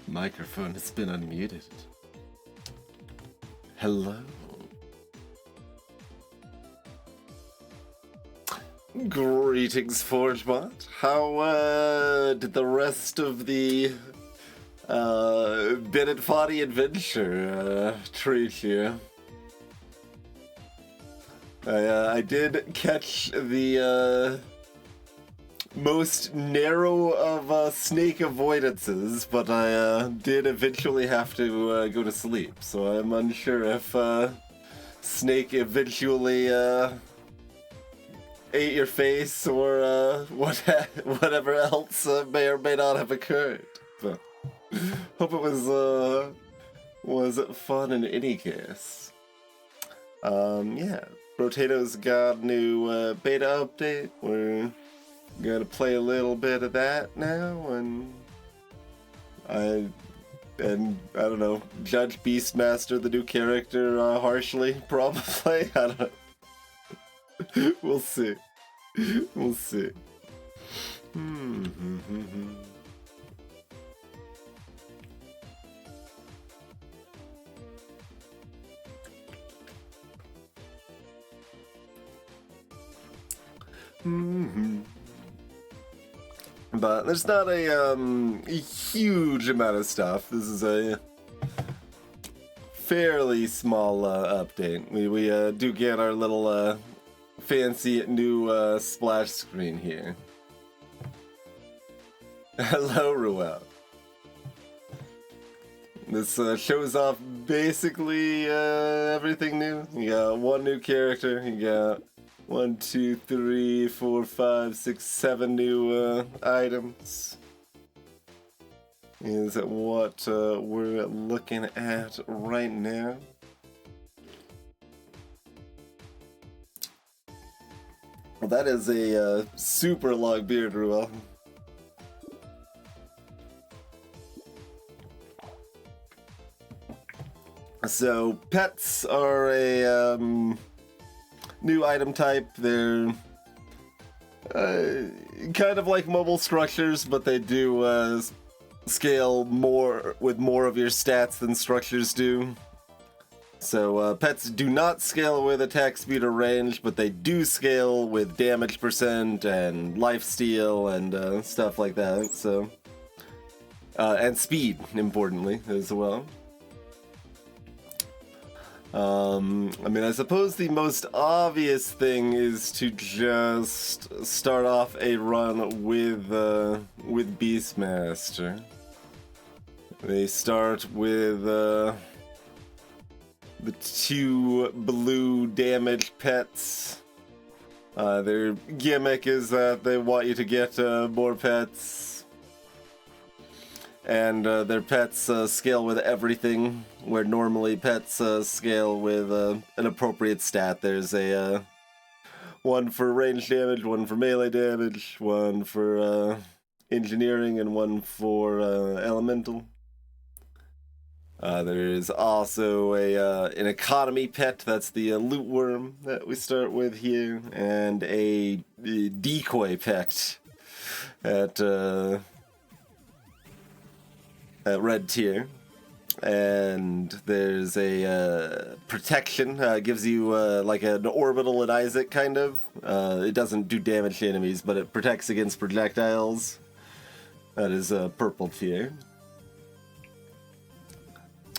Microphone has been unmuted. Hello. Greetings, ForgeBot. How did the rest of the Bennett Foddy adventure treat you? I did catch the most narrow of snake avoidances, but I did eventually have to go to sleep, so I'm unsure if snake eventually ate your face or whatever else may or may not have occurred. But hope it was fun in any case. Yeah, Brotato's got a new beta update. We're gonna play a little bit of that now, and I don't know, judge Beastmaster, the new character, harshly, probably. I don't know. We'll see. We'll see. But there's not a huge amount of stuff. This is a fairly small update. We do get our little fancy new splash screen here. Hello, Ruel. This shows off basically everything new. You got one new character. You got 1, 2, 3, 4, 5, 6, 7 new items. Is what we're looking at right now. Well, that is a super long beard, Ruel. So, pets are a new item type. They're kind of like mobile structures, but they do scale more with more of your stats than structures do. So pets do not scale with attack speed or range, but they do scale with damage percent and lifesteal and stuff like that. So and speed, importantly, as well. I mean, I suppose the most obvious thing is to just start off a run with Beastmaster. They start with the 2 blue damage pets. Their gimmick is that they want you to get more pets. And their pets scale with everything, where normally pets scale with an appropriate stat. There's a one for range damage, one for melee damage, one for engineering, and one for elemental. There's also an economy pet, that's the loot worm that we start with here, and a decoy pet at red tier. And there's a protection, gives you like an orbital and Isaac kind of. It doesn't do damage to enemies, but it protects against projectiles. That is purple tier.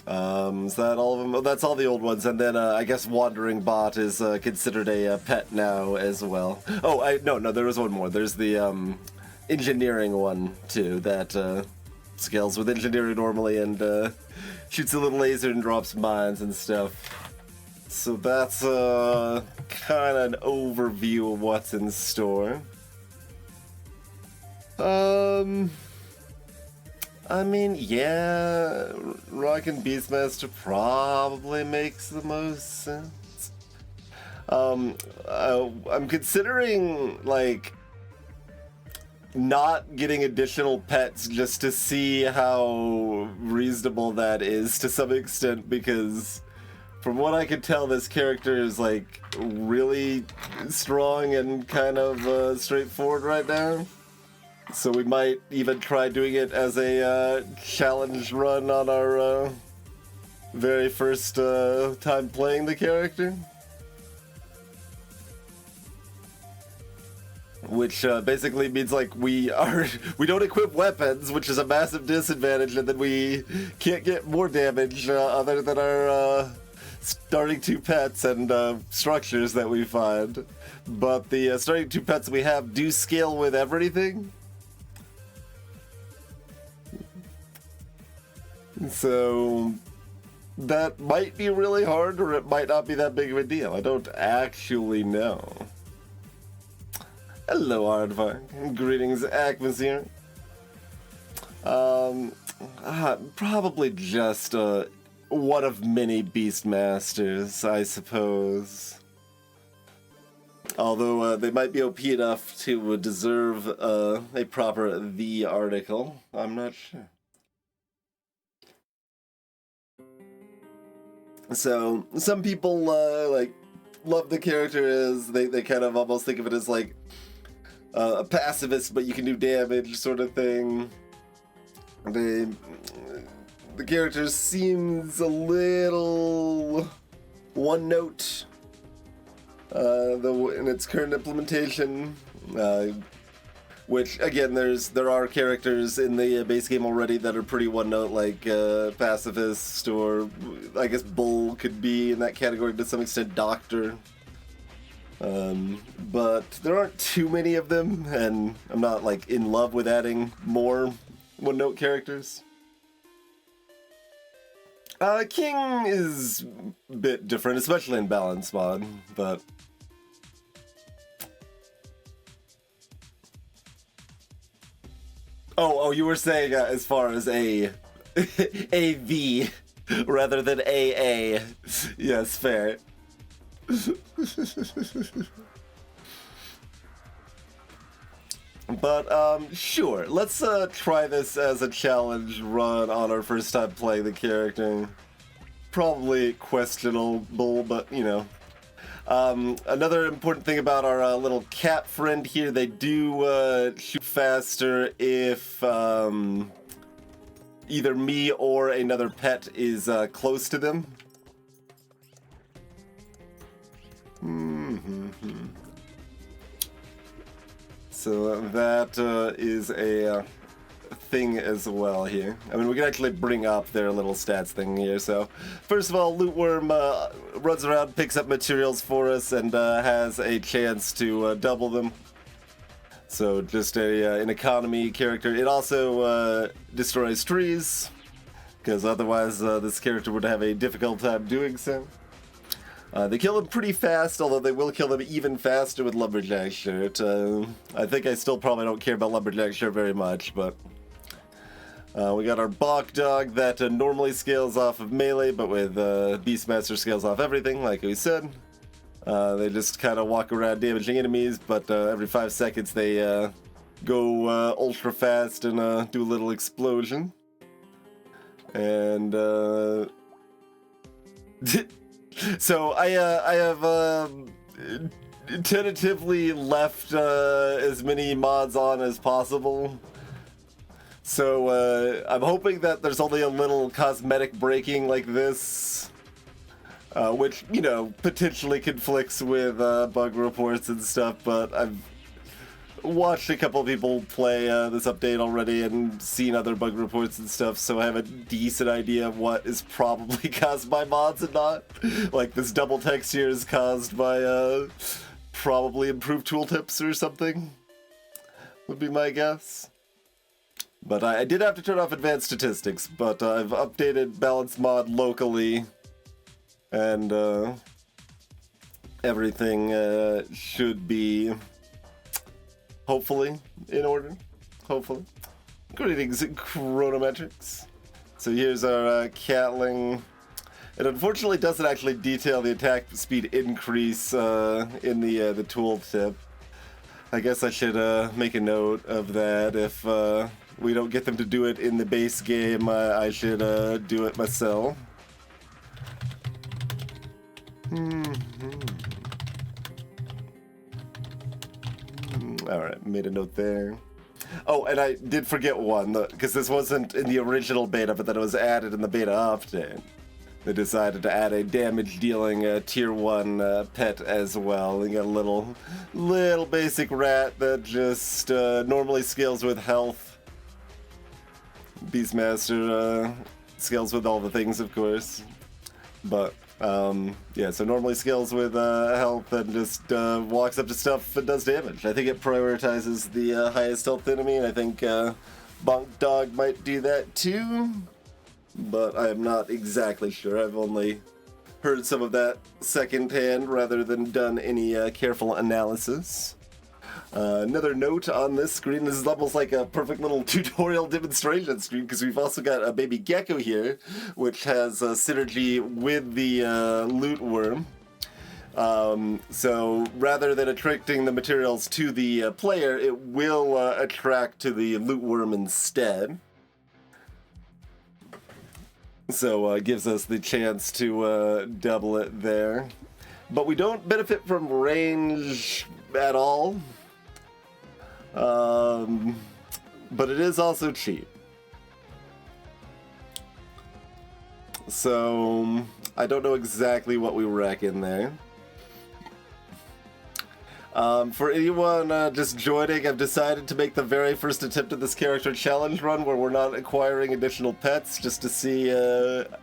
Is that all of them? Oh, that's all the old ones. And then I guess Wandering Bot is considered a pet now as well. Oh, no, there was one more. There's the engineering one too that scales with engineering normally and shoots a little laser and drops mines and stuff. So that's kind of an overview of what's in store. I mean, yeah, rockin' Beastmaster probably makes the most sense. I'm considering, like, not getting additional pets just to see how reasonable that is to some extent, because from what I can tell, this character is, like, really strong and kind of straightforward right now. So we might even try doing it as a challenge run on our very first time playing the character. Which basically means like we don't equip weapons, which is a massive disadvantage, and then we can't get more damage other than our starting 2 pets and structures that we find. But the starting 2 pets we have do scale with everything. So that might be really hard, or it might not be that big of a deal. I don't actually know. Hello, Aardvark. Greetings, Akmas here. Probably just one of many Beastmasters, I suppose. Although they might be OP enough to deserve a proper "the" article. I'm not sure. So some people like love the character as they kind of almost think of it as like a pacifist, but you can do damage sort of thing. The character seems a little one note though in its current implementation, which again there are characters in the base game already that are pretty one note, like pacifist, or I guess Bull could be in that category to some extent, Doctor. But there aren't too many of them, and I'm not like in love with adding more one-note characters. King is a bit different, especially in balance mod, but oh, you were saying as far as a AV rather than AA. Yes, fair. But sure, let's try this as a challenge run on our first time playing the character. Probably questionable, but you know. Another important thing about our little cat friend here, they do shoot faster if either me or another pet is close to them. So that is a thing as well here. I mean, we can actually bring up their little stats thing here. So first of all, Lootworm runs around, picks up materials for us, and has a chance to double them. So just an economy character. It also destroys trees, because otherwise this character would have a difficult time doing so. They kill them pretty fast, although they will kill them even faster with Lumberjack Shirt. I think I still probably don't care about Lumberjack Shirt very much, but we got our Bok Dog that normally scales off of melee, but with Beastmaster scales off everything, like we said. They just kind of walk around damaging enemies, but every 5 seconds they go ultra fast and do a little explosion. And so I have tentatively left as many mods on as possible. So I'm hoping that there's only a little cosmetic breaking like this, which, you know, potentially conflicts with bug reports and stuff, but I've watched a couple people play this update already and seen other bug reports and stuff, so I have a decent idea of what is probably caused by mods and not. Like this double text here is caused by probably improved tooltips or something, would be my guess. But I did have to turn off advanced statistics, but I've updated balance mod locally, and everything should be hopefully in order. Hopefully. Greetings, Chronometrics. So here's our Catling. It unfortunately doesn't actually detail the attack speed increase in the tooltip. I guess I should make a note of that. If we don't get them to do it in the base game, I should do it myself. Alright, made a note there. Oh, and I did forget one, because this wasn't in the original beta, but then it was added in the beta update. They decided to add a damage-dealing tier 1 pet as well. You got a little basic rat that just normally scales with health. Beastmaster scales with all the things, of course. But, yeah, so normally scales with health and just walks up to stuff and does damage. I think it prioritizes the highest health enemy, and I think Bonk Dog might do that too. But I am not exactly sure. I've only heard some of that secondhand rather than done any careful analysis. Another note on this screen, this is almost like a perfect little tutorial demonstration screen, because we've also got a baby gecko here, which has synergy with the loot worm. So rather than attracting the materials to the player, it will attract to the loot worm instead. So it gives us the chance to double it there. But we don't benefit from range at all. But it is also cheap. So I don't know exactly what we reckon there. For anyone just joining, I've decided to make the very first attempt at this character challenge run where we're not acquiring additional pets, just to see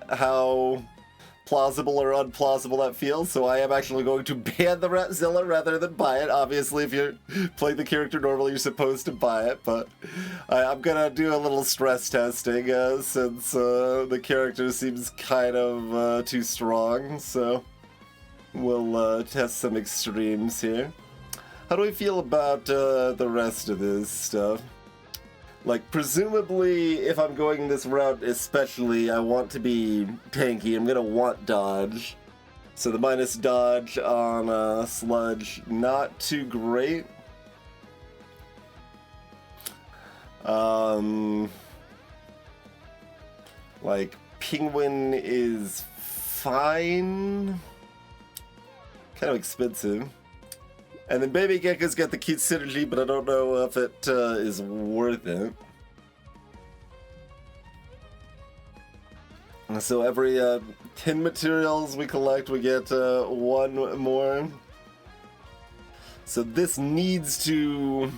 how plausible or unplausible that feels. So I am actually going to ban the Ratzilla rather than buy it. Obviously, if you're playing the character normally, you're supposed to buy it, but I'm gonna do a little stress testing since the character seems kind of too strong, so we'll test some extremes here. How do we feel about the rest of this stuff? Like, presumably, if I'm going this route especially, I want to be tanky. I'm gonna want dodge. So the minus dodge on Sludge, not too great. Like, Penguin is fine. Kind of expensive. And then Baby Gecko's got the cute synergy, but I don't know if it is worth it. So every 10 materials we collect, we get 1 more. So this needs to...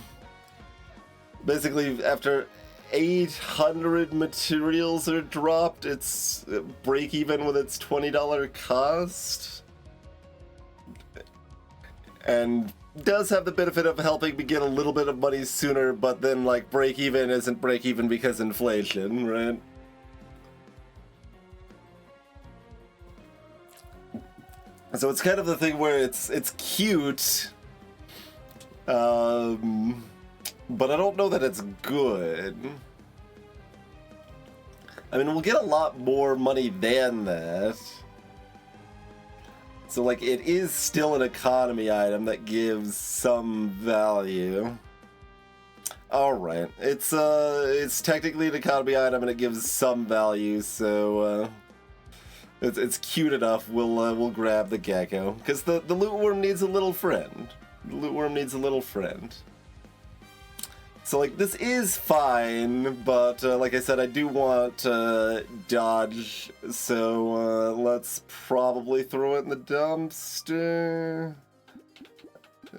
Basically, after 800 materials are dropped, it's break even with its $20 cost. And does have the benefit of helping me get a little bit of money sooner, but then, like, break even isn't break even because inflation, right? So it's kind of the thing where it's cute, but I don't know that it's good. I mean, we'll get a lot more money than that. So, like, it is still an economy item that gives some value. Alright, it's technically an economy item and it gives some value, so, it's cute enough, we'll grab the gecko. Because the loot worm needs a little friend. The loot worm needs a little friend. So, like, this is fine, but like I said, I do want dodge, so let's probably throw it in the dumpster.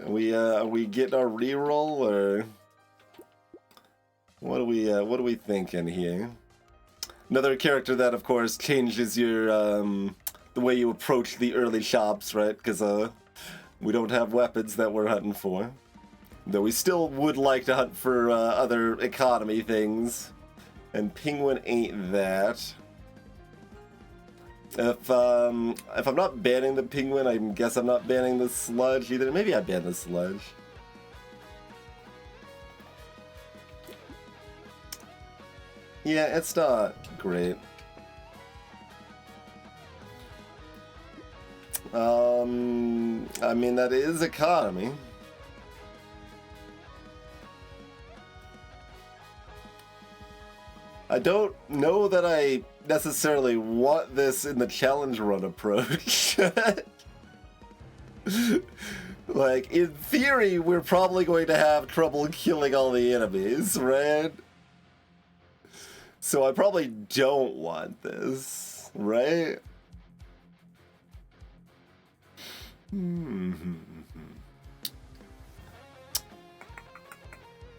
Are we getting our reroll, or what are we thinking here? Another character that, of course, changes your the way you approach the early shops, right? Because we don't have weapons that we're hunting for. Though we still would like to hunt for other economy things. And Penguin ain't that. If I'm not banning the Penguin, I guess I'm not banning the Sludge either. Maybe I ban the Sludge. Yeah, it's not great. I mean, that is economy. I don't know that I necessarily want this in the challenge run approach. Like, in theory, we're probably going to have trouble killing all the enemies, right? So I probably don't want this, right?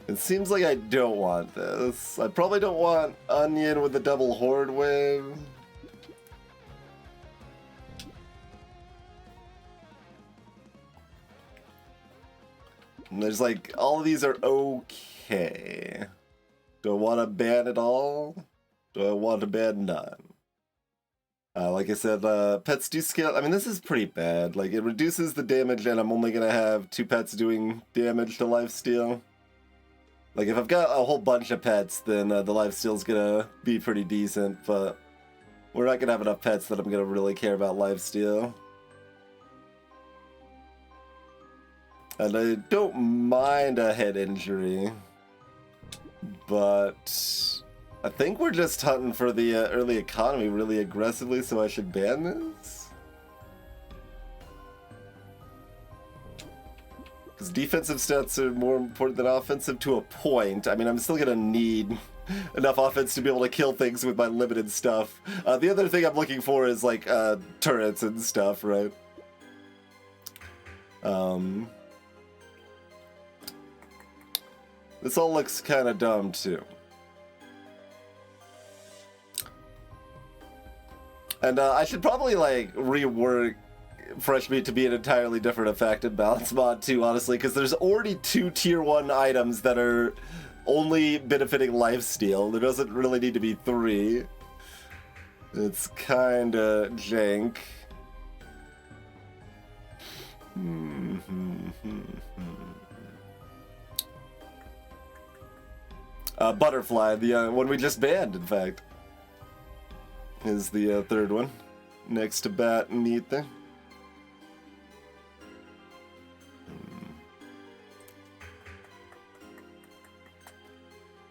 It seems like I don't want this. I probably don't want Onion with the double Horde wave. And there's like, all of these are okay. Do I want to ban it all? Do I want to ban none? Like I said, pets do scale. I mean, this is pretty bad. Like, it reduces the damage, and I'm only going to have 2 pets doing damage to lifesteal. Like, if I've got a whole bunch of pets, then the lifesteal's going to be pretty decent, but we're not going to have enough pets that I'm going to really care about lifesteal. And I don't mind a head injury, but I think we're just hunting for the early economy really aggressively, so I should ban this? Because defensive stats are more important than offensive to a point. I mean, I'm still going to need enough offense to be able to kill things with my limited stuff. The other thing I'm looking for is, like, turrets and stuff, right? This all looks kind of dumb, too. And I should probably, like, rework Fresh Meat to be an entirely different effect in Balance Mod, too, honestly, because there's already 2 Tier 1 items that are only benefiting lifesteal. There doesn't really need to be 3. It's kind of jank. Butterfly, the one we just banned, in fact, is the third one, next to Bat and Meat there.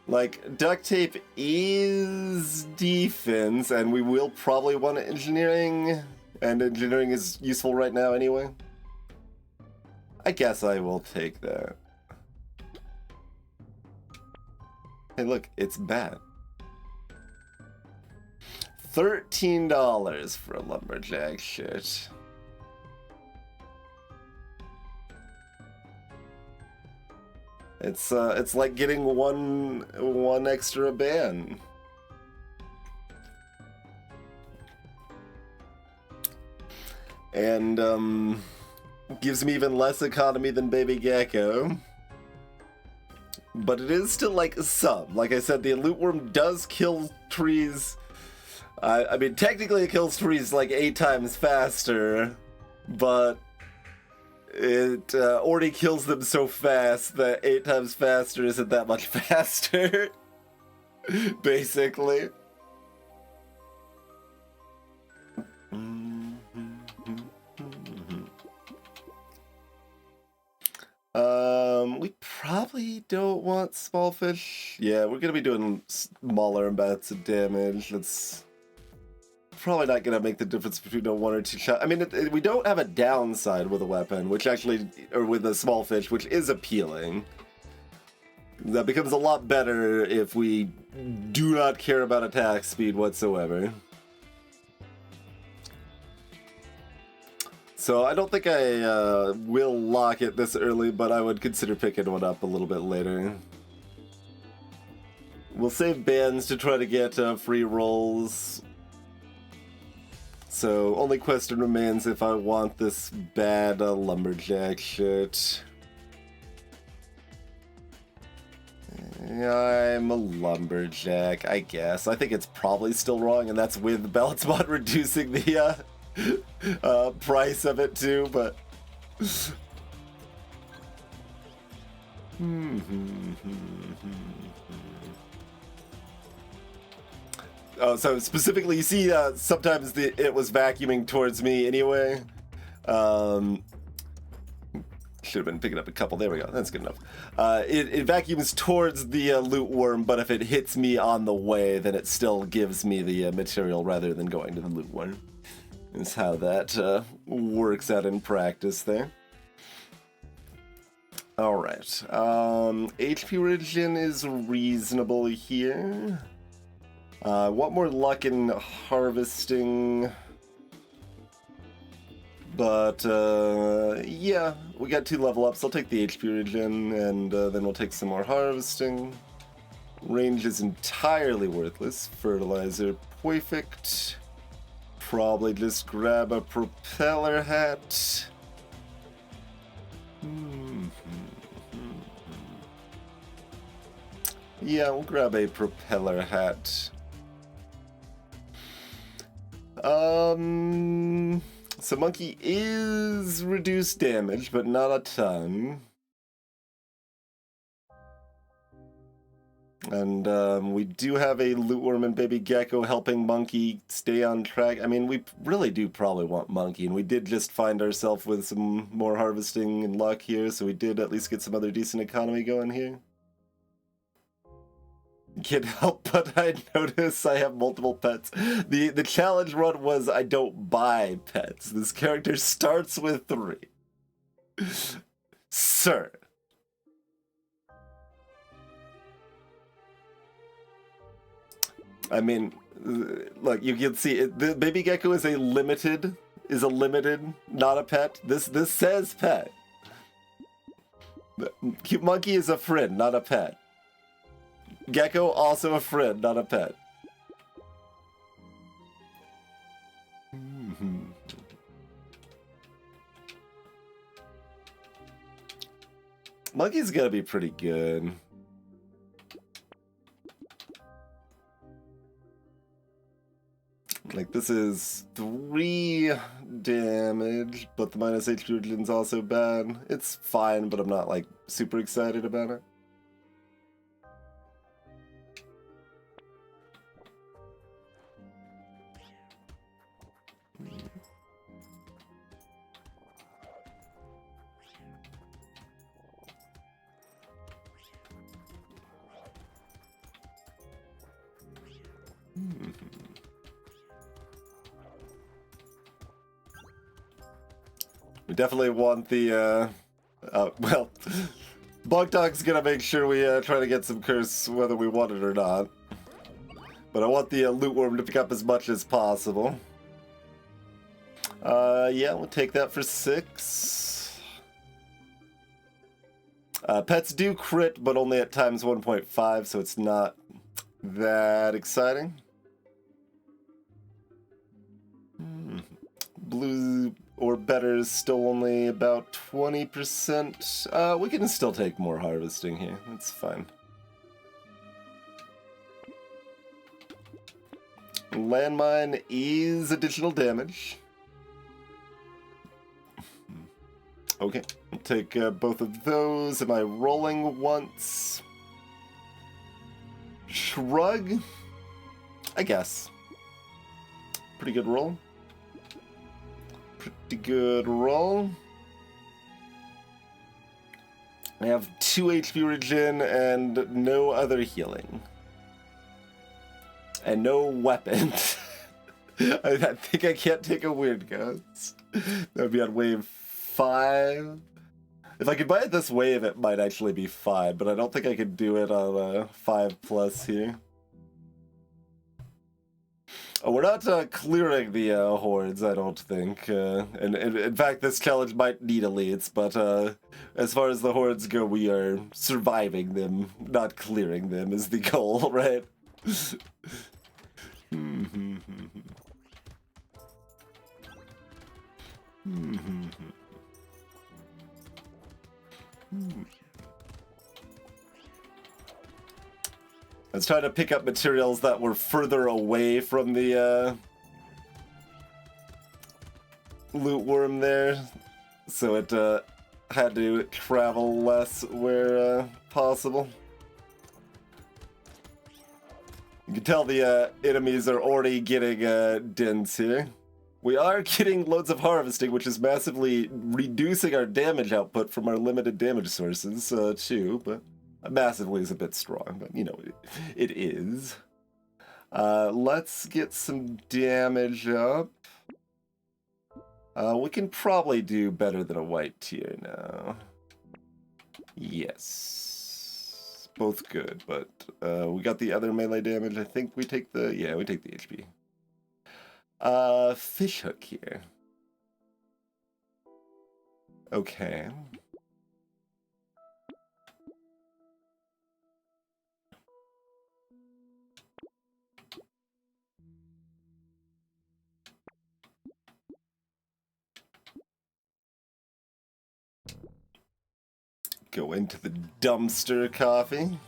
Like, Duct Tape is defense, and we will probably want engineering, and engineering is useful right now anyway. I guess I will take that. Hey, look, it's Bat. $13 for a lumberjack shit. It's like getting one extra ban. And gives me even less economy than Baby Gecko. But it is still, like, some. Like I said, the Loot Worm does kill trees. I mean, technically it kills trees, like, 8 times faster. But it already kills them so fast that 8 times faster isn't that much faster. Basically. We probably don't want small fish. Yeah, we're gonna be doing smaller amounts of damage. That's probably not gonna make the difference between a 1 or 2 shot. I mean, we don't have a downside with a weapon, which actually, or with a small fish, which is appealing. That becomes a lot better if we do not care about attack speed whatsoever. So I don't think I will lock it this early, but I would consider picking one up a little bit later. We'll save bans to try to get free rolls. So only question remains if I want this bad lumberjack shit. I'm a lumberjack, I guess. I think it's probably still wrong, and that's with Balance Mod reducing the price of it too, but oh, so specifically, you see, sometimes it was vacuuming towards me anyway. Should have been picking up a couple. There we go. That's good enough. It vacuums towards the Loot Worm, but if it hits me on the way, then it still gives me the material rather than going to the Loot Worm. Is how that works out in practice there. Alright. HP regen is reasonable here. Want more luck in harvesting. But, yeah, we got 2 level ups. I'll take the HP regen, and then we'll take some more harvesting. Range is entirely worthless. Fertilizer, perfect. Probably just grab a propeller hat. Yeah, we'll grab a propeller hat. So monkey is reduced damage, but not a ton. And we do have a loot worm and baby gecko helping monkey stay on track. I mean, we really do probably want monkey, and we did just find ourselves with some more harvesting and luck here, so we did at least get some other decent economy going here. Can't help but I notice I have multiple pets. The challenge run was I don't buy pets. This character starts with 3. Sir. I mean, look, you can see it, the baby gecko is a limited, not a pet. This says pet. Cute monkey is a friend, not a pet. Gecko, also a friend, not a pet. Monkey's gonna be pretty good. Like, this is 3 damage, but the minus HP regen's also bad. It's fine, but I'm not, like, super excited about it. We definitely want the, well, Bug Dog's gonna make sure we try to get some curse whether we want it or not. But I want the loot worm to pick up as much as possible. Yeah, we'll take that for 6. Pets do crit, but only at times 1.5, so it's not that exciting. Blue or better is still only about 20%. We can still take more harvesting here. That's fine. Landmine is additional damage. Okay, I'll take both of those. Am I rolling once? Shrug? I guess. Pretty good roll. Pretty good roll. I have 2 HP regen and no other healing. And no weapon. I think I can't take a weird ghost. That would be on wave 5. If I could buy it this wave, it might actually be fine, but I don't think I could do it on 5+ here. Oh, we're not clearing the hordes, I don't think. And in fact, this challenge might need elites, but as far as the hordes go, we are surviving them, not clearing them is the goal, right? I was trying to pick up materials that were further away from the loot worm there, so it had to travel less where possible. You can tell the enemies are already getting dense here. We are getting loads of harvesting, which is massively reducing our damage output from our limited damage sources, too, but massively is a bit strong, but you know, it is. Let's get some damage up. We can probably do better than a white tier now. Yes. Both good, but we got the other melee damage. I think we take the... Yeah, we take the HP. Fishhook here. Okay. Go into the dumpster coffee.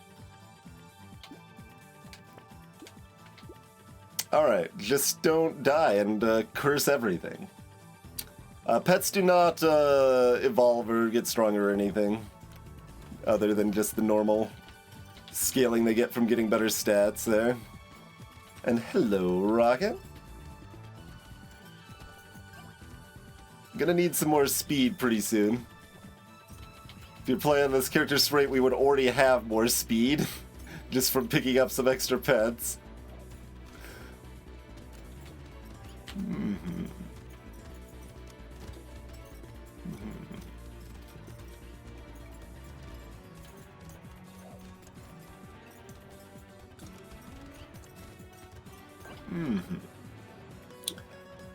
Alright, just don't die and curse everything. Pets do not evolve or get stronger or anything, other than just the normal scaling they get from getting better stats there. And hello, Rocket. Gonna need some more speed pretty soon. If you're playing this character straight, we would already have more speed, just from picking up some extra pets.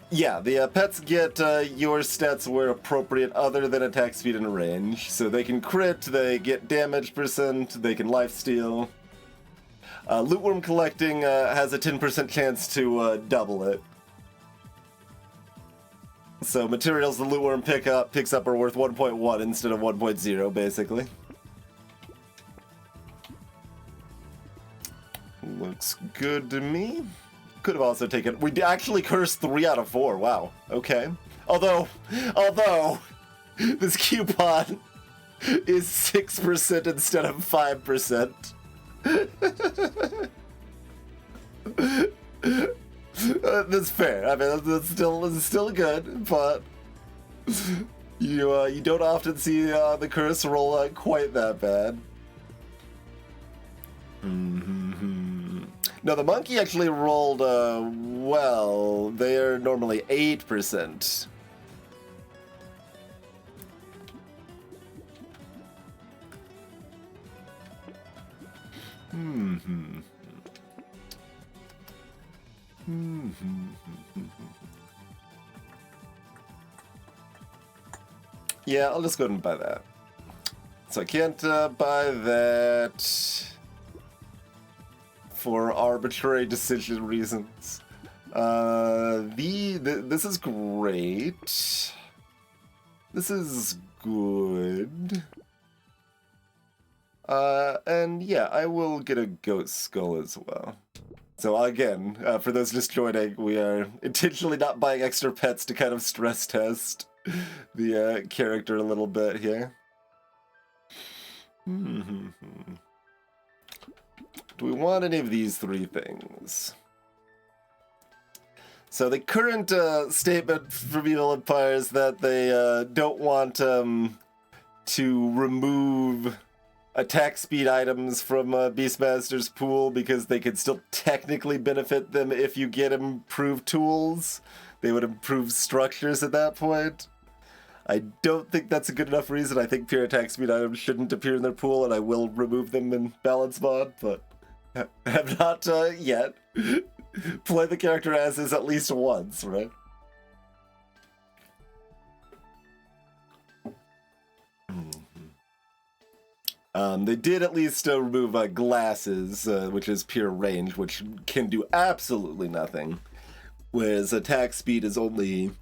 Yeah, the pets get your stats where appropriate other than attack speed and range. So they can crit, they get damage percent, they can lifesteal. Lootworm collecting has a 10% chance to double it. So materials the lootworm picks up are worth 1.1 instead of 1.0, basically. Looks good to me. Could have also taken... We actually cursed 3 out of 4. Wow. Okay. Although, this coupon is 6% instead of 5%. That's fair. I mean, that's still good, but you don't often see the curse roll quite that bad. No, the monkey actually rolled well. They're normally 8%. Yeah, I'll just go ahead and buy that. So I can't buy that for arbitrary decision reasons. This is great. This is good. And yeah, I will get a goat skull as well. So again, for those just joining, we are intentionally not buying extra pets to kind of stress test the character a little bit here. Do we want any of these 3 things? So the current statement from Evil Empire is that they don't want to remove attack speed items from Beastmaster's pool because they could still technically benefit them if you get improved tools. They would improve structures at that point. I don't think that's a good enough reason. I think pure attack speed items shouldn't appear in their pool, and I will remove them in balance mod, but have not yet. Play the character as is at least once, right? They did at least remove glasses, which is pure range, which can do absolutely nothing. Whereas attack speed is only,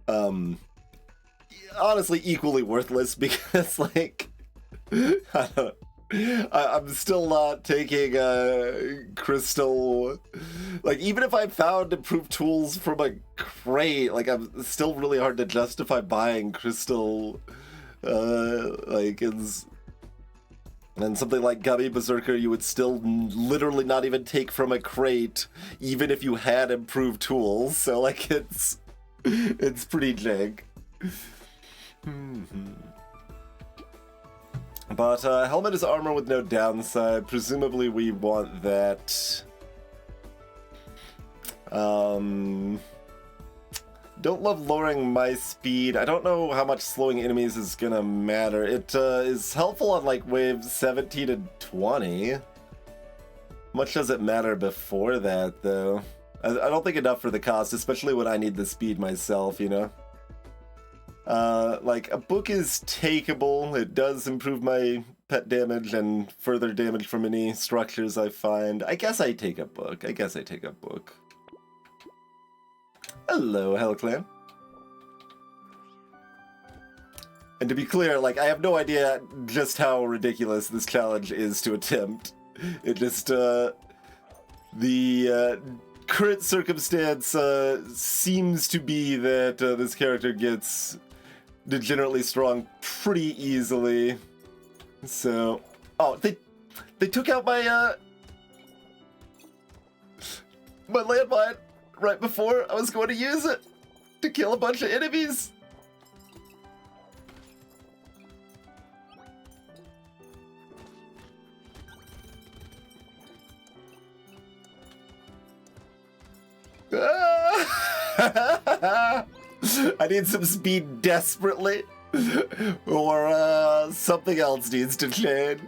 honestly, equally worthless because, like, I don't know. I'm still not taking crystal. Like, even if I found improved tools from a crate, like, I'm still really hard to justify buying crystal. Like, it's. And something like Gummy Berserker, you would still literally not even take from a crate, even if you had improved tools. So, like, it's pretty jank. But helmet is armor with no downside. Presumably we want that. Don't love lowering my speed. I don't know how much slowing enemies is gonna matter. It is helpful on like waves 17 and 20. Much does it matter before that, though? I don't think enough for the cost, especially when I need the speed myself, you know? Like, a book is takeable. It does improve my pet damage and further damage from any structures I find. I guess I take a book. Hello, Hellclan. And to be clear, like, I have no idea just how ridiculous this challenge is to attempt. It just, the current circumstance seems to be that this character gets degenerately strong pretty easily. So, oh, they took out my my landmine right before I was going to use it to kill a bunch of enemies. I need some speed desperately, or something else needs to change.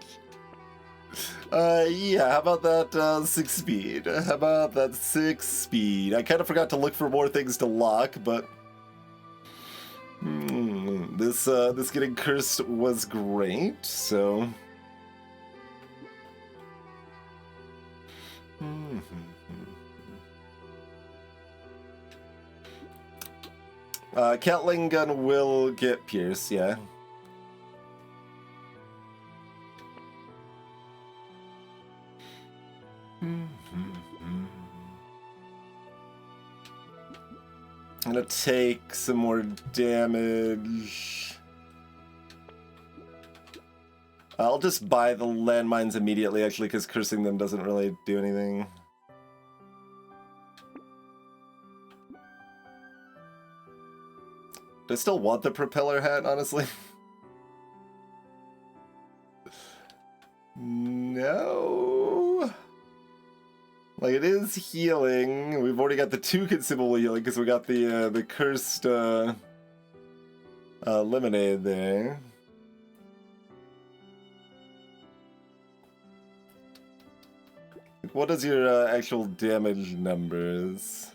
Yeah, how about that 6 speed? How about that 6 speed? I kind of forgot to look for more things to lock, but this getting cursed was great, so. Catling gun will get Pierce, yeah. I'm gonna take some more damage. I'll just buy the landmines immediately, actually, because cursing them doesn't really do anything. Do I still want the propeller hat, honestly? No. Like, it is healing. We've already got the 2 consumable healing because we got the cursed lemonade there. What is your actual damage numbers?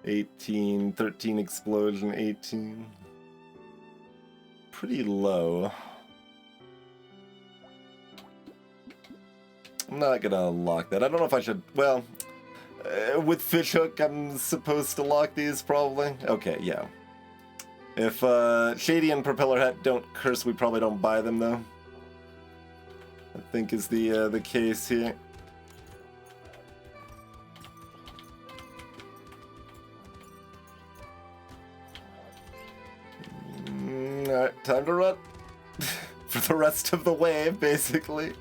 18, 13 explosion, 18. Pretty low. I'm not gonna lock that. I don't know if I should. Well, with Fishhook, I'm supposed to lock these probably. Okay, yeah. If Shady and Propeller Hat don't curse, we probably don't buy them though. I think is the case here. Alright, time to run. For the rest of the wave, basically.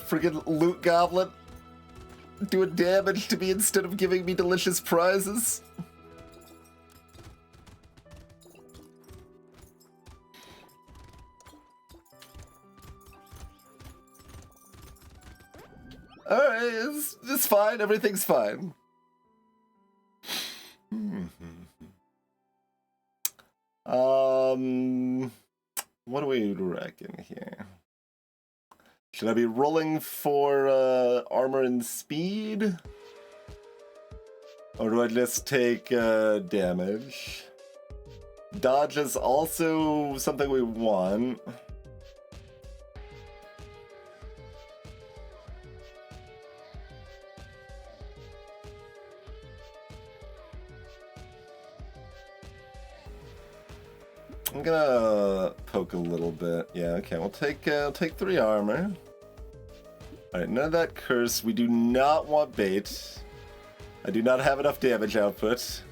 Friggin' loot goblin doing damage to me instead of giving me delicious prizes. Alright, it's fine, everything's fine. What do we reckon here? Should I be rolling for armor and speed? Or do I just take damage? Dodge is also something we want. I'm gonna poke a little bit. Yeah, okay, we'll take 3 armor. Alright, none of that curse. We do not want bait. I do not have enough damage output.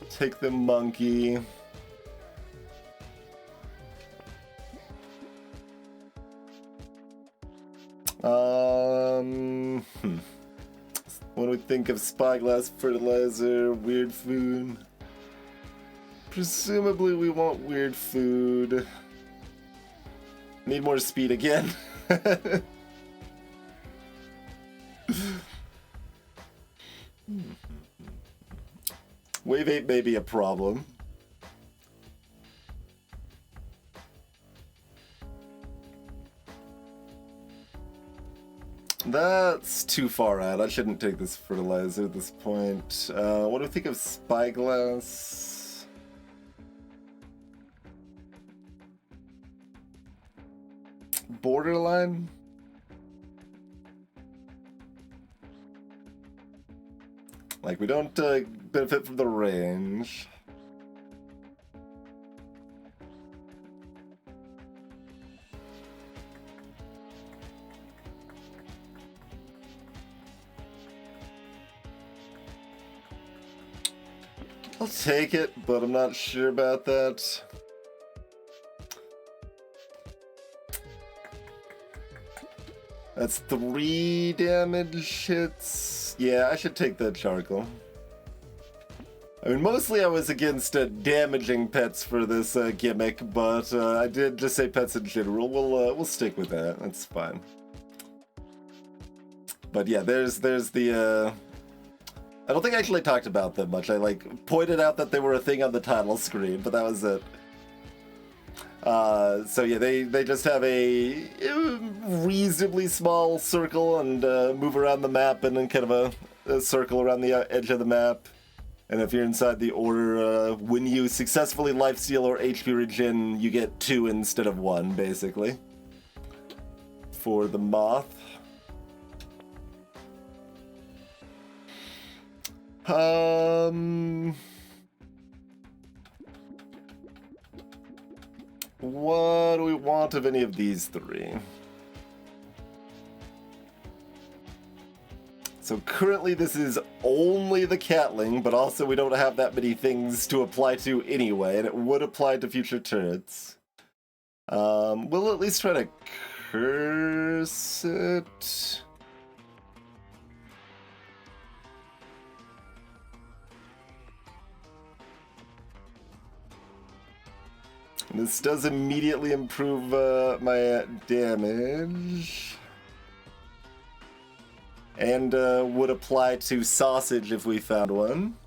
Take the monkey. What do we think of spyglass fertilizer, weird food? Presumably we want weird food. Need more speed again. Wave 8 may be a problem. That's too far out. I shouldn't take this fertilizer at this point. What do we think of spyglass? Borderline? Like, we don't benefit from the range. I'll take it, but I'm not sure about that. That's 3 damage hits. Yeah, I should take the charcoal. I mean, mostly I was against damaging pets for this gimmick, but I did just say pets in general. We'll stick with that. That's fine. But yeah, there's the. I don't think I actually talked about them much. I like pointed out that they were a thing on the title screen, but that was it. So yeah, they just have a reasonably small circle and move around the map, and then kind of a circle around the edge of the map. And if you're inside the order, when you successfully lifesteal or HP regen, you get 2 instead of 1, basically. For the moth. What do we want of any of these 3? So currently this is only the catling, but also we don't have that many things to apply to anyway, and it would apply to future turrets. We'll at least try to curse it. This does immediately improve my damage. And would apply to sausage if we found one.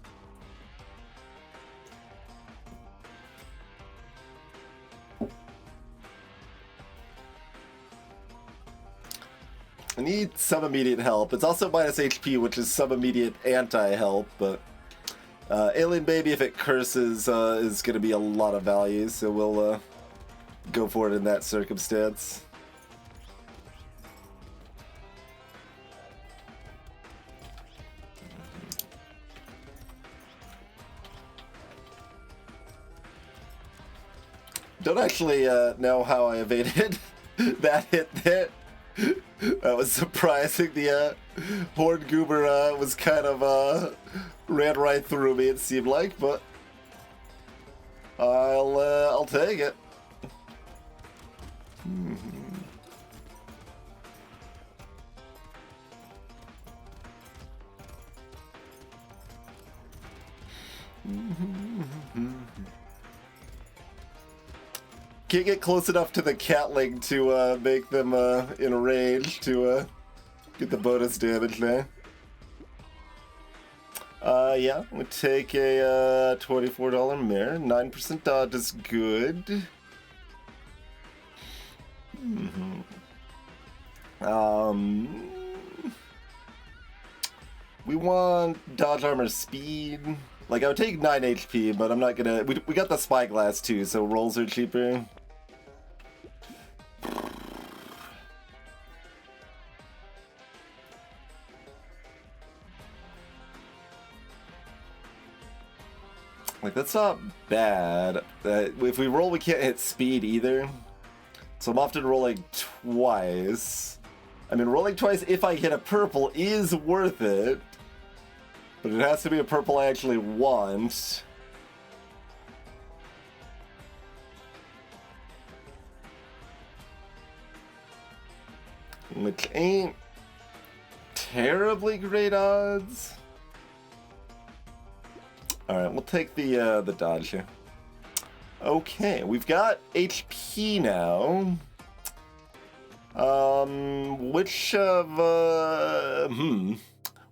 I need some immediate help. It's also minus HP, which is some immediate anti-help, but Alien Baby, if it curses, is going to be a lot of value, so we'll go for it in that circumstance. Don't actually know how I evaded that hit there. That was surprising. The Horned Goober was kind of ran right through me, it seemed like, but I'll take it. Can't get close enough to the catling to make them enraged to get the bonus damage there. Yeah, we'll take a $24 mare. 9% dodge is good. We want dodge armor speed. Like, I would take 9 HP, but I'm not gonna... We got the spyglass too, so rolls are cheaper. Like, that's not bad. If we roll, we can't hit speed either. So I'm often rolling twice. I mean, rolling twice if I hit a purple is worth it. But it has to be a purple I actually want. Which ain't terribly great odds. Alright, we'll take the dodge here. Okay, we've got HP now. Which of,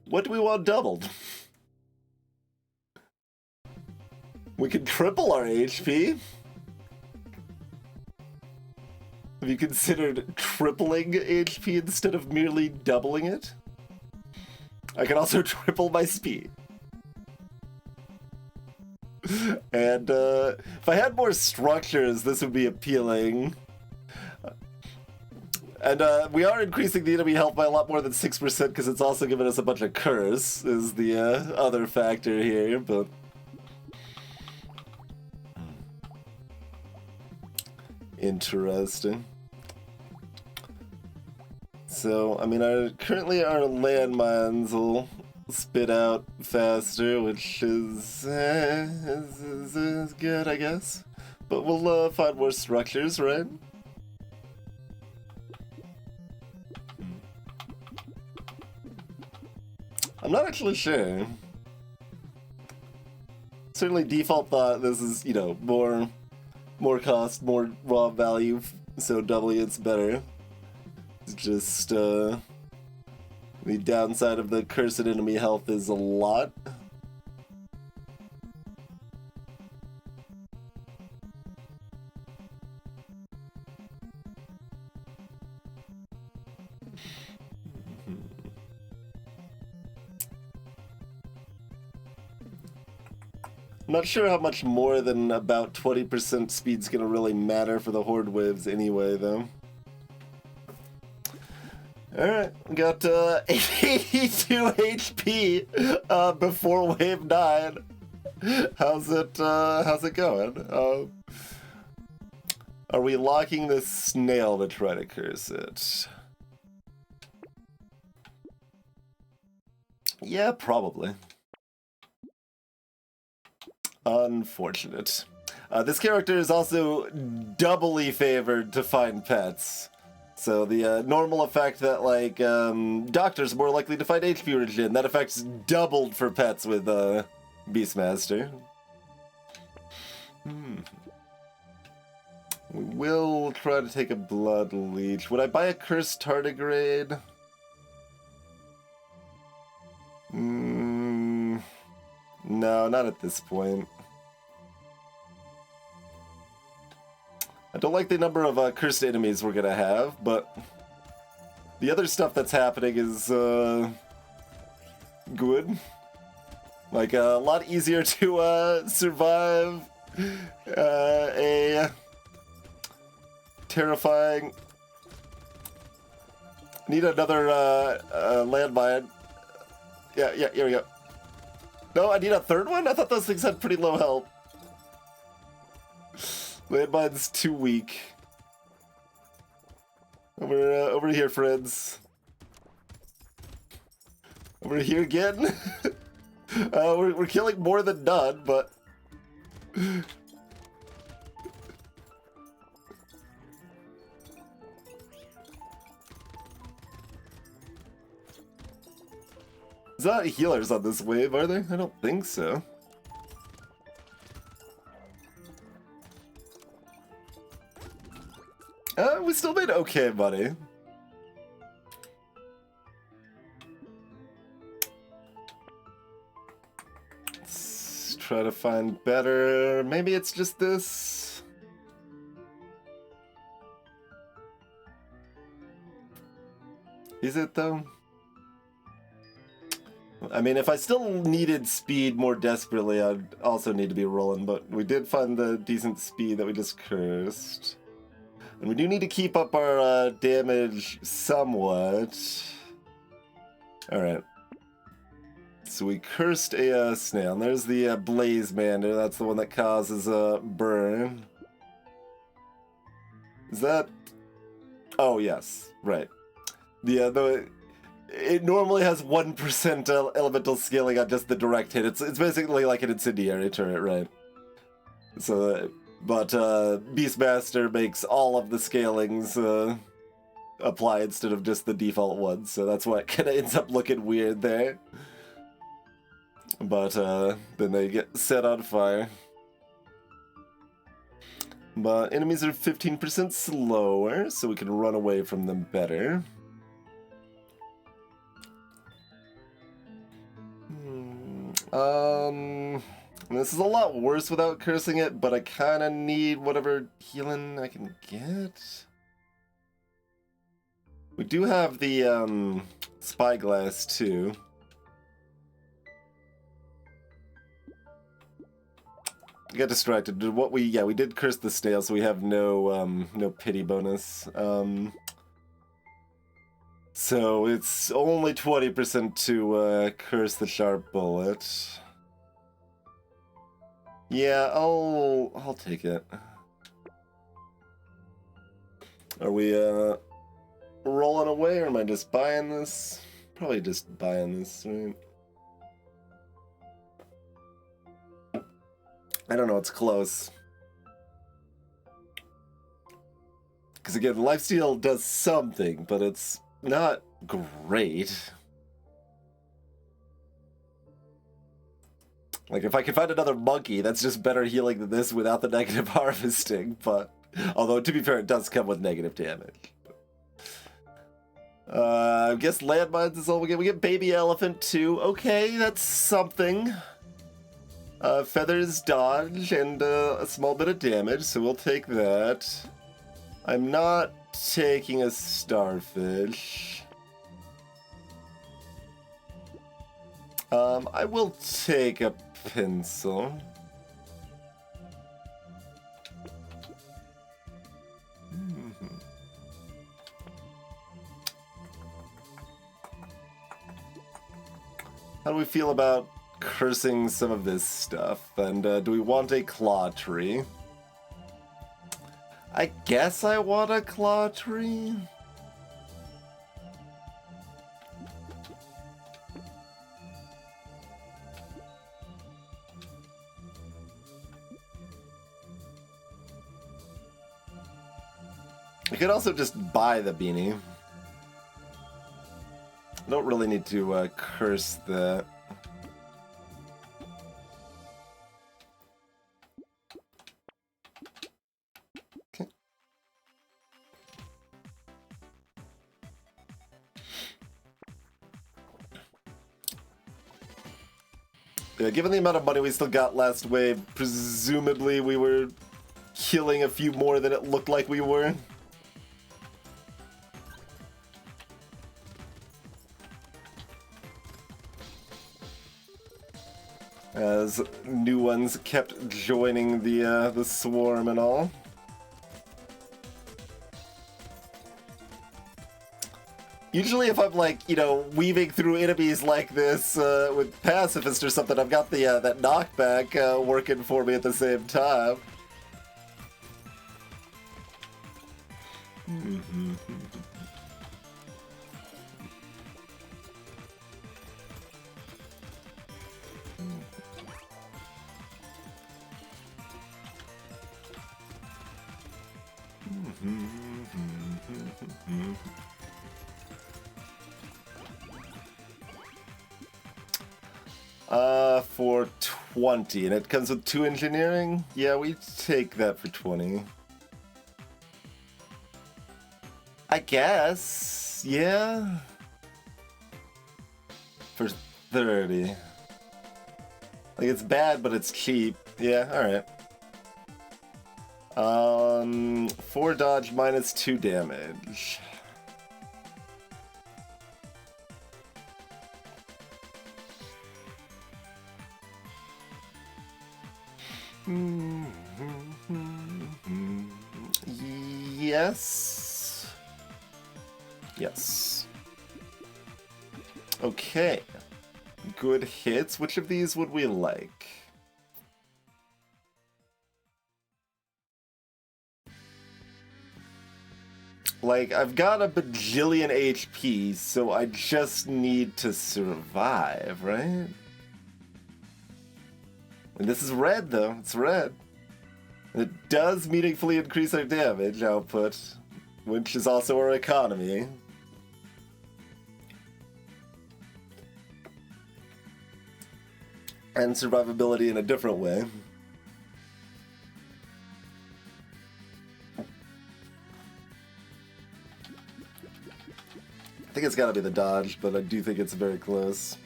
what do we want doubled? We could triple our HP. Have you considered tripling HP instead of merely doubling it? I can also triple my speed. And if I had more structures, this would be appealing. And we are increasing the enemy health by a lot more than 6% because it's also giving us a bunch of curse, is the other factor here, but... Interesting. So, I mean, currently our landmines will spit out faster, which is good, I guess. But we'll find more structures, right? I'm not actually sure. Certainly default thought this is, you know, more cost, more raw value, so doubly it's better. It's just, the downside of the cursed enemy health is a lot. I'm not sure how much more than about 20% speed's gonna really matter for the horde waves anyway, though. Alright, we got 82 HP before wave 9. How's it going? Are we locking this snail to try to curse it? Yeah, probably. Unfortunate. This character is also doubly favored to find pets. So the normal effect that, like, doctors are more likely to find HP regen, that effect's doubled for pets with Beastmaster. We will try to take a blood leech. Would I buy a cursed tardigrade? No, not at this point. I don't like the number of cursed enemies we're gonna have, but the other stuff that's happening is good. Like a lot easier to survive a terrifying. Need another landmine. Yeah, here we go. No, I need a third one? I thought those things had pretty low health. Landmine's too weak. Over here, friends. Over here again. We're killing more than none, but there's not healers on this wave, are there? I don't think so. We still made okay money. Let's try to find better. Maybe it's just this. Is it though? I mean, if I still needed speed more desperately, I'd also need to be rolling, but we did find the decent speed that we just cursed. And we do need to keep up our damage somewhat. Alright. So we cursed a snail. And there's the Beastmaser. That's the one that causes a burn. Is that... Oh, yes. Right. It normally has 1% elemental scaling on just the direct hit. It's basically like an incendiary turret, right? So... But Beastmaster makes all of the scalings apply instead of just the default one, so that's why it kind of ends up looking weird there. But then they get set on fire. But enemies are 15% slower, so we can run away from them better. This is a lot worse without cursing it, but I kind of need whatever healing I can get. We do have the spyglass too. I got distracted. We did curse the snail, so we have no pity bonus. So it's only 20% to curse the sharp bullet. Yeah, I'll take it. Are we rolling away, or am I just buying this? Probably just buying this, right? I don't know, it's close. Because again, lifesteal does something, but it's not great. Like, if I could find another monkey, that's just better healing than this without the negative harvesting, but... Although, to be fair, it does come with negative damage. I guess landmines is all we get. We get baby elephant, too. Okay, that's something. Feathers dodge and a small bit of damage, so we'll take that. I'm not taking a starfish. I will take a pencil. How do we feel about cursing some of this stuff? And do we want a claw tree? I guess I want a claw tree. I could also just buy the beanie. I don't really need to curse that. Okay. Yeah, given the amount of money we still got last wave, presumably we were killing a few more than it looked like we were. As new ones kept joining the swarm and all. Usually if I'm like, you know, weaving through enemies like this with Pacifist or something, I've got the that knockback working for me at the same time. For 20, and it comes with 2 engineering? Yeah, we take that for 20. I guess, yeah. For 30. Like, it's bad, but it's cheap. Yeah, alright. 4 dodge minus 2 damage. Yes. Yes. Okay. Good hits. Which of these would we like? Like, I've got a bajillion HP, so I just need to survive, right? And this is red, though. It's red. It does meaningfully increase our damage output. which is also our economy. And survivability in a different way. I think it's gotta be the dodge, but I do think it's very close.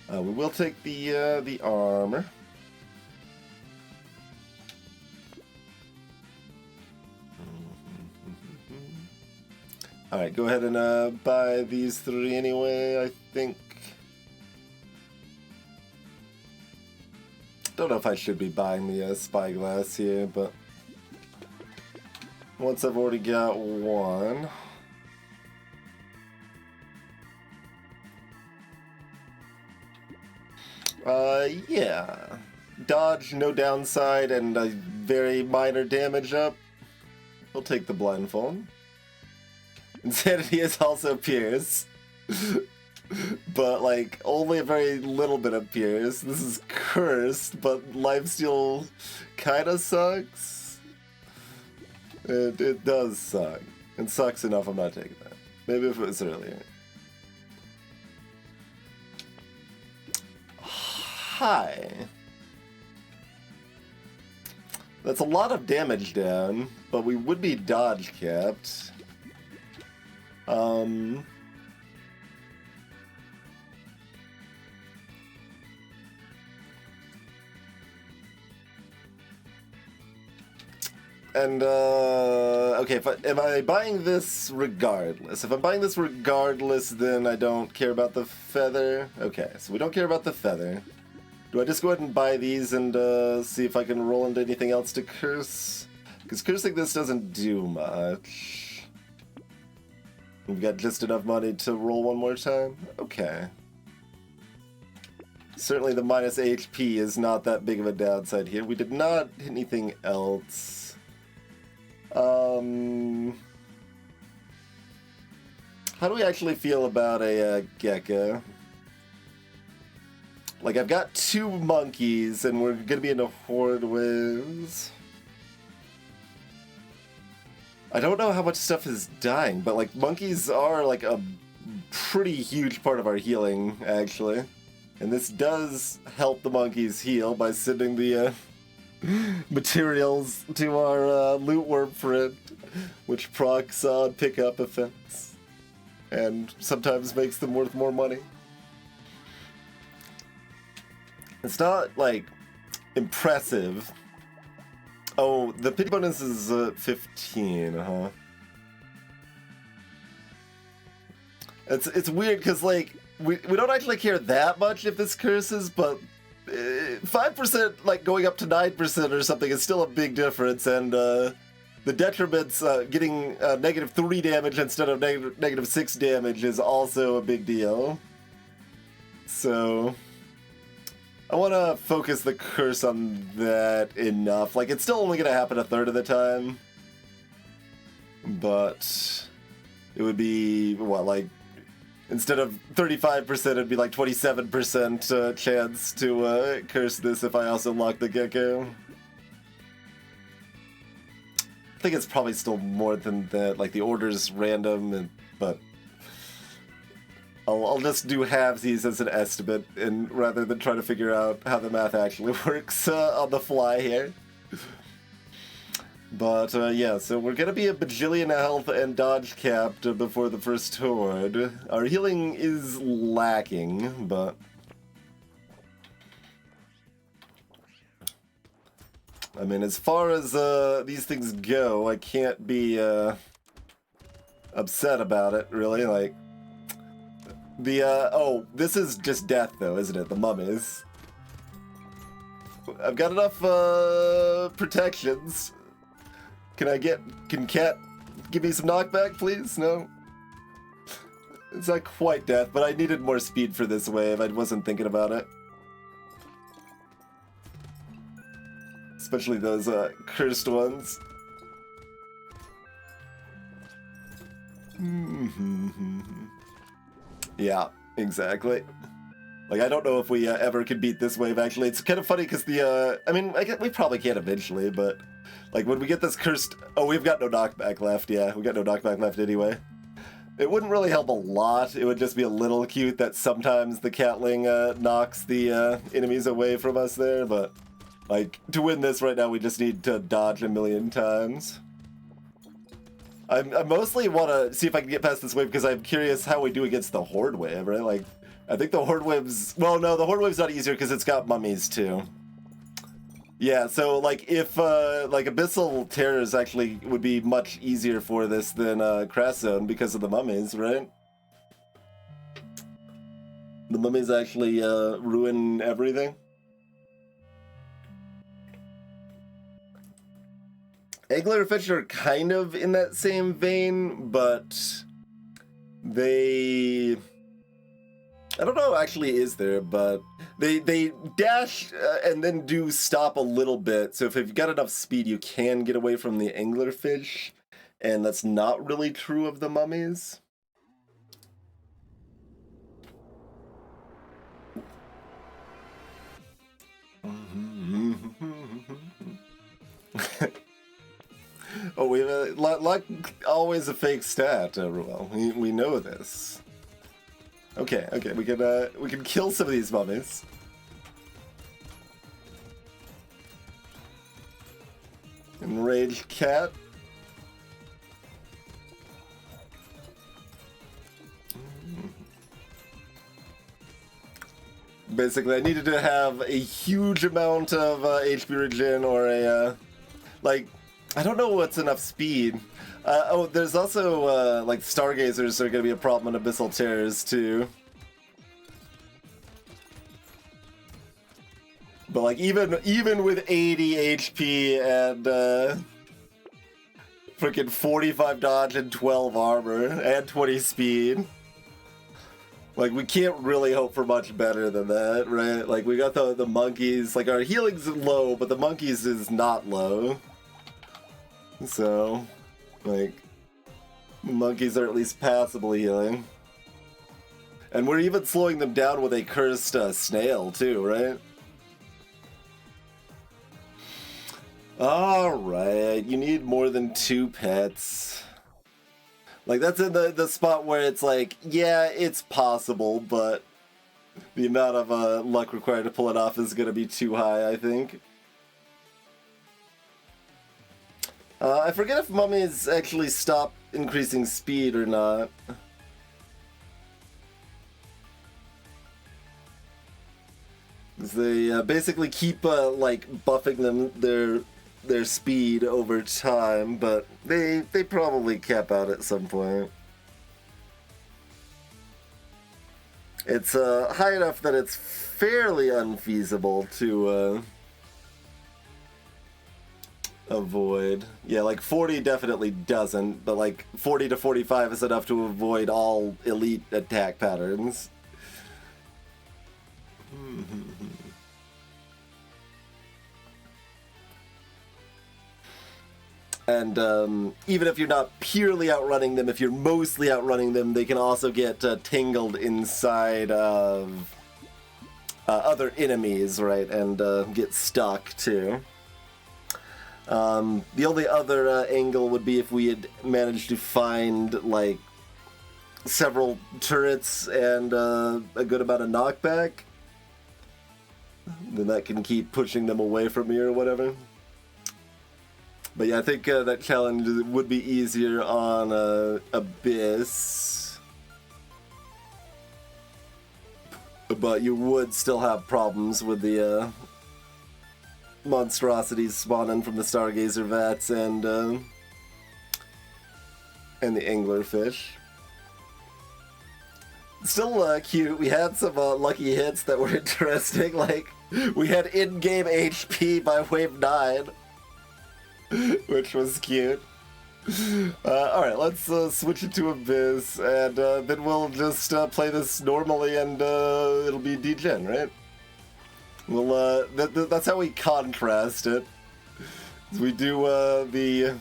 We will take the armor. Alright, go ahead and buy these 3 anyway, I think. Don't know if I should be buying the spyglass here, but once I've already got one. Yeah. Dodge, no downside, and a very minor damage up. We'll take the blindfold. Insanity is also Pierce. But, like, only a very little bit of Pierce. This is cursed, but lifesteal kinda sucks. It does suck. It sucks enough I'm not taking that. Maybe if it was earlier. Hi. That's a lot of damage down, but we would be dodge capped. And, okay, am I buying this regardless? If I'm buying this regardless, then I don't care about the feather. Okay, so we don't care about the feather. Do I just go ahead and buy these and see if I can roll into anything else to curse? Because cursing this doesn't do much. We've got just enough money to roll one more time? Okay. Certainly the minus HP is not that big of a downside here. We did not hit anything else. How do we actually feel about a gecko? Like, I've got 2 monkeys, and we're gonna be in a horde with... I don't know how much stuff is dying, but, like, monkeys are, like, a pretty huge part of our healing, actually. And this does help the monkeys heal by sending the, materials to our, loot worm friend, which procs on pickup effects, and sometimes makes them worth more money. It's not, like, impressive. Oh, the pity bonus is 15, huh? It's weird, because, like, we don't actually care that much if this curses, but 5%, like, going up to 9% or something is still a big difference, and the detriments getting -3 damage instead of -6 damage is also a big deal. So... I want to focus the curse on that enough. Like, it's still only going to happen 1/3 of the time. But it would be, what, like, instead of 35%, it'd be like 27% chance to curse this if I also lock the gecko. I think it's probably still more than that. Like, the order's random, but... I'll just do halvesies as an estimate, and rather than try to figure out how the math actually works on the fly here. But yeah, so we're gonna be a bajillion health and dodge capped before the first horde. Our healing is lacking, but... I mean, as far as these things go, I can't be upset about it, really, like... The, oh, this is just death, though, isn't it? The mummies. I've got enough, protections. Can Cat give me some knockback, please? No? It's not quite death, but I needed more speed for this wave. I wasn't thinking about it. Especially those, cursed ones. Yeah, exactly. Like, I don't know if we ever could beat this wave, actually. It's kind of funny because I mean, I guess we probably can eventually, but, like, when we get this cursed... Oh, we've got no knockback left, yeah. We got no knockback left anyway. It wouldn't really help a lot. It would just be a little cute that sometimes the Catling knocks the enemies away from us there, but, like, to win this right now, we just need to dodge a million times. I mostly want to see if I can get past this wave because I'm curious how we do against the Horde wave, right? Like, I think the Horde wave's... Well, no, the Horde wave's not easier because it's got mummies, too. Yeah, so, like, if, like, Abyssal Terrors actually would be much easier for this than, Crash Zone because of the mummies, right? The mummies actually, ruin everything. Anglerfish are kind of in that same vein, but they... I don't know actually is there, but they dash and then do stop a little bit, so if you've got enough speed you can get away from the anglerfish, and that's not really true of the mummies. Oh, we luck always a fake stat, Ruel. We know this. Okay, we can kill some of these mummies. Enraged cat. Basically, I needed to have a huge amount of HP regen or a like, I don't know what's enough speed. Oh, there's also, like, Stargazers are going to be a problem in Abyssal Terrors, too. But, like, even with 80 HP and, freaking 45 dodge and 12 armor and 20 speed, like, we can't really hope for much better than that, right? Like, we got the monkeys, like, our healing's low, but the monkeys is not low. So... like, monkeys are at least passably healing. And we're even slowing them down with a cursed snail, too, right? Alright, you need more than 2 pets. Like, that's in the spot where it's like, yeah, it's possible, but the amount of luck required to pull it off is going to be too high, I think. I forget if mummies actually stop increasing speed or not. They basically keep like buffing them their speed over time, but they probably cap out at some point. It's high enough that it's fairly unfeasible to avoid. Yeah, like 40 definitely doesn't, but like 40 to 45 is enough to avoid all elite attack patterns. And even if you're not purely outrunning them, if you're mostly outrunning them, they can also get tangled inside of other enemies, right, and get stuck too. The only other angle would be if we had managed to find, like, several turrets and a good amount of knockback. Then that can keep pushing them away from me or whatever. But yeah, I think that challenge would be easier on Abyss. But you would still have problems with the monstrosities spawning from the Stargazer vats and the anglerfish. Still cute. We had some lucky hits that were interesting. Like, we had in-game HP by wave 9, which was cute. Alright, let's switch it to Abyss, and then we'll just play this normally, and it'll be degen, right? Well, that's how we contrast it. We do the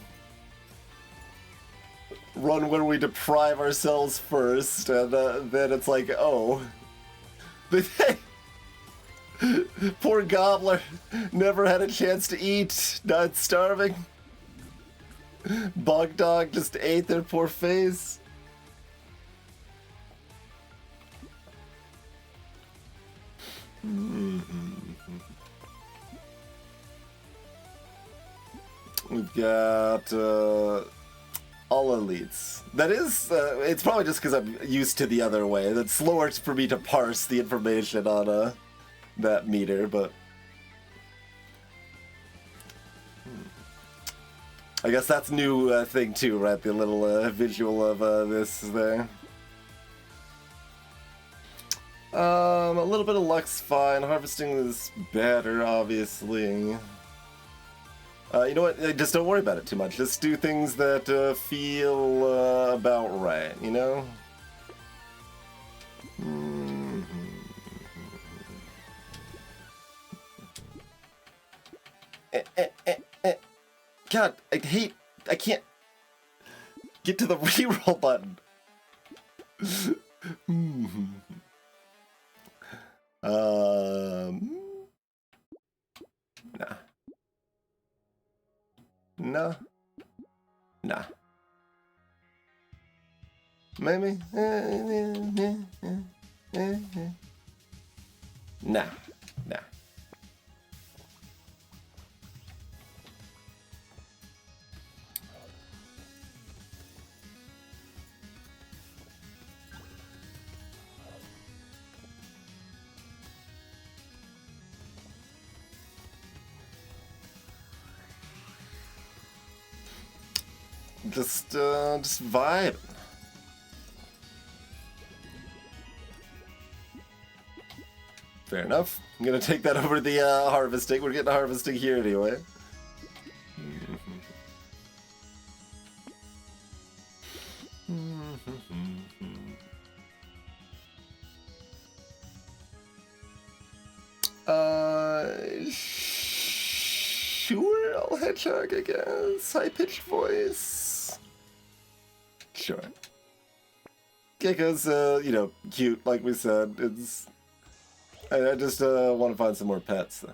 run where we deprive ourselves first, and then it's like, oh, Poor gobbler. Never had a chance to eat. Died starving. Bog dog just ate their poor face. We've got all elites. That is, it's probably just because I'm used to the other way. That's slower for me to parse the information on that meter, but I guess that's new thing too, right? The little visual of this there. A little bit of luck's fine. Harvesting is better, obviously. You know what? Just don't worry about it too much. Just do things that feel about right, you know? God, I can't get to the reroll button. Nah. No. Nah. Maybe? Nah. Nah. Just vibe. Fair enough. I'm gonna take that over the harvesting. We're getting harvesting here anyway. Sure, I'll hedgehog, I guess. High-pitched voice. Sure. Gecko's, you know, cute, like we said. It's... I just want to find some more pets, though.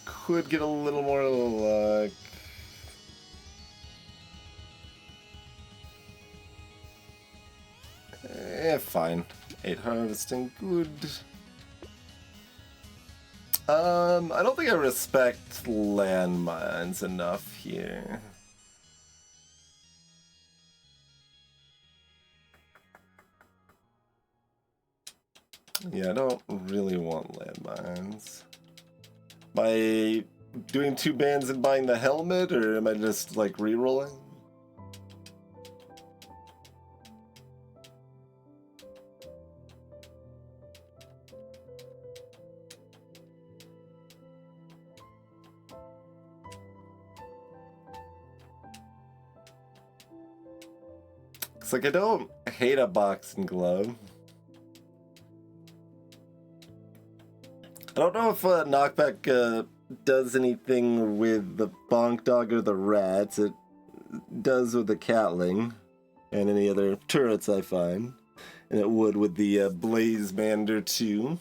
Could get a little more luck. Fine. 8 harvesting, good. I don't think I respect landmines enough here. Yeah, I don't really want landmines. Am I doing 2 bands and buying the helmet, or am I just, like, re-rolling? It's like, I don't hate a boxing glove. I don't know if knockback does anything with the bonk dog or the rats. It does with the catling and any other turrets I find. And it would with the Beastmaser too.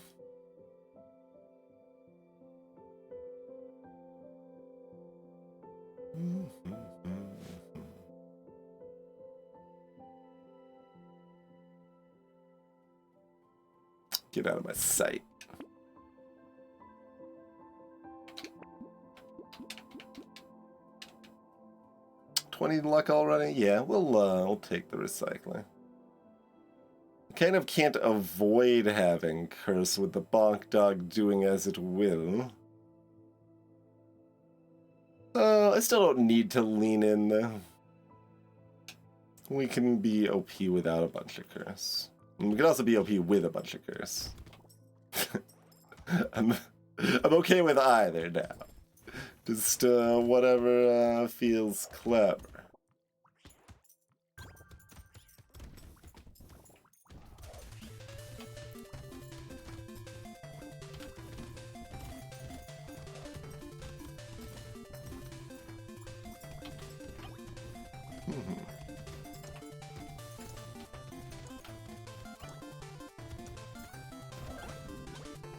Get out of my sight. $20 luck already? Yeah, we'll take the recycling. Kind of can't avoid having curse with the bonk dog doing as it will. I still don't need to lean in though. We can be OP without a bunch of curse. And we can also be OP with a bunch of curse. I'm okay with either now. Just whatever feels clever.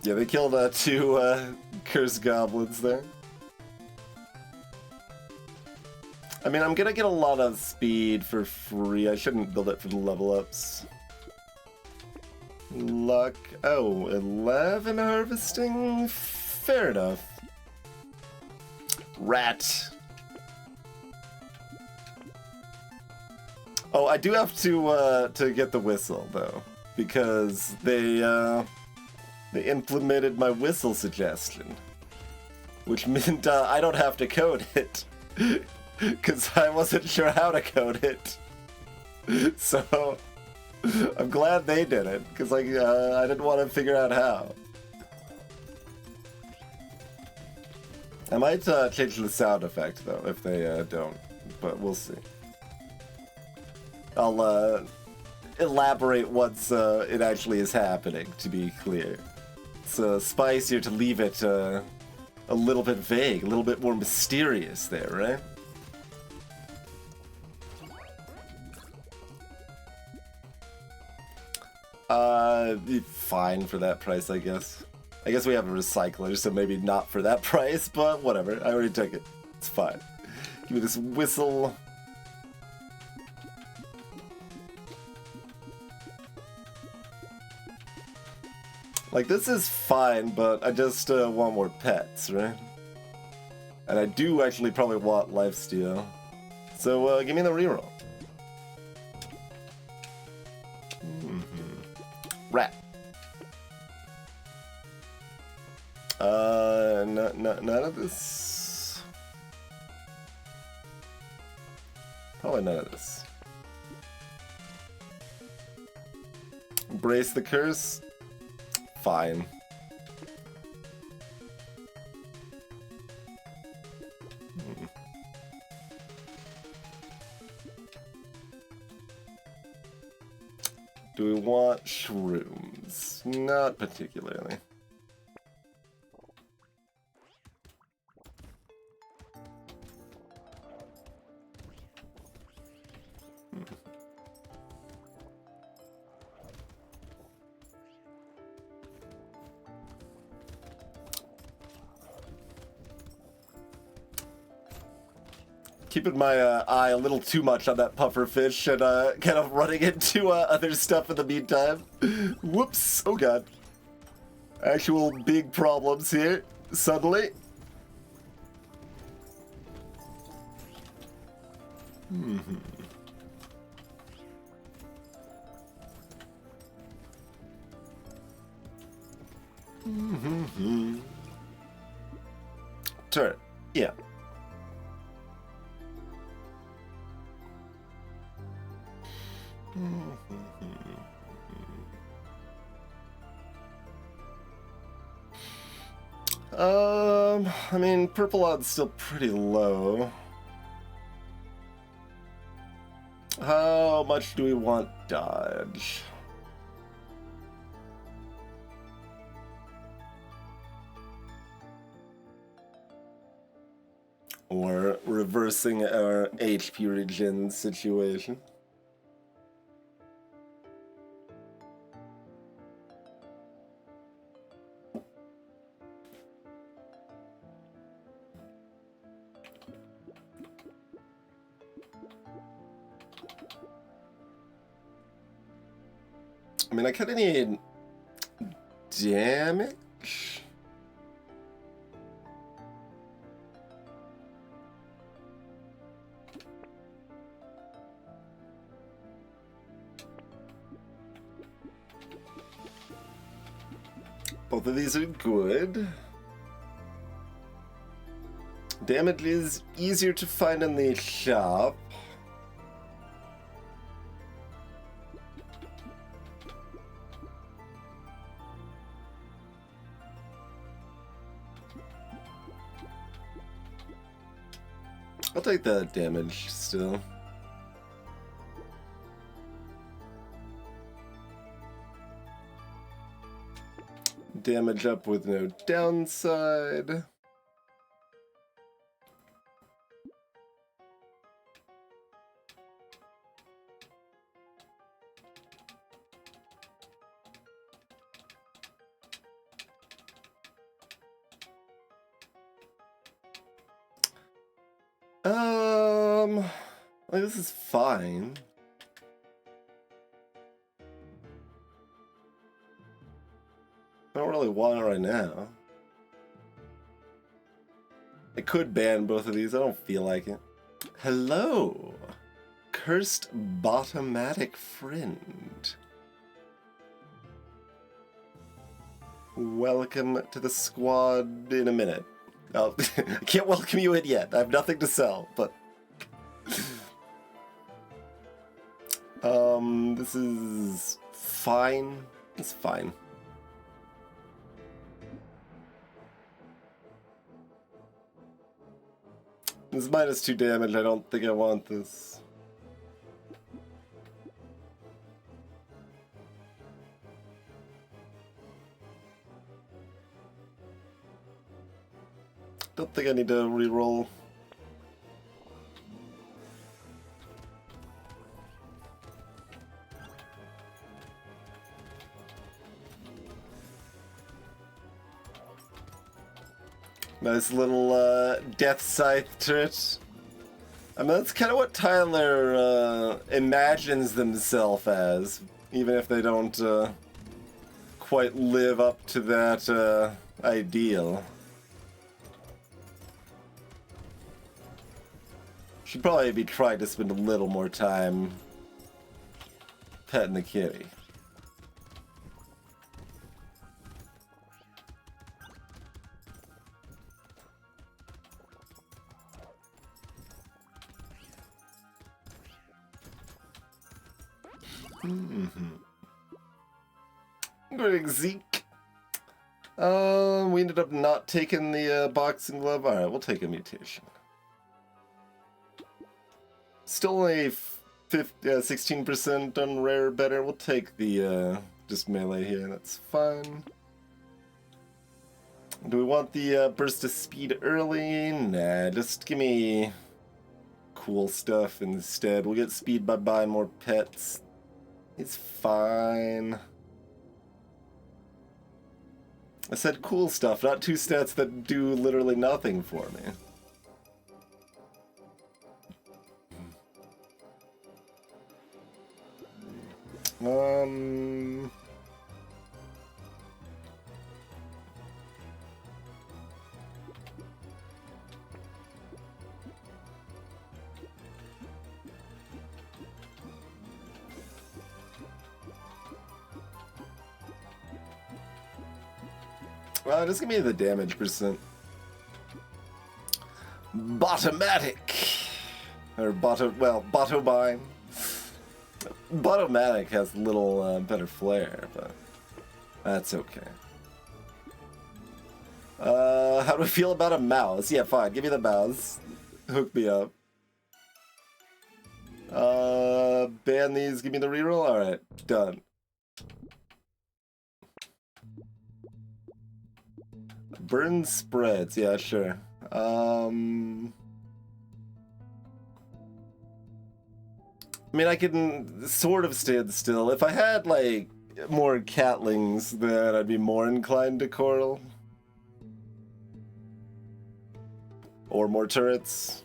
Yeah, they killed 2 cursed goblins there. I mean, I'm gonna get a lot of speed for free. I shouldn't build it for the level ups. Luck. Oh, 11 harvesting? Fair enough. Rat. Oh, I do have to get the whistle, though. Because they implemented my whistle suggestion. Which meant I don't have to code it. Because I wasn't sure how to code it. So, I'm glad they did it. Because I didn't want to figure out how. I might change the sound effect, though, if they don't. But we'll see. I'll elaborate once it actually is happening, to be clear. It's spicier to leave it a little bit vague, a little bit more mysterious there, right? Fine for that price, I guess. I guess we have a recycler, so maybe not for that price, but whatever. I already took it. It's fine. Give me this whistle. Like, this is fine, but I just want more pets, right? And I do actually probably want lifesteal. So, give me the reroll. Rat. None of this. Probably none of this. Embrace the curse. Fine. Do we want shrooms? Not particularly. Keeping my eye a little too much on that pufferfish and kind of running into other stuff in the meantime. Whoops! Oh god. Actual big problems here, suddenly. Turn. Yeah. I mean, purple odd's still pretty low. How much do we want dodge? Or reversing our HP regen situation? I mean, I kind of need damage. Both of these are good. Damage is easier to find in the shop. I'll take the damage still. Damage up with no downside. Like, this is fine. I don't really want it right now. I could ban both of these, I don't feel like it. Hello, cursed bottomatic friend. Welcome to the squad in a minute. Oh, I can't welcome you in yet. I have nothing to sell, but... this is fine. It's fine. This is -2 damage. I don't think I want this. Don't think I need to reroll. Nice little death scythe turret. I mean, that's kind of what Tyler imagines themselves as, even if they don't quite live up to that ideal. Should probably be trying to spend a little more time petting the kitty. Great, Zeke. We ended up not taking the boxing glove. Alright, we'll take a mutation. Still only 16% on rare better. We'll take the just melee here, that's fine. Do we want the burst of speed early? Nah, just give me cool stuff instead. We'll get speed by buying more pets. It's fine. I said cool stuff, not 2 stats that do literally nothing for me. Just give me the damage percent. Bottomatic! Or Bottomine. Bottomatic has a little better flair, but that's okay. How do I feel about a mouse? Yeah, fine. Give me the mouse. Hook me up. Ban these. Give me the reroll. Alright, done. Burn spreads. Yeah, sure. I mean, I can sort of stand still. If I had, like, more catlings, then I'd be more inclined to coral. Or more turrets.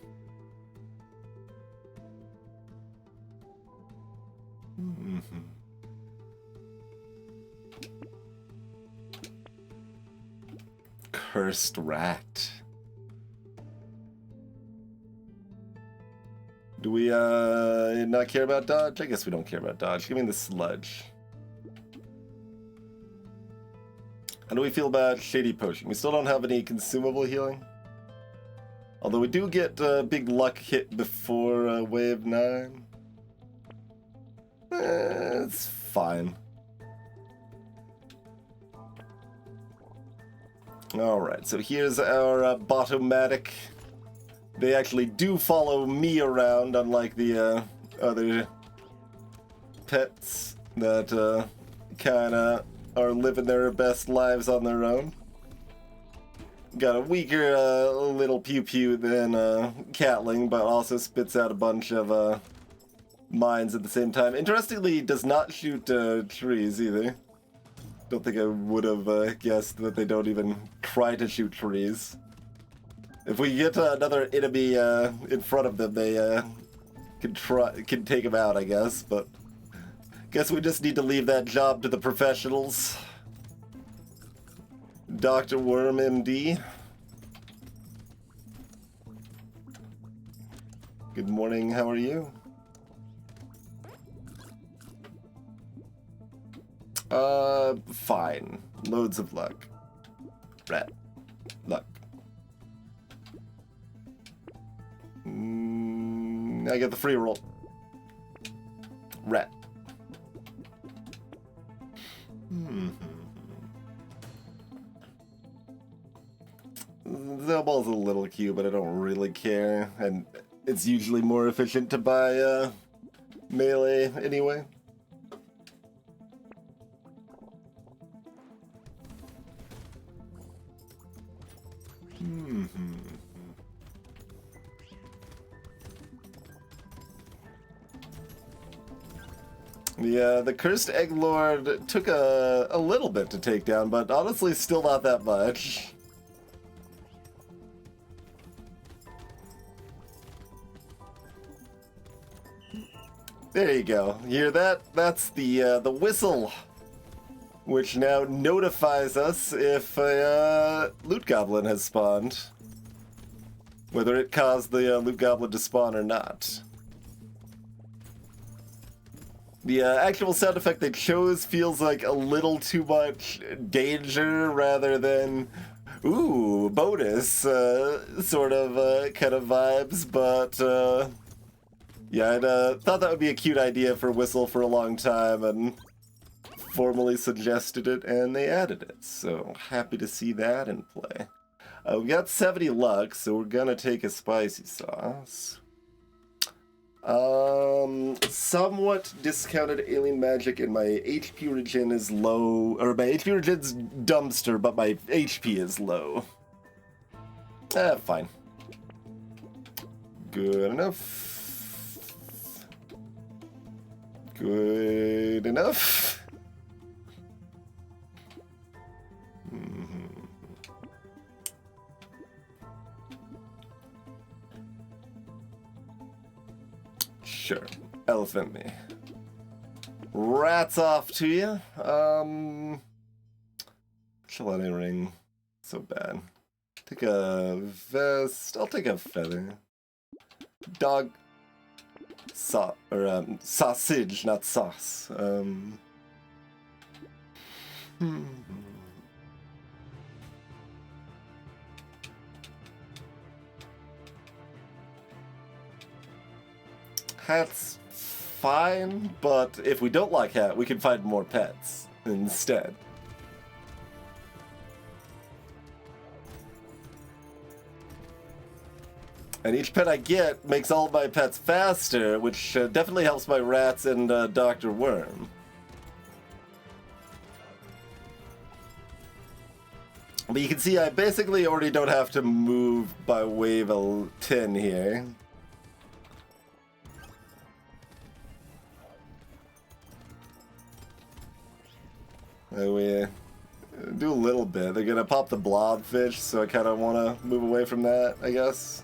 Cursed rat. Do we not care about dodge? I guess we don't care about dodge. Give me the sludge. How do we feel about Shady Potion? We still don't have any consumable healing. Although we do get a big luck hit before wave 9. It's fine. Alright, so here's our Bottomatic they actually do follow me around, unlike the other pets that kind of are living their best lives on their own. Got a weaker little pew-pew than Catling, but also spits out a bunch of mines at the same time. Interestingly, does not shoot trees either. Don't think I would have guessed that they don't even try to shoot trees. If we get another enemy in front of them, they can take them out, I guess. But guess we just need to leave that job to the professionals. Dr. Worm, MD. Good morning, how are you? Fine. Loads of luck. Rat. Luck. I get the free roll. Rat. The ball's a little cute, but I don't really care, and it's usually more efficient to buy melee anyway. The Cursed Egg Lord took a little bit to take down, but honestly still not that much. There you go. You hear that? That's the whistle, which now notifies us if a loot goblin has spawned, whether it caused the loot goblin to spawn or not. The actual sound effect they chose feels like a little too much danger rather than, ooh, bonus sort of kind of vibes, but yeah, I'd thought that would be a cute idea for Whistle for a long time and formally suggested it, and they added it. So happy to see that in play. We got 70 luck, so we're gonna take a spicy sauce. Somewhat discounted alien magic, and my HP regen is low, or my HP regen's dumpster, but my HP is low. Fine. Good enough. Good enough. Sure. Elephant me. Rats off to you. Chelete ring. So bad. Take a vest. I'll take a feather. Dog. Sausage, not sauce. Hat's fine, but if we don't like hat, we can find more pets instead. And each pet I get makes all of my pets faster, which definitely helps my rats and Dr. Worm. But you can see I basically already don't have to move by wave 10 here. We do a little bit. They're gonna pop the blobfish, so I kind of want to move away from that, I guess.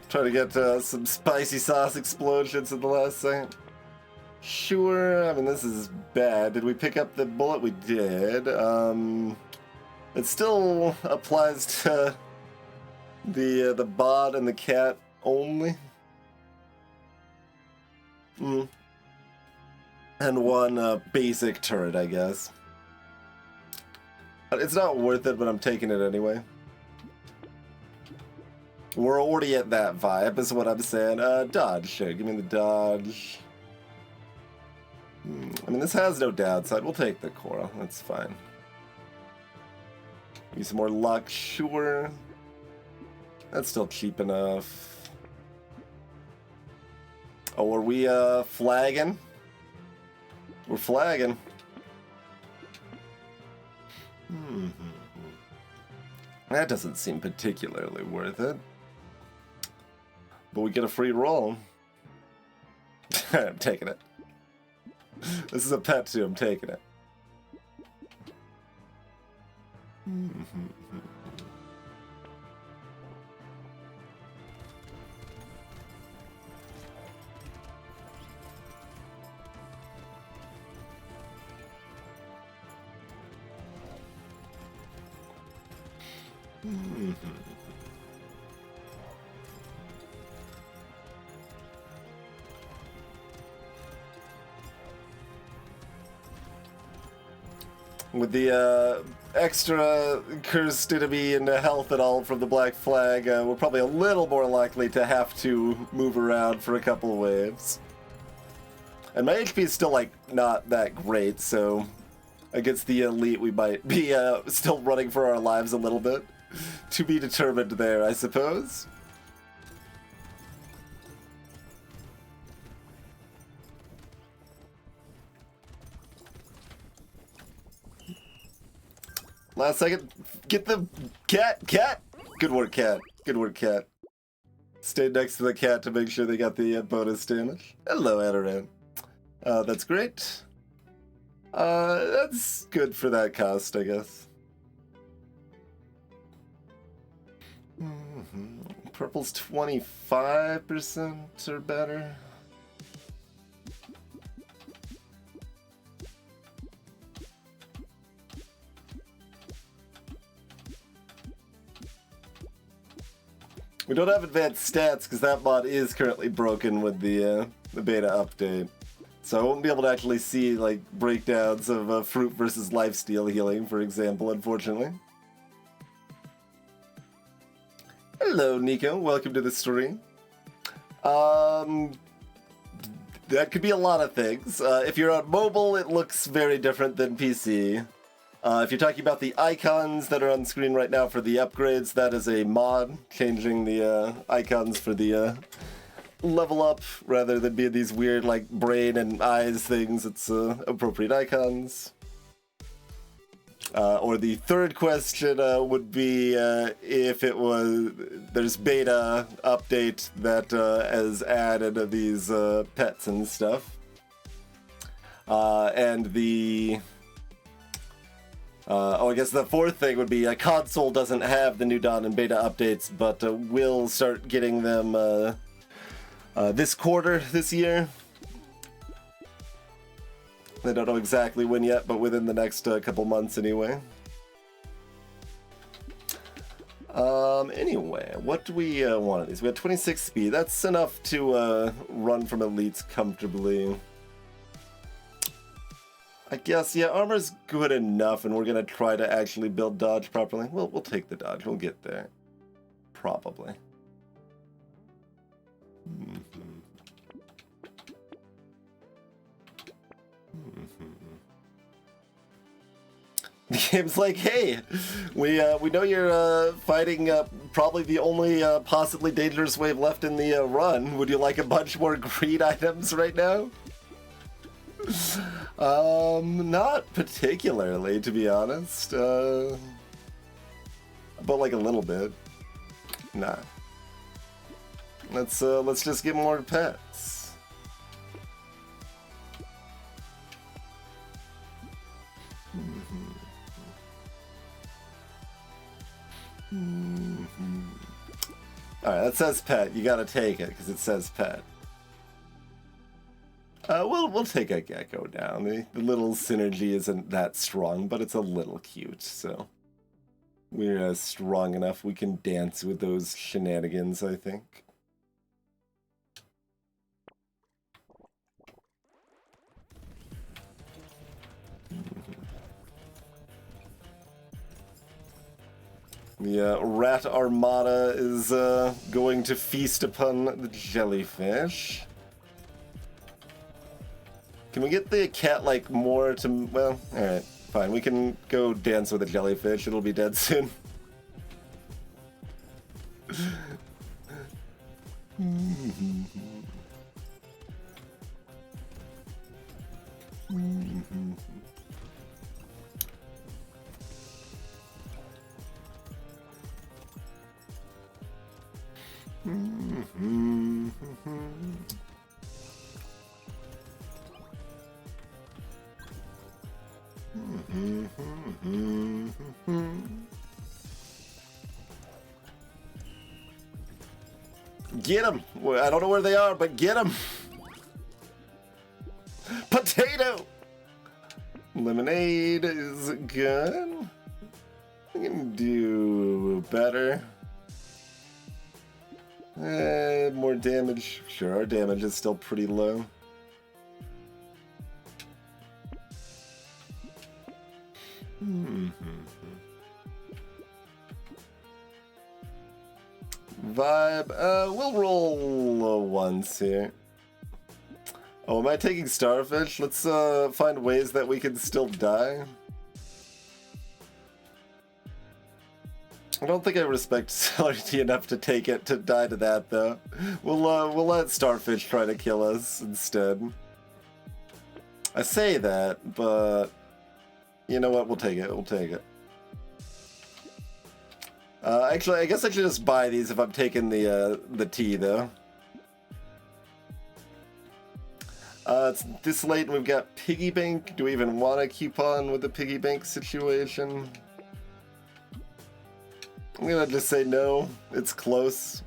Try to get some spicy sauce explosions at the last second. Sure, I mean, this is bad. Did we pick up the bullet? We did. It still applies to the bot and the cat only. And one basic turret, I guess. It's not worth it, but I'm taking it anyway. We're already at that vibe, is what I'm saying. Dodge, sure. Give me the dodge. I mean, this has no downside. We'll take the coral. That's fine. Use some more luck, sure. That's still cheap enough. Oh, are we flagging? We're flagging. That doesn't seem particularly worth it. But we get a free roll. I'm taking it. This is a pet too, I'm taking it. With the extra cursed enemy and health and all from the Black Flag, we're probably a little more likely to have to move around for a couple waves. And my HP is still, like, not that great, so against the elite we might be still running for our lives a little bit. To be determined there, I suppose. Last second. Get the cat! Cat! Good work, cat. Good work, cat. Stay next to the cat to make sure they got the bonus damage. Hello, Adoran. That's great. That's good for that cost, I guess. Purple's 25% or better. We don't have advanced stats because that mod is currently broken with the beta update. So I won't be able to actually see like breakdowns of fruit versus lifesteal healing, for example, unfortunately. Hello, Nico. Welcome to the stream. That could be a lot of things. If you're on mobile, it looks very different than PC. If you're talking about the icons that are on screen right now for the upgrades, that is a mod, changing the icons for the level up, rather than being these weird like brain and eyes things. It's appropriate icons. Or the third question would be if it was there's beta update that has added these pets and stuff, and the I guess the fourth thing would be console doesn't have the new Dawn and beta updates, but will start getting them this quarter, this year. I don't know exactly when yet, but within the next couple months anyway. Anyway, what do we want of these? We have 26 speed. That's enough to run from elites comfortably. I guess, yeah, armor's good enough, and we're gonna try to actually build dodge properly. We'll take the dodge. We'll get there. Probably. The game's like, hey, we know you're fighting probably the only possibly dangerous wave left in the run. Would you like a bunch more greed items right now? Not particularly, to be honest. But like a little bit. Nah. Let's just get more pets. Alright, that says pet. You gotta take it because it says pet. We'll take a gecko down. The little synergy isn't that strong, but it's a little cute, so we're strong enough we can dance with those shenanigans, I think. The rat armada is going to feast upon the jellyfish. Can we get the cat, like, more to... Well, alright, fine. We can go dance with the jellyfish. It'll be dead soon. Get them! I don't know where they are, but get them! Potato! Lemonade is good. We can do better. More damage. Sure, our damage is still pretty low. Vibe. We'll roll once here. Oh, am I taking starfish? Let's find ways that we can still die. I don't think I respect Celerity enough to take it to die to that though. We'll let starfish try to kill us instead. I say that, but you know what? We'll take it. We'll take it. Actually, I guess I should just buy these if I'm taking the tea though. It's this late and we've got piggy bank. Do we even want to keep on with the piggy bank situation? I'm gonna just say no. It's close.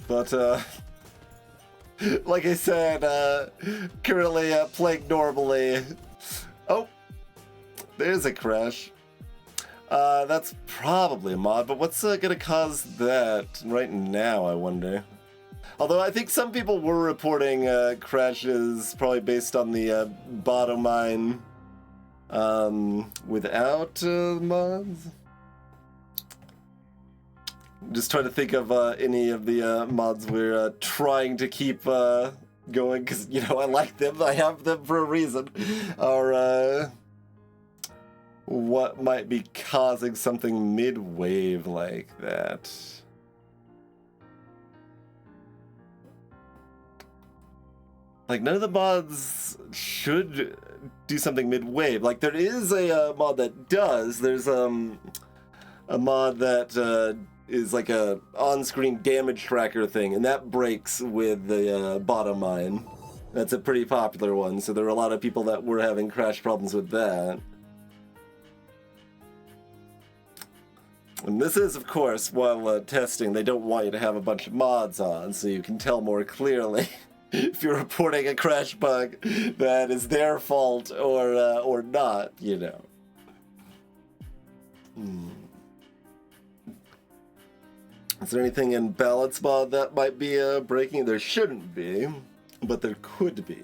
But like I said, currently playing normally. Oh, there's a crash. That's probably a mod, but what's gonna cause that right now, I wonder? Although I think some people were reporting crashes probably based on the bottom mine without mods. Just trying to think of any of the mods we're trying to keep going, because, you know, I like them. I have them for a reason. Or what might be causing something mid-wave like that? Like, none of the mods should do something mid-wave. Like, there is a mod that does. There's a mod that is like a on-screen damage tracker thing, and that breaks with the bottom mine. That's a pretty popular one, so there are a lot of people that were having crash problems with that. And this is, of course, while testing, they don't want you to have a bunch of mods on, so you can tell more clearly if you're reporting a crash bug that is their fault or not, you know. Is there anything in balance mod that might be breaking? There shouldn't be, but there could be.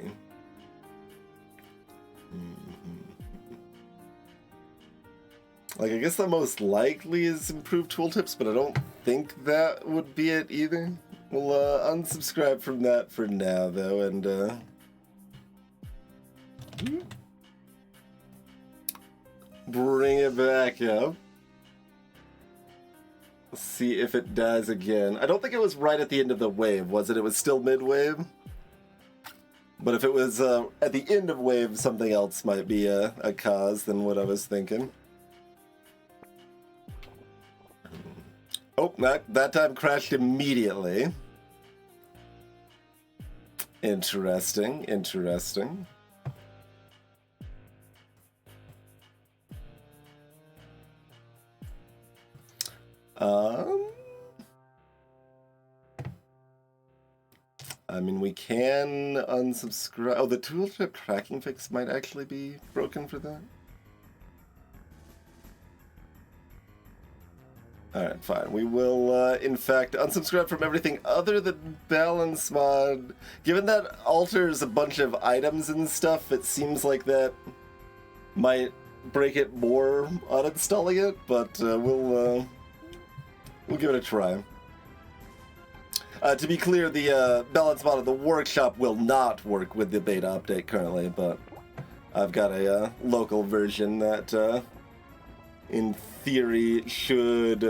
Like, I guess the most likely is improved tooltips, but I don't think that would be it either. We'll unsubscribe from that for now, though, and bring it back up. See if it dies again. I don't think it was right at the end of the wave, was it? It was still mid-wave? But if it was at the end of wave, something else might be a cause than what I was thinking. Oh, that time crashed immediately. Interesting, interesting. I mean, we can unsubscribe. Oh, the tooltip tracking fix might actually be broken for that. Alright, fine. We will, in fact, unsubscribe from everything other than balance mod. Given that alters a bunch of items and stuff, it seems like that might break it more uninstalling it, but we'll give it a try. To be clear, the balance mod of the workshop will not work with the beta update currently, but I've got a local version that, in theory, should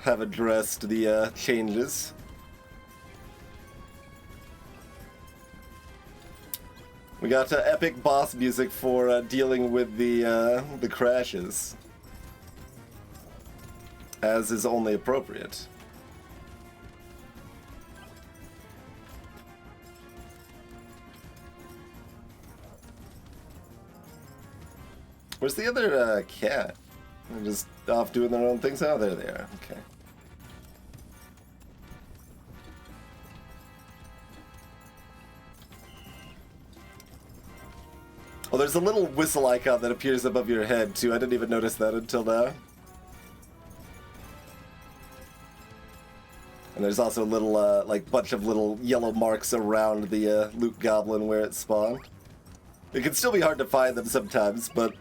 have addressed the changes. We got epic boss music for dealing with the crashes, as is only appropriate. Where's the other cat? They're just off doing their own things. Oh, there they are. Okay. Oh, there's a little whistle icon that appears above your head, too. I didn't even notice that until now. And there's also a little, like, bunch of little yellow marks around the loot goblin where it spawned. It can still be hard to find them sometimes, but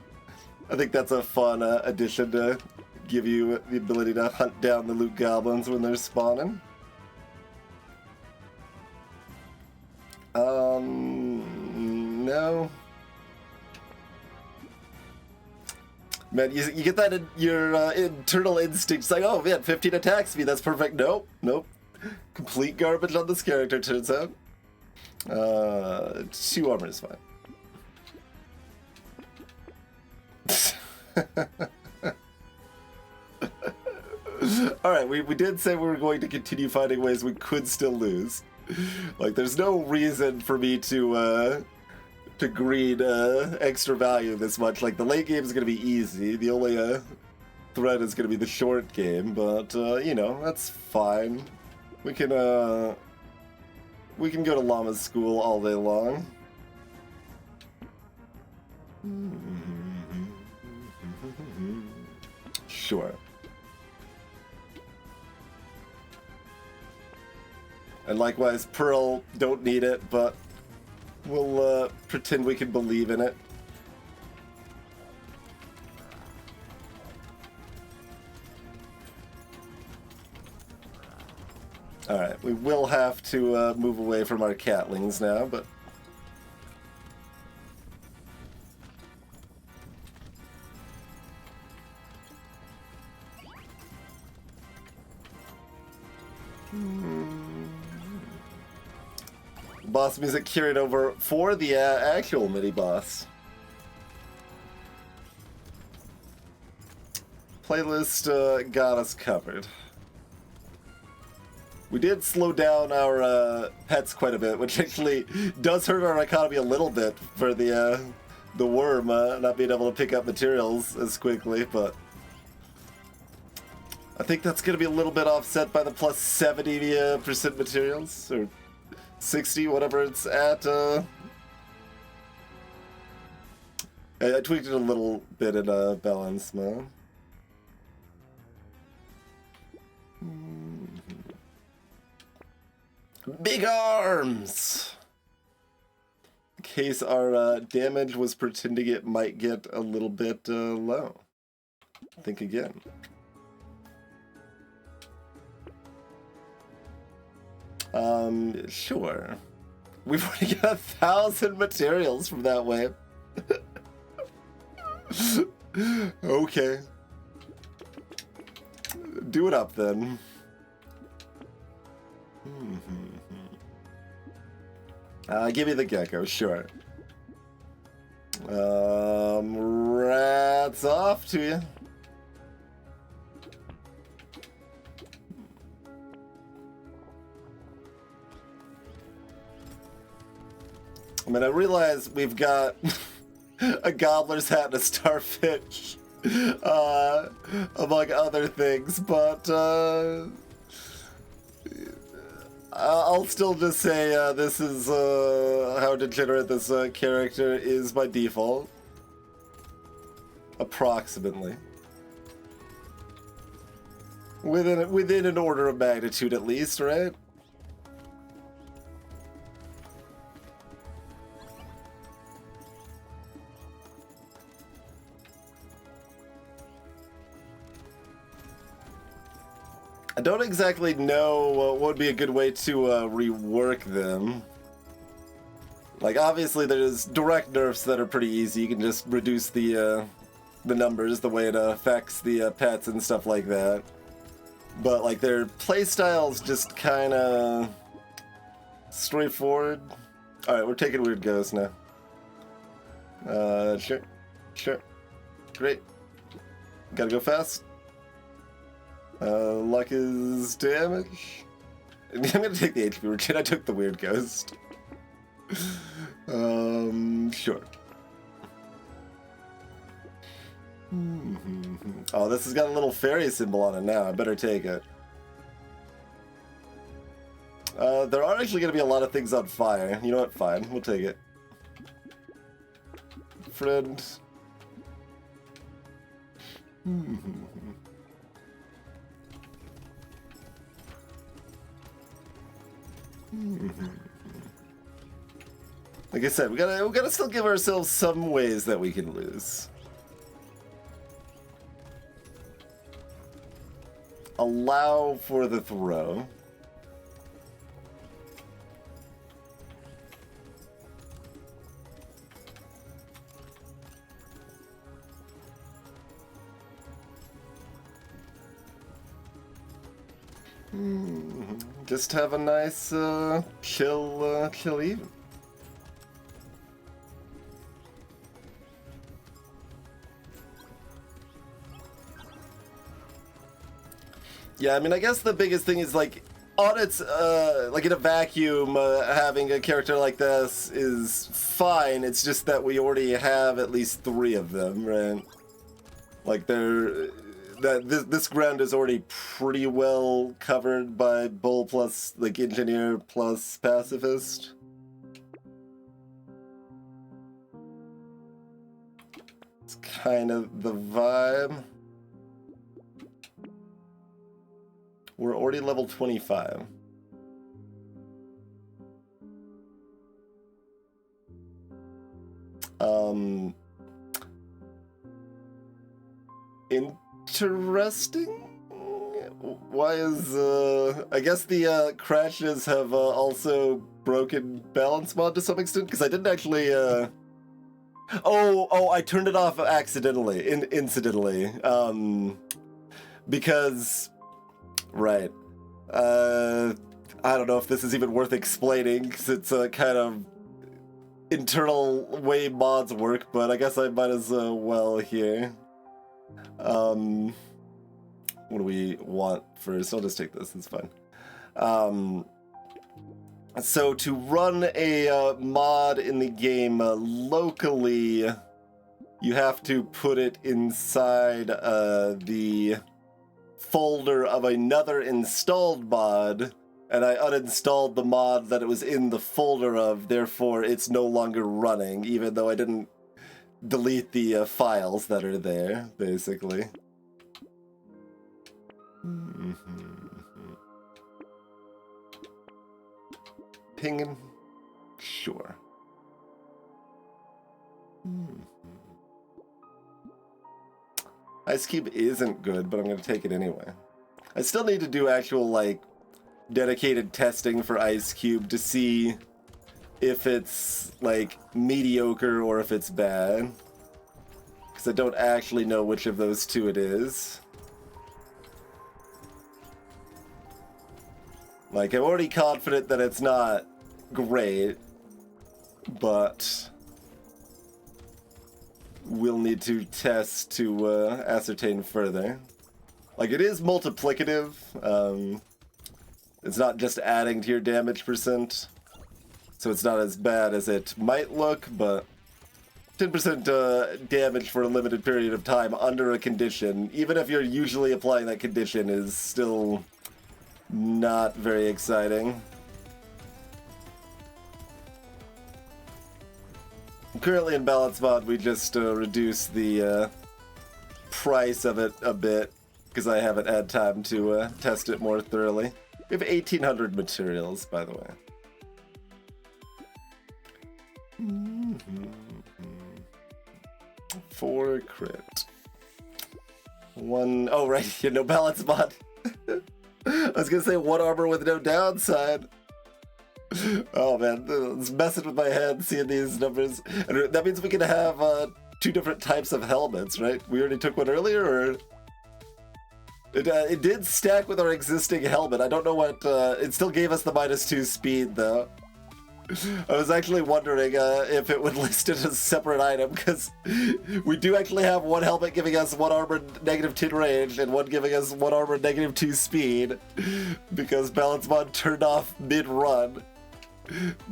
I think that's a fun addition to give you the ability to hunt down the loot goblins when they're spawning. No. Man, you get that in your internal instincts, like, oh man, 15 attack speed, that's perfect. Nope, nope. Complete garbage on this character, turns out. 2 armor is fine. Alright, we did say we were going to continue finding ways we could still lose. Like, there's no reason for me to greed extra value this much. Like, the late game is going to be easy. The only threat is going to be the short game, but, you know, that's fine. We can go to Llama's school all day long. Sure. And likewise, Pearl, don't need it, but we'll pretend we can believe in it. Alright, we will have to move away from our catlings now, but... Boss music carried over for the actual mini-boss. Playlist got us covered. We did slow down our pets quite a bit, which actually does hurt our economy a little bit for the worm not being able to pick up materials as quickly, but I think that's going to be a little bit offset by the plus 70% materials, or 60, whatever it's at. I tweaked it a little bit in balance mode. Big arms! In case our damage was pretending it might get a little bit low. Think again. Sure. We've already got 1,000 materials from that wave. Okay. Do it up then. Give me the gecko, sure. Rats off to you. I mean, I realize we've got a gobbler's hat and a starfish, among other things, but I'll still just say this is how degenerate this character is by default. Approximately. Within an order of magnitude at least, right? I don't exactly know what would be a good way to rework them. Like, obviously there's direct nerfs that are pretty easy. You can just reduce the numbers, the way it affects the pets and stuff like that. But, like, their playstyle's just kind of straightforward. Alright, we're taking Weird Ghost now. Sure. Great. Gotta go fast. Luck is damage. I'm gonna take the HP regen. I took the Weird Ghost. Sure. Oh, this has got a little fairy symbol on it now. I better take it. There are actually gonna be a lot of things on fire. You know what? Fine. We'll take it. Friend. Like I said, we gotta still give ourselves some ways that we can lose. Allow for the throw. Just have a nice chill even. Yeah, I mean, I guess the biggest thing is, like, on its, like, in a vacuum, having a character like this is fine. It's just that we already have at least 3 of them, right? Like, this ground is already pretty well covered by Bull plus, like, Engineer plus Pacifist. It's kind of the vibe. We're already level 25. Interesting? Why is, I guess the, crashes have, also broken balance mod to some extent? Because I didn't actually, Oh, I turned it off accidentally, incidentally. Because... Right. I don't know if this is even worth explaining, because it's a kind of internal way mods work, but I guess I might as well here. What do we want first? I'll just take this, it's fine. So to run a mod in the game locally, you have to put it inside the folder of another installed mod, and I uninstalled the mod that it was in the folder of, therefore it's no longer running, even though I didn't delete the files that are there, basically. Pinging? Sure. Ice Cube isn't good, but I'm going to take it anyway. I still need to do actual, like, dedicated testing for Ice Cube to see if it's, like, mediocre or if it's bad. Because I don't actually know which of those two it is. Like, I'm already confident that it's not great, but we'll need to test to ascertain further. Like, it is multiplicative. It's not just adding to your damage percent, so it's not as bad as it might look, but 10% damage for a limited period of time under a condition, even if you're usually applying that condition, is still not very exciting. Currently in balance mod, we just reduced the price of it a bit because I haven't had time to test it more thoroughly. We have 1,800 materials, by the way. Four crit. One. Oh, right. No balance mod. I was gonna say one armor with no downside. Oh man, it's messing with my head seeing these numbers. And that means we can have two different types of helmets, right? We already took one earlier, or it did stack with our existing helmet. I don't know what. It still gave us the -2 speed though. I was actually wondering if it would list it as a separate item, because we do actually have one helmet giving us one armor -10 range and one giving us one armor -2 speed, because balance mod turned off mid-run.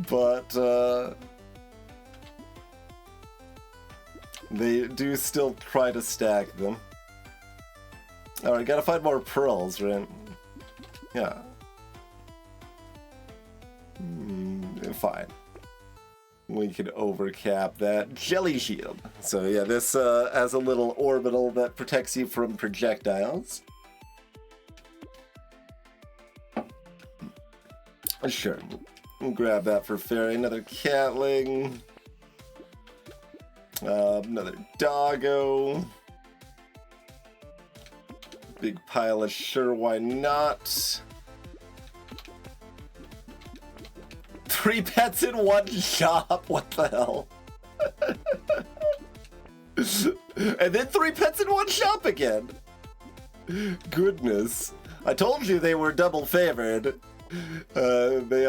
But they do still try to stack them. Alright, gotta find more pearls, right? Yeah. Fine. We can overcap that jelly shield. So yeah, this has a little orbital that protects you from projectiles. Sure. We'll grab that for fairy. Another catling. Another doggo. Big pile of sure, why not? 3 pets in one shop. What the hell? And then 3 pets in one shop again. Goodness. I told you they were double favored. They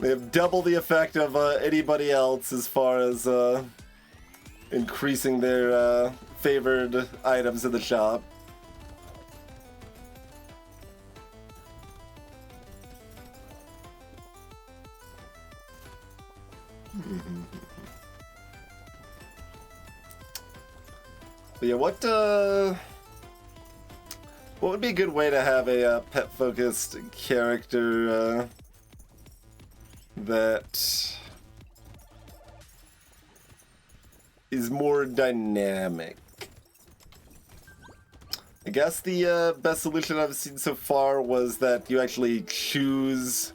have double the effect of anybody else as far as increasing their favored items in the shop. But yeah, what would be a good way to have a pet-focused character that is more dynamic? I guess the best solution I've seen so far was that you actually choose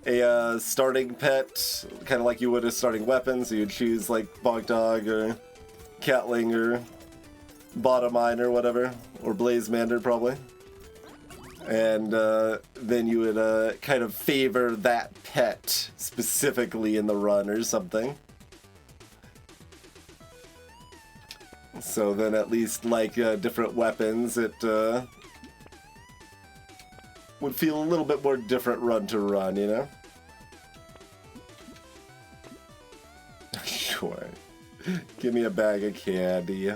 a starting pet, kind of like you would a starting weapon. So you'd choose like Bog Dog or Catling or Bottomine or whatever, or Blazemander probably. And then you would kind of favor that pet specifically in the run or something. So then at least like different weapons, it would feel a little bit more different run to run, you know? Sure. Give me a bag of candy.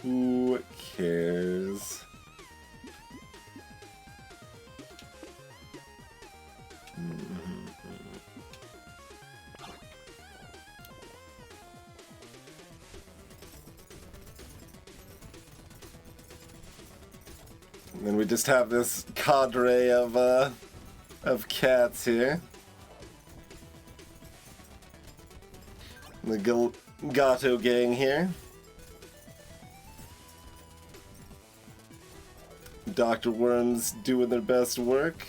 Who cares? And then we just have this cadre of cats here. The Gato gang here. Dr. Worms doing their best work.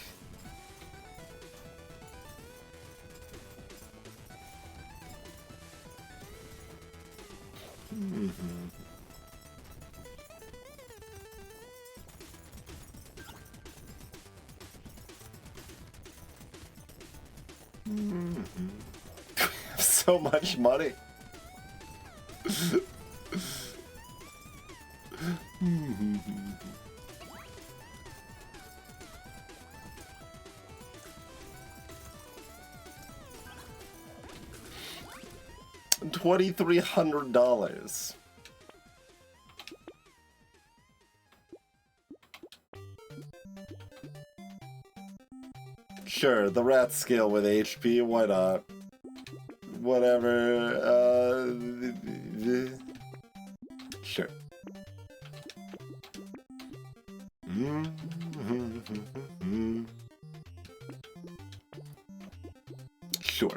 So much money. $2,300. Sure, the rat scale with HP, why not? Whatever, sure. Sure.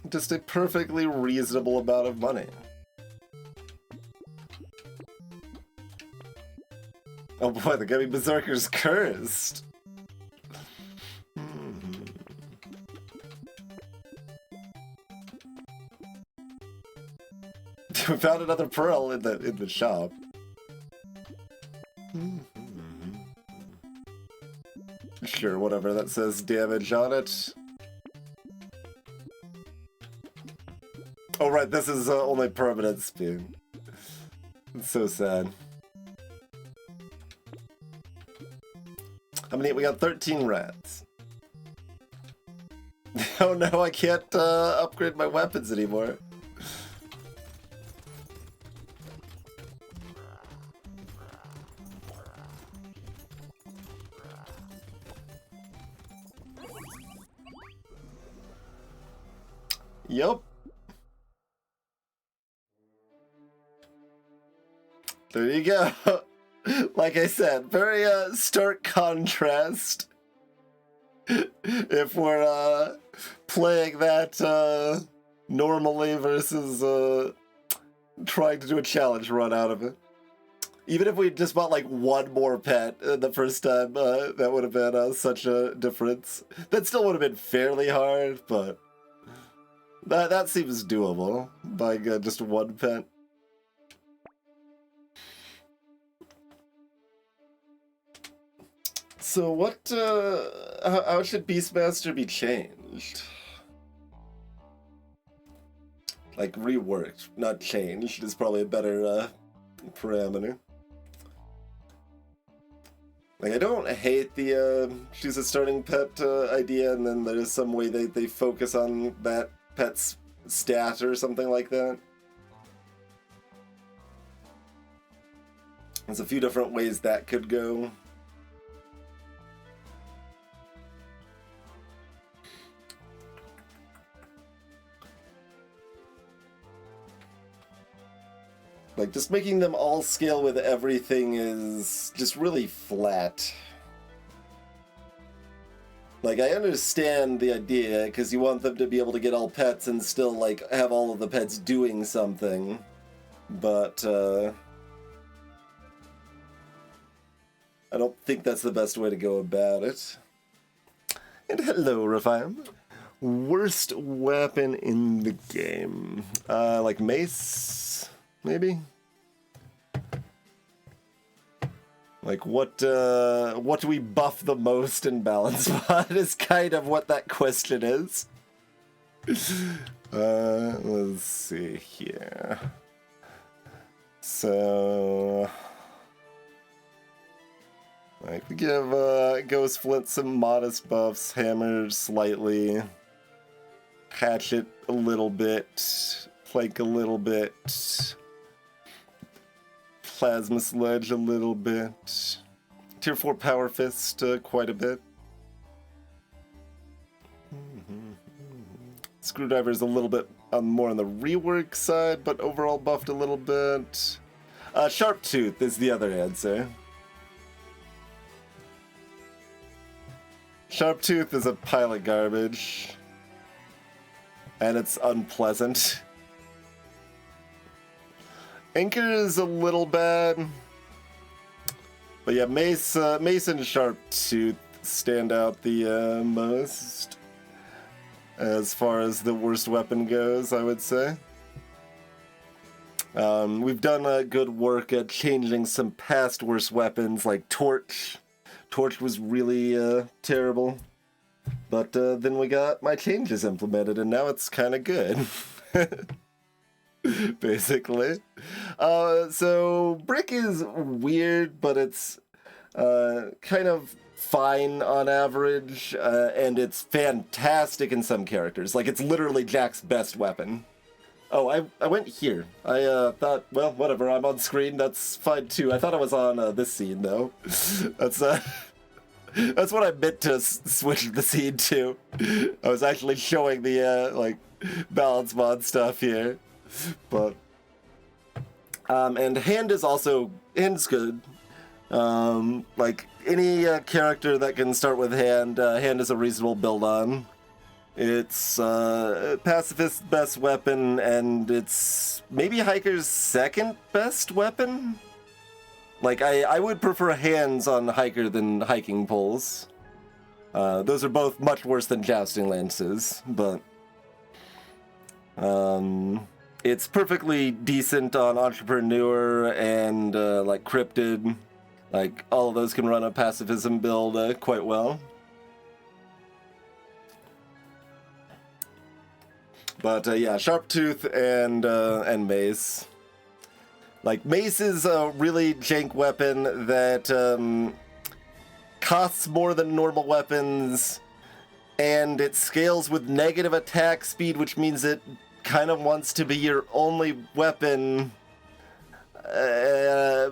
Just a perfectly reasonable amount of money. Oh boy, the Gummy Berserker's cursed. We found another pearl in the shop. Sure, whatever, that says damage on it. Oh right, this is only permanent speed. It's so sad. How many? We got 13 rats. Oh no, I can't upgrade my weapons anymore. Yup. There you go. Like I said, very stark contrast. If we're playing that normally versus trying to do a challenge run out of it. Even if we just bought like one more pet the first time, that would have been such a difference. That still would have been fairly hard, but that seems doable, buying just one pet. So what, how should Beastmaster be changed? Like reworked, not changed is probably a better parameter. Like I don't hate the choose a starting pet idea, and then there's some way they focus on that pet's stat or something like that. There's a few different ways that could go. Like, just making them all scale with everything is just really flat. Like, I understand the idea, because you want them to be able to get all pets and still, like, have all of the pets doing something. But, I don't think that's the best way to go about it. And hello, Refine. Worst weapon in the game. Like mace, maybe? Like, what do we buff the most in Balance Mod is kind of what that question is. Let's see here. So, like, we give Ghost Flint some modest buffs, Hammer slightly, Hatchet a little bit, Plank a little bit, Plasma Sledge a little bit, Tier 4 Power Fist quite a bit. Screwdriver's a little bit more on the rework side, but overall buffed a little bit. Sharp Tooth is the other answer. Sharp Tooth is a pile of garbage. And it's unpleasant. Anchor is a little bad. But yeah, Mace and Sharp Tooth stand out the most. As far as the worst weapon goes, I would say. We've done good work at changing some past worst weapons like Torch. Torch was really terrible. But then we got my changes implemented, and now it's kind of good. Basically. So Brick is weird, but it's kind of fine on average, and it's fantastic in some characters. Like, it's literally Jack's best weapon. Oh, I went here. I thought, well, whatever, I'm on screen, that's fine too. I thought I was on this scene, though. That's what I meant to switch the scene to. I was actually showing the, like, balance mod stuff here. But, and Hand is Hand's good. Like, any character that can start with Hand, Hand is a reasonable build on. It's Pacifist's best weapon, and it's maybe Hiker's second best weapon? Like, I would prefer hands on Hiker than hiking poles. Those are both much worse than jousting lances, but it's perfectly decent on Entrepreneur and like Cryptid. Like, all of those can run a pacifism build quite well. But yeah, Sharp Tooth and Mace. Like, Mace is a really jank weapon that costs more than normal weapons, and it scales with negative attack speed, which means it kind of wants to be your only weapon,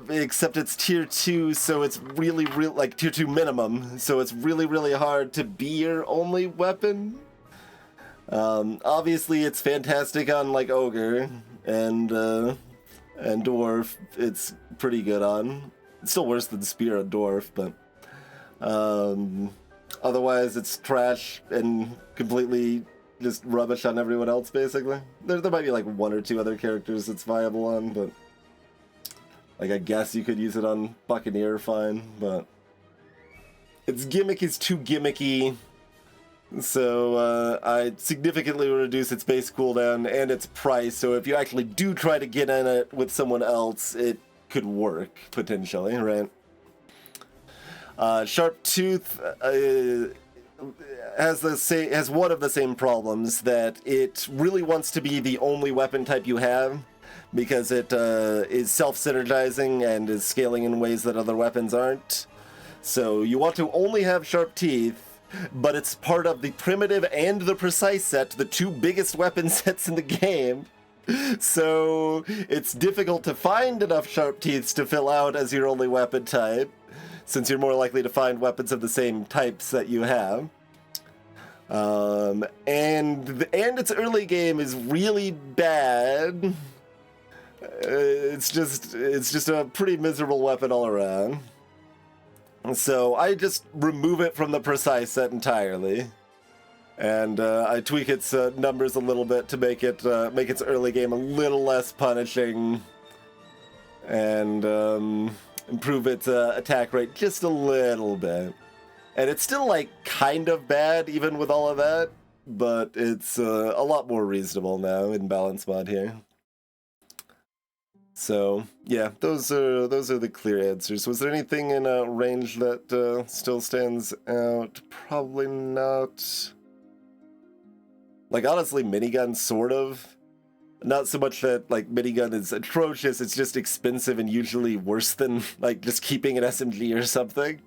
except it's tier 2, so it's really, like tier 2 minimum, so it's really, really hard to be your only weapon. Obviously it's fantastic on like Ogre and Dwarf. It's pretty good on. It's still worse than Spear and Dwarf, but otherwise it's trash and completely just rubbish on everyone else, basically. There might be like one or two other characters it's viable on, but like I guess you could use it on Buccaneer fine, but its gimmick is too gimmicky. So I significantly reduce its base cooldown and its price, so if you actually do try to get in it with someone else, it could work, potentially, right? Sharp Tooth has one of the same problems, that it really wants to be the only weapon type you have, because it is self-synergizing and is scaling in ways that other weapons aren't. So you want to only have Sharp Teeth, but it's part of the primitive and the precise set, the two biggest weapon sets in the game. So it's difficult to find enough Sharp Teeths to fill out as your only weapon type, since you're more likely to find weapons of the same types that you have. And its early game is really bad. It's just a pretty miserable weapon all around. So I just remove it from the precise set entirely, and I tweak its numbers a little bit to make its early game a little less punishing, and improve its attack rate just a little bit. And it's still like kind of bad even with all of that, but it's a lot more reasonable now in balance mod here. So yeah, those are the clear answers. Was there anything in range that still stands out? Probably not. Like, honestly, minigun sort of. Not so much that like minigun is atrocious. It's just expensive and usually worse than like just keeping an SMG or something.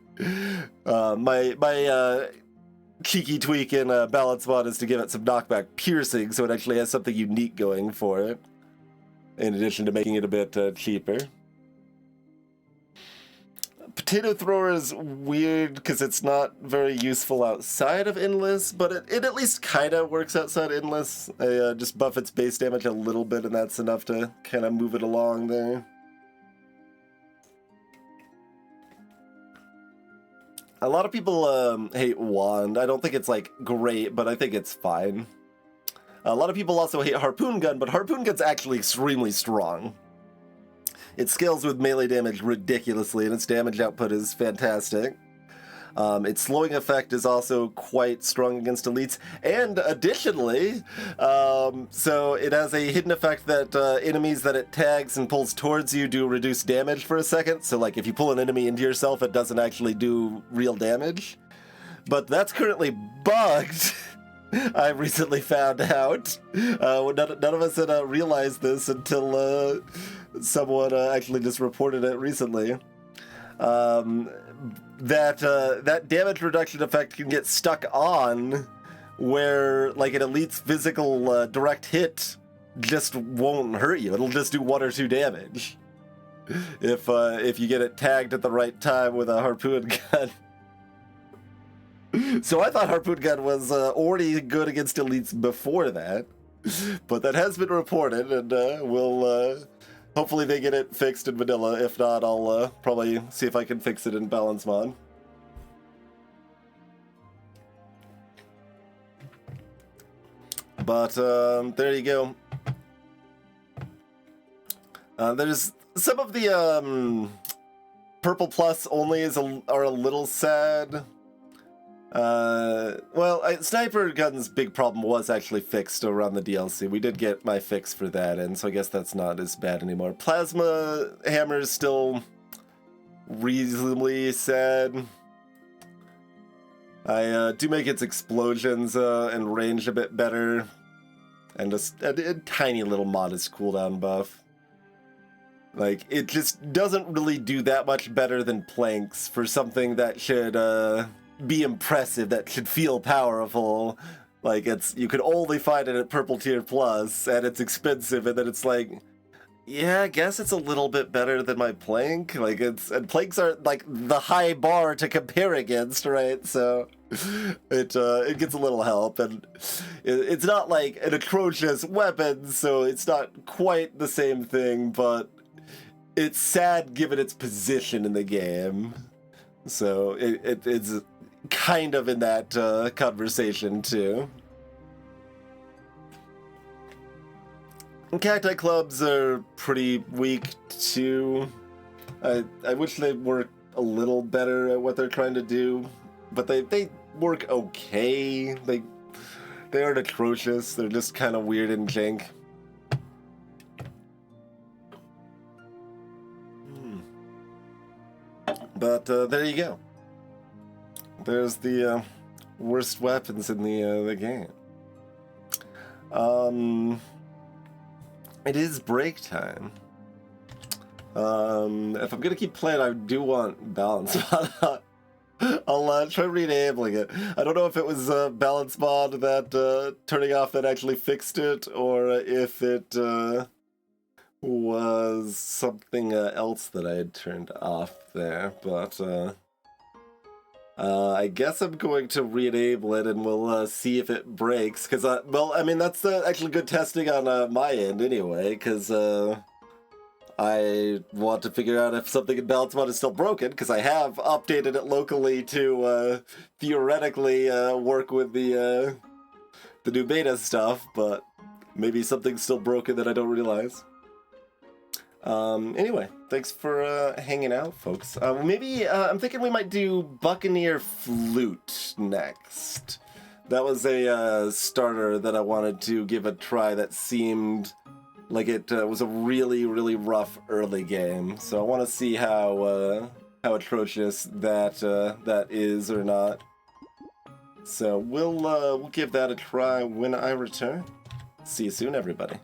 My cheeky tweak in balance mod is to give it some knockback piercing, so it actually has something unique going for it, in addition to making it a bit cheaper. Potato Thrower is weird because it's not very useful outside of Endless, but it at least kind of works outside Endless. I just buff its base damage a little bit, and that's enough to kind of move it along there. A lot of people hate Wand. I don't think it's like great, but I think it's fine. A lot of people also hate Harpoon Gun, but Harpoon Gun's actually extremely strong. It scales with melee damage ridiculously, and its damage output is fantastic. Its slowing effect is also quite strong against elites, and additionally, so it has a hidden effect that enemies that it tags and pulls towards you do reduce damage for a second. So like if you pull an enemy into yourself, it doesn't actually do real damage. But that's currently bugged. I recently found out. None of us had realized this until someone actually just reported it recently. That damage reduction effect can get stuck on where like an elite's physical direct hit just won't hurt you. It'll just do 1 or 2 damage if you get it tagged at the right time with a harpoon gun. So I thought Harpoon Gun was already good against elites before that, but that has been reported, and we'll hopefully they get it fixed in vanilla. If not, I'll probably see if I can fix it in balance mod. But there you go. There's some of the purple plus onlys are a little sad. Well, Sniper Gun's big problem was actually fixed around the DLC. We did get my fix for that, and so I guess that's not as bad anymore. Plasma Hammer is still reasonably sad. I do make its explosions and range a bit better, and just a tiny little modest cooldown buff. Like, it just doesn't really do that much better than Planks for something that should be impressive, that should feel powerful. Like, you could only find it at Purple Tier Plus, and it's expensive, and then it's like, yeah, I guess it's a little bit better than my Plank. Like, and Planks are, like, the high bar to compare against, right? So, it gets a little help, and it's not, like, an atrocious weapon, so it's not quite the same thing, but it's sad given its position in the game. So, it's kind of in that conversation, too. And Cacti Clubs are pretty weak, too. I wish they worked a little better at what they're trying to do, but they work okay. They aren't atrocious, they're just kind of weird and jank. But there you go. There's the worst weapons in the game. It is break time. If I'm gonna keep playing, I do want balance mod. I'll try re-enabling it. I don't know if it was balance mod that turning off that actually fixed it, or if it was something else that I had turned off there, but I guess I'm going to re-enable it and we'll see if it breaks, because, well, I mean, that's actually good testing on my end anyway, because I want to figure out if something in balance mod is still broken, because I have updated it locally to theoretically work with the new beta stuff, but maybe something's still broken that I don't realize. Anyway, thanks for hanging out, folks. Maybe I'm thinking we might do Buccaneer Flute next. That was a starter that I wanted to give a try that seemed like it was a really, really rough early game. So I want to see how atrocious that is or not. So we'll give that a try when I return. See you soon, everybody.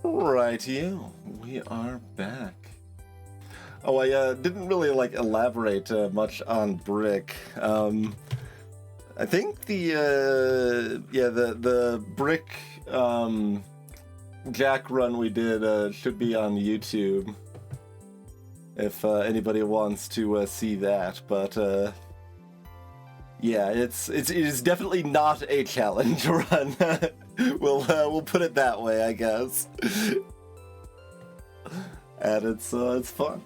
Rightio, we are back. Oh, I didn't really like elaborate much on Brick. I think the Brick Jack run we did should be on YouTube if anybody wants to see that. But yeah, it is definitely not a challenge run. We'll put it that way, I guess. And it's fun.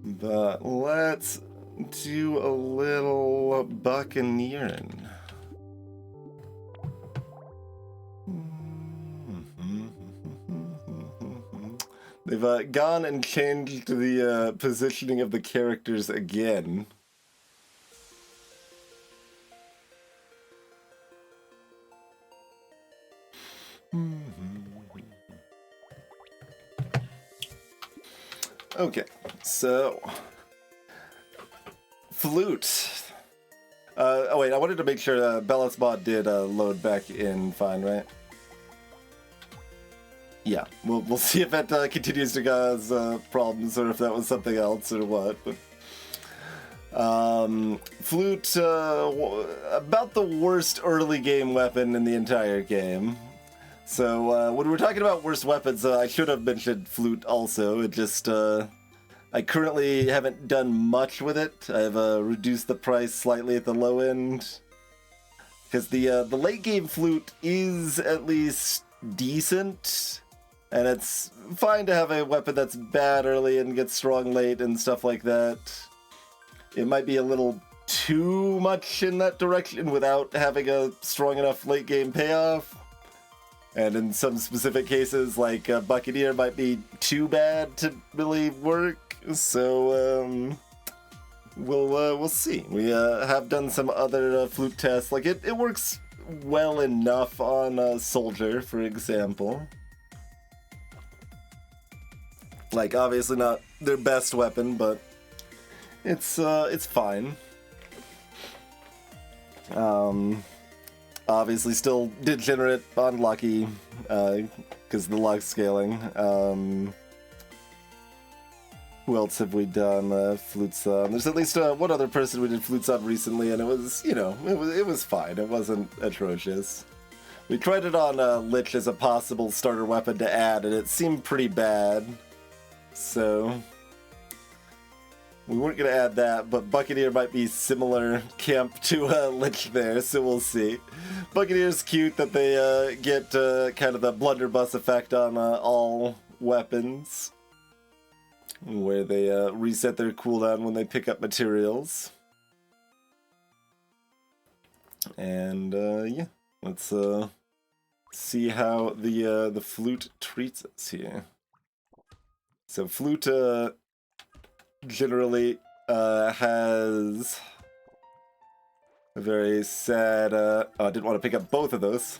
But let's do a little Buccaneering. They've gone and changed the positioning of the characters again. Okay, so Flute. Oh wait, I wanted to make sure Bella's bot did load back in fine, right? Yeah, we'll see if it continues to cause problems or if that was something else or what. But Flute, about the worst early game weapon in the entire game. So when we're talking about worst weapons, I should have mentioned Flute also. It just I currently haven't done much with it. I've reduced the price slightly at the low end because the late game Flute is at least decent. And it's fine to have a weapon that's bad early and gets strong late and stuff like that. It might be a little too much in that direction without having a strong enough late game payoff. And in some specific cases, like Buccaneer, might be too bad to really work. So we'll see. We have done some other Flute tests. Like it works well enough on Soldier, for example. Like, obviously not their best weapon, but it's fine. Obviously still degenerate on Lucky, because the luck scaling. Who else have we done Flutes on? There's at least one other person we did Flutes on recently, and it was, you know, it was fine. It wasn't atrocious. We tried it on Lich as a possible starter weapon to add, and it seemed pretty bad. So we weren't going to add that, but Buccaneer might be similar camp to Lich there, so we'll see. Buccaneer's cute that they get kind of the blunderbuss effect on all weapons, where they reset their cooldown when they pick up materials. And yeah, let's see how the Flute treats us here. So Flute generally has a very sad... oh, I didn't want to pick up both of those.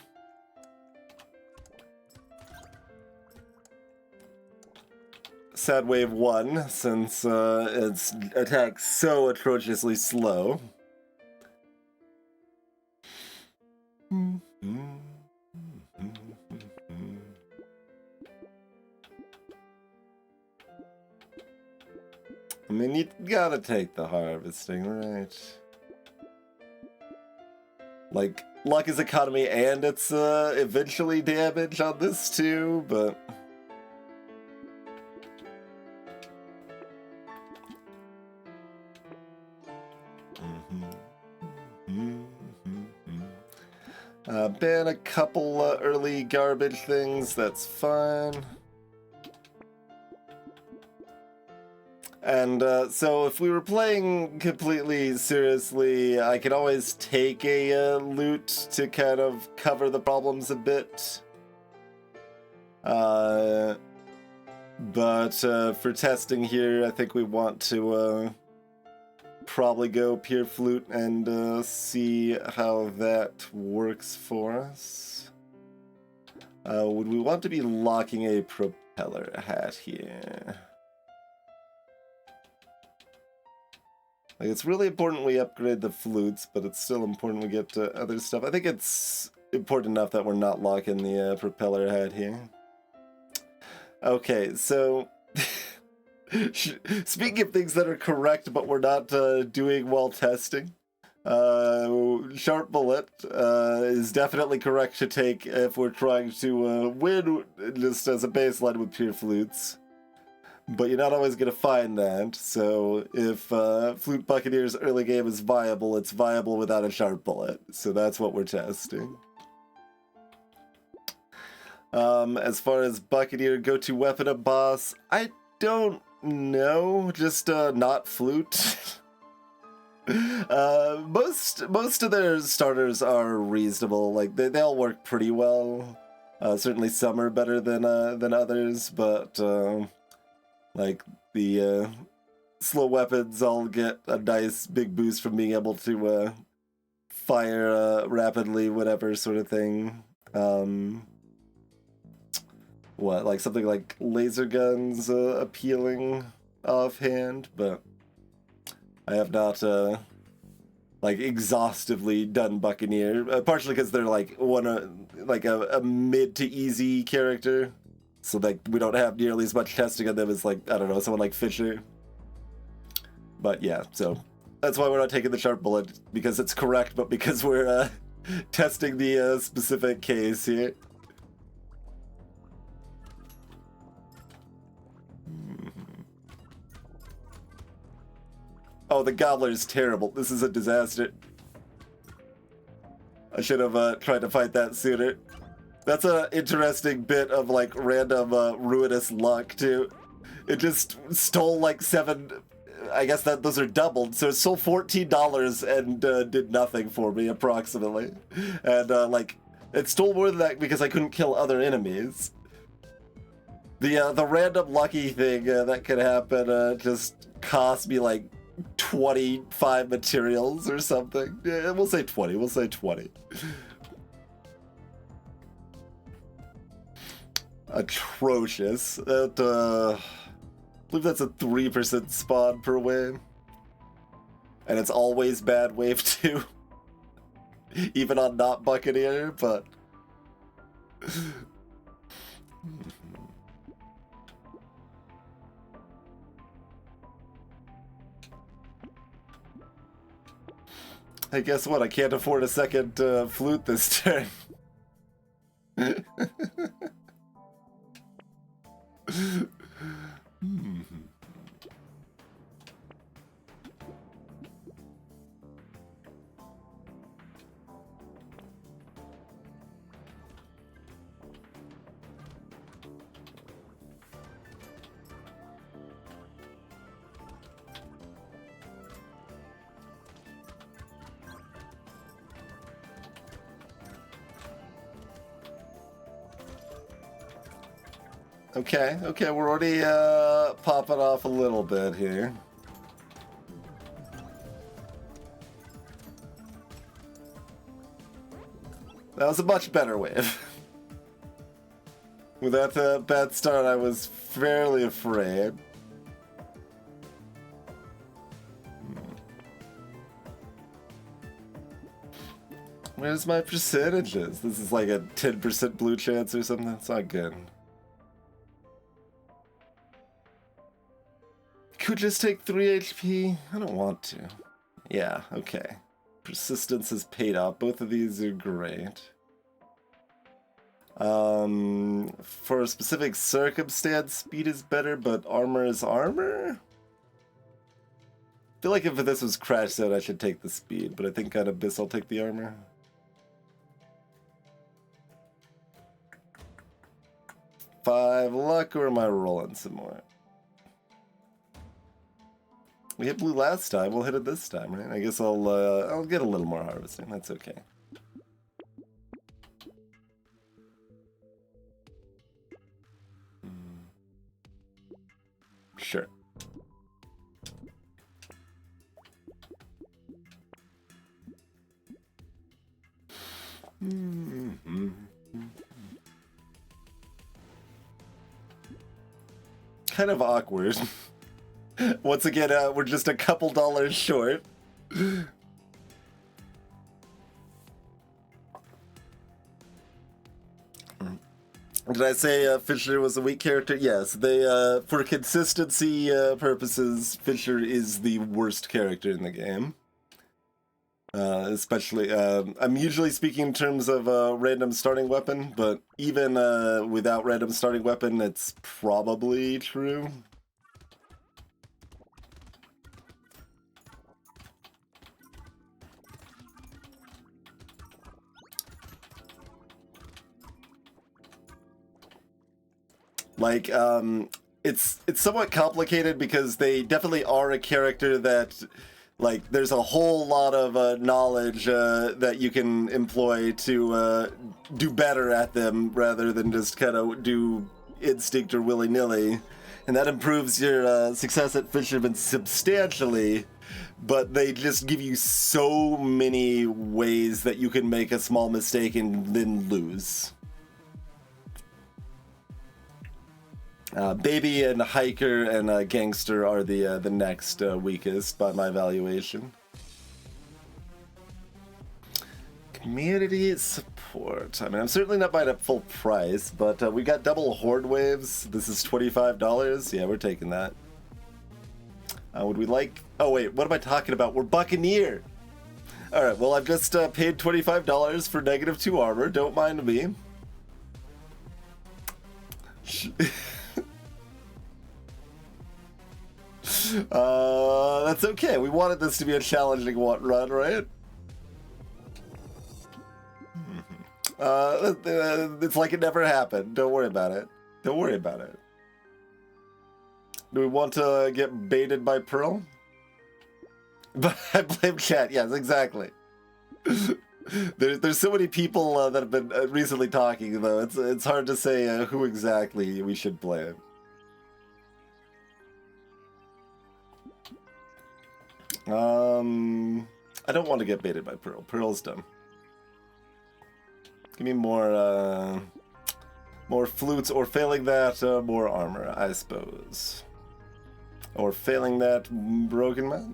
Sad wave 1, since its attack's so atrociously slow. I mean, you gotta take the harvesting, right? Like, luck is economy and it's eventually damage on this too, but... ban a couple early garbage things, that's fine. And so if we were playing completely seriously, I could always take a loot to kind of cover the problems a bit. But for testing here, I think we want to probably go pure Flute and see how that works for us. Would we want to be locking a propeller hat here? Like, it's really important we upgrade the flutes, but it's still important we get other stuff. I think it's important enough that we're not locking the propeller head here. Okay, so speaking of things that are correct but we're not doing while testing, Sharp Bullet is definitely correct to take if we're trying to win just as a baseline with pure flutes. But you're not always going to find that, so if Flute Buccaneer's early game is viable, it's viable without a Sharp Bullet. So that's what we're testing. As far as Buccaneer go-to weapon of boss, I don't know, just not Flute. Most of their starters are reasonable, like they all work pretty well. Certainly some are better than others, but like the slow weapons all get a nice big boost from being able to fire rapidly, whatever sort of thing. What, like something like laser guns appealing offhand, but I have not like exhaustively done Buccaneer, partially because they're like a mid to easy character. So, like, we don't have nearly as much testing on them as, like, I don't know, someone like Fisher. But, yeah, so that's why we're not taking the Sharp Bullet, because it's correct, but because we're testing the specific case here. Oh, the Gobbler is terrible. This is a disaster. I should have tried to fight that sooner. That's an interesting bit of, like, random ruinous luck, too. It just stole, like, 7... I guess that those are doubled, so it stole $14 and did nothing for me, approximately. And, like, it stole more than that because I couldn't kill other enemies. The random lucky thing that could happen just cost me, like, 25 materials or something. Yeah, we'll say 20. We'll say 20. Atrocious. That, I believe that's a 3% spawn per wave. And it's always bad wave 2. Even on not Buccaneer, but... Hey, guess what? I can't afford a second flute this turn. Okay, we're already popping off a little bit here. That was a much better wave. With that bad start, I was fairly afraid. Where's my percentages? This is like a 10% blue chance or something. That's not good. Could just take 3 HP? I don't want to. Yeah, okay. Persistence has paid off. Both of these are great. For a specific circumstance, speed is better, but armor is armor? I feel like if this was Crash Zone, I should take the speed, but I think on Abyss I'll take the armor. Five luck, or am I rolling some more? We hit blue last time, we'll hit it this time, right? I guess I'll get a little more harvesting, that's okay. Sure. Kind of awkward. Once again, we're just a couple dollars short. Did I say Fisher was a weak character? Yes. They, for consistency purposes, Fisher is the worst character in the game. Especially, I'm usually speaking in terms of random starting weapon, but even without random starting weapon, it's probably true. Like, it's somewhat complicated because they definitely are a character that, like, there's a whole lot of knowledge that you can employ to do better at them rather than just kind of do instinct or willy-nilly. And that improves your success at Fisherman substantially, but they just give you so many ways that you can make a small mistake and then lose. Baby and Hiker and Gangster are the next weakest by my evaluation. Community support. I mean, I'm certainly not buying it full price, but we got double Horde Waves. This is $25. Yeah, we're taking that. Would we like... Oh, wait, what am I talking about? We're Buccaneer! Alright, well, I've just paid $25 for -2 armor. Don't mind me. That's okay. We wanted this to be a challenging run, right? It's like it never happened. Don't worry about it. Don't worry about it. Do we want to get baited by Pearl? I blame chat. Yes, exactly. There's so many people that have been recently talking, though. It's hard to say who exactly we should blame. I don't want to get baited by Pearl. Pearl's dumb. Give me more flutes, or failing that, more armor, I suppose. Or failing that, broken man?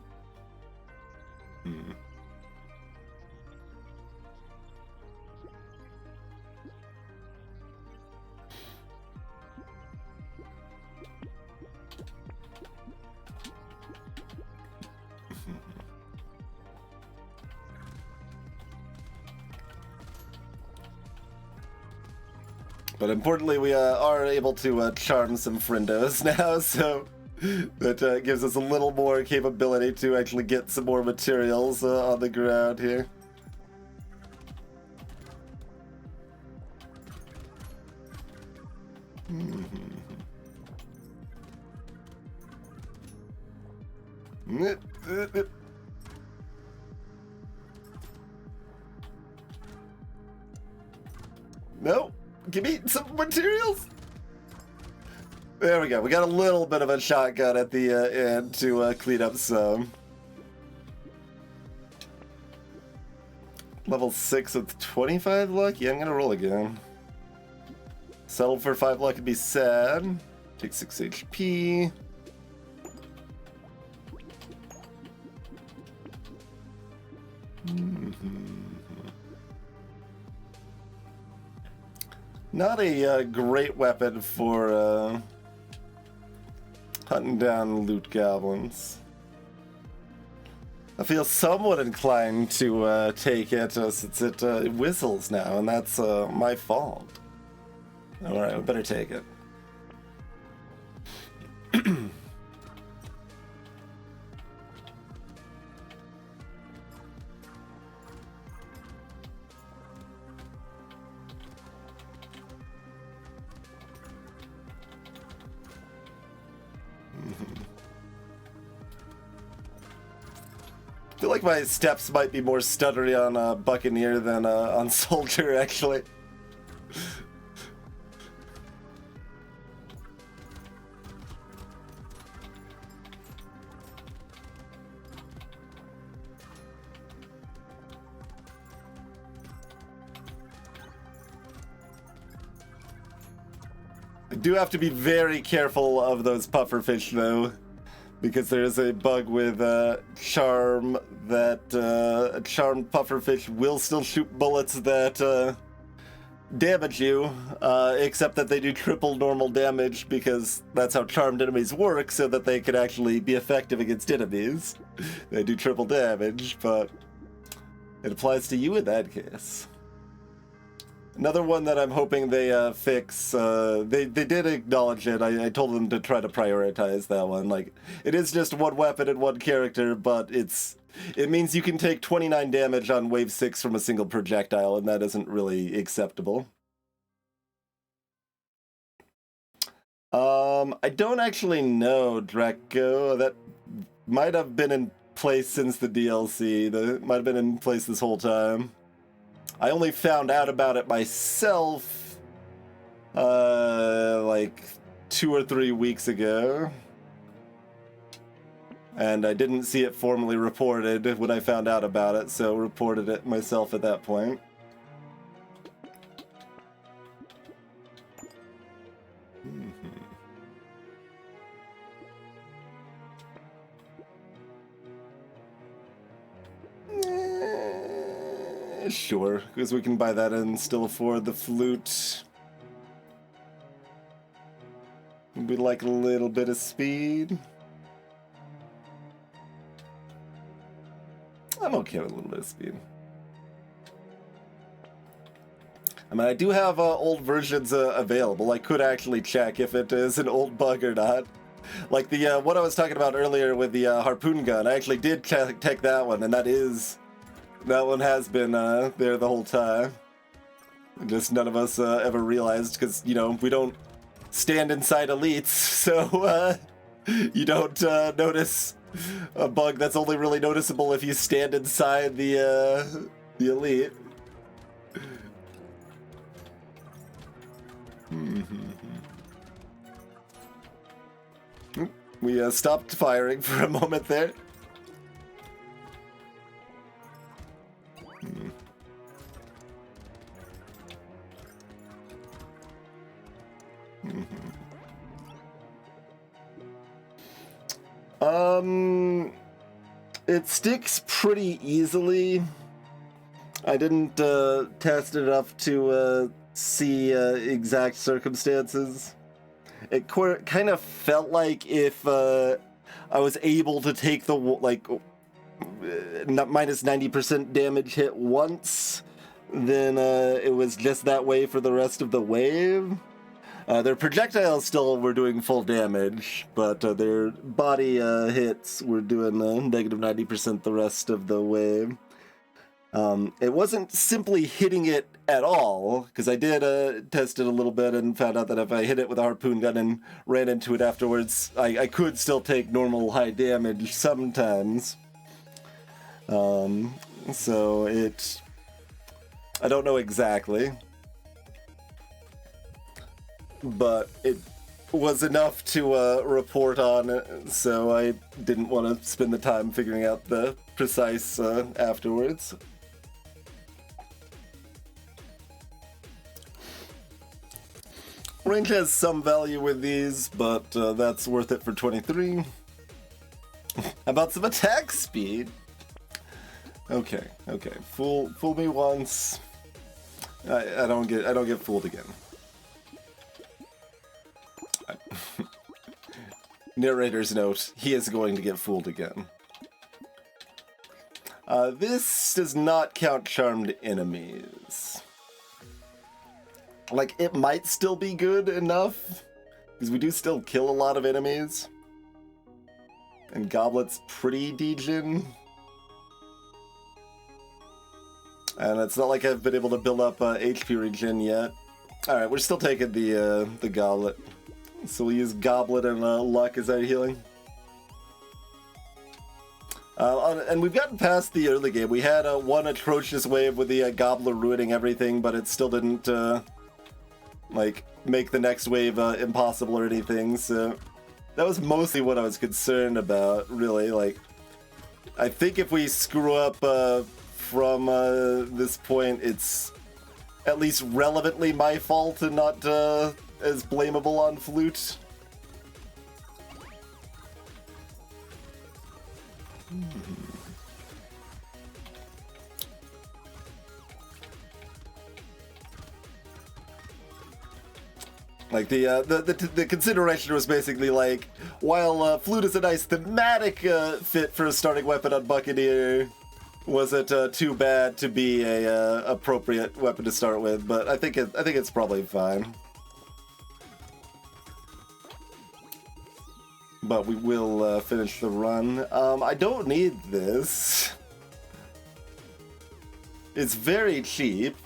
But importantly, we are able to charm some friendos now, so that gives us a little more capability to actually get some more materials on the ground here. No. Give me some materials. There we go. We got a little bit of a shotgun at the end to clean up some. Level 6 with 25 luck? Yeah, I'm gonna roll again. Settle for 5 luck would be sad. Take 6 HP. Not a great weapon for hunting down loot goblins. I feel somewhat inclined to take it since it whistles now, and that's my fault. Alright, we better take it. I feel like my steps might be more stuttery on Buccaneer than on Soldier, actually. I do have to be very careful of those pufferfish, though. because there is a bug with charm that a charmed pufferfish will still shoot bullets that damage you, except that they do triple normal damage because that's how charmed enemies work, so that they can actually be effective against enemies. They do triple damage, but it applies to you in that case. Another one that I'm hoping they fix, they did acknowledge it. I told them to try to prioritize that one. Like, it is just one weapon and one character, but it means you can take 29 damage on wave 6 from a single projectile, and that isn't really acceptable. I don't actually know, Draco. That might have been in place since the DLC. That might have been in place this whole time. I only found out about it myself, like 2 or 3 weeks ago. And I didn't see it formally reported when I found out about it, so reported it myself at that point. Sure, because we can buy that and still afford the flute. We'd like a little bit of speed. I'm okay with a little bit of speed. I mean, I do have old versions available. I could actually check if it is an old bug or not. Like the what I was talking about earlier with the harpoon gun. I actually did check that one, and that one has been there the whole time. Just none of us ever realized, because, you know, we don't stand inside elites, so you don't notice a bug that's only really noticeable if you stand inside the elite. We stopped firing for a moment there. It sticks pretty easily. I didn't test it enough to see exact circumstances. It kind of felt like if I was able to take the minus 90% damage hit once, then it was just that way for the rest of the wave. Their projectiles still were doing full damage, but their body hits were doing negative 90% the rest of the wave. It wasn't simply hitting it at all, because I did test it a little bit and found out that if I hit it with a harpoon gun and ran into it afterwards, I could still take normal high damage sometimes. So I don't know exactly, but it was enough to report on it, so I didn't want to spend the time figuring out the precise afterwards. Range has some value with these, but that's worth it for 23. How about some attack speed? Okay. Fool me once. I don't get fooled again. Narrator's note: he is going to get fooled again. This does not count charmed enemies. Like, it might still be good enough, because we do still kill a lot of enemies. And Goblet's pretty degen. And it's not like I've been able to build up HP regen yet. Alright, we're still taking the Goblet. So we'll use Goblet and Luck as our healing. And we've gotten past the early game. We had one atrocious wave with the Gobbler ruining everything, but it still didn't like make the next wave impossible or anything. So that was mostly what I was concerned about, really. Like, I think if we screw up from this point, it's at least relevantly my fault and not as blamable on Flute. Like the consideration was basically like, while Flute is a nice thematic fit for a starting weapon on Buccaneer, was it too bad to be a appropriate weapon to start with? But I think it's probably fine. But we will finish the run. I don't need this. It's very cheap.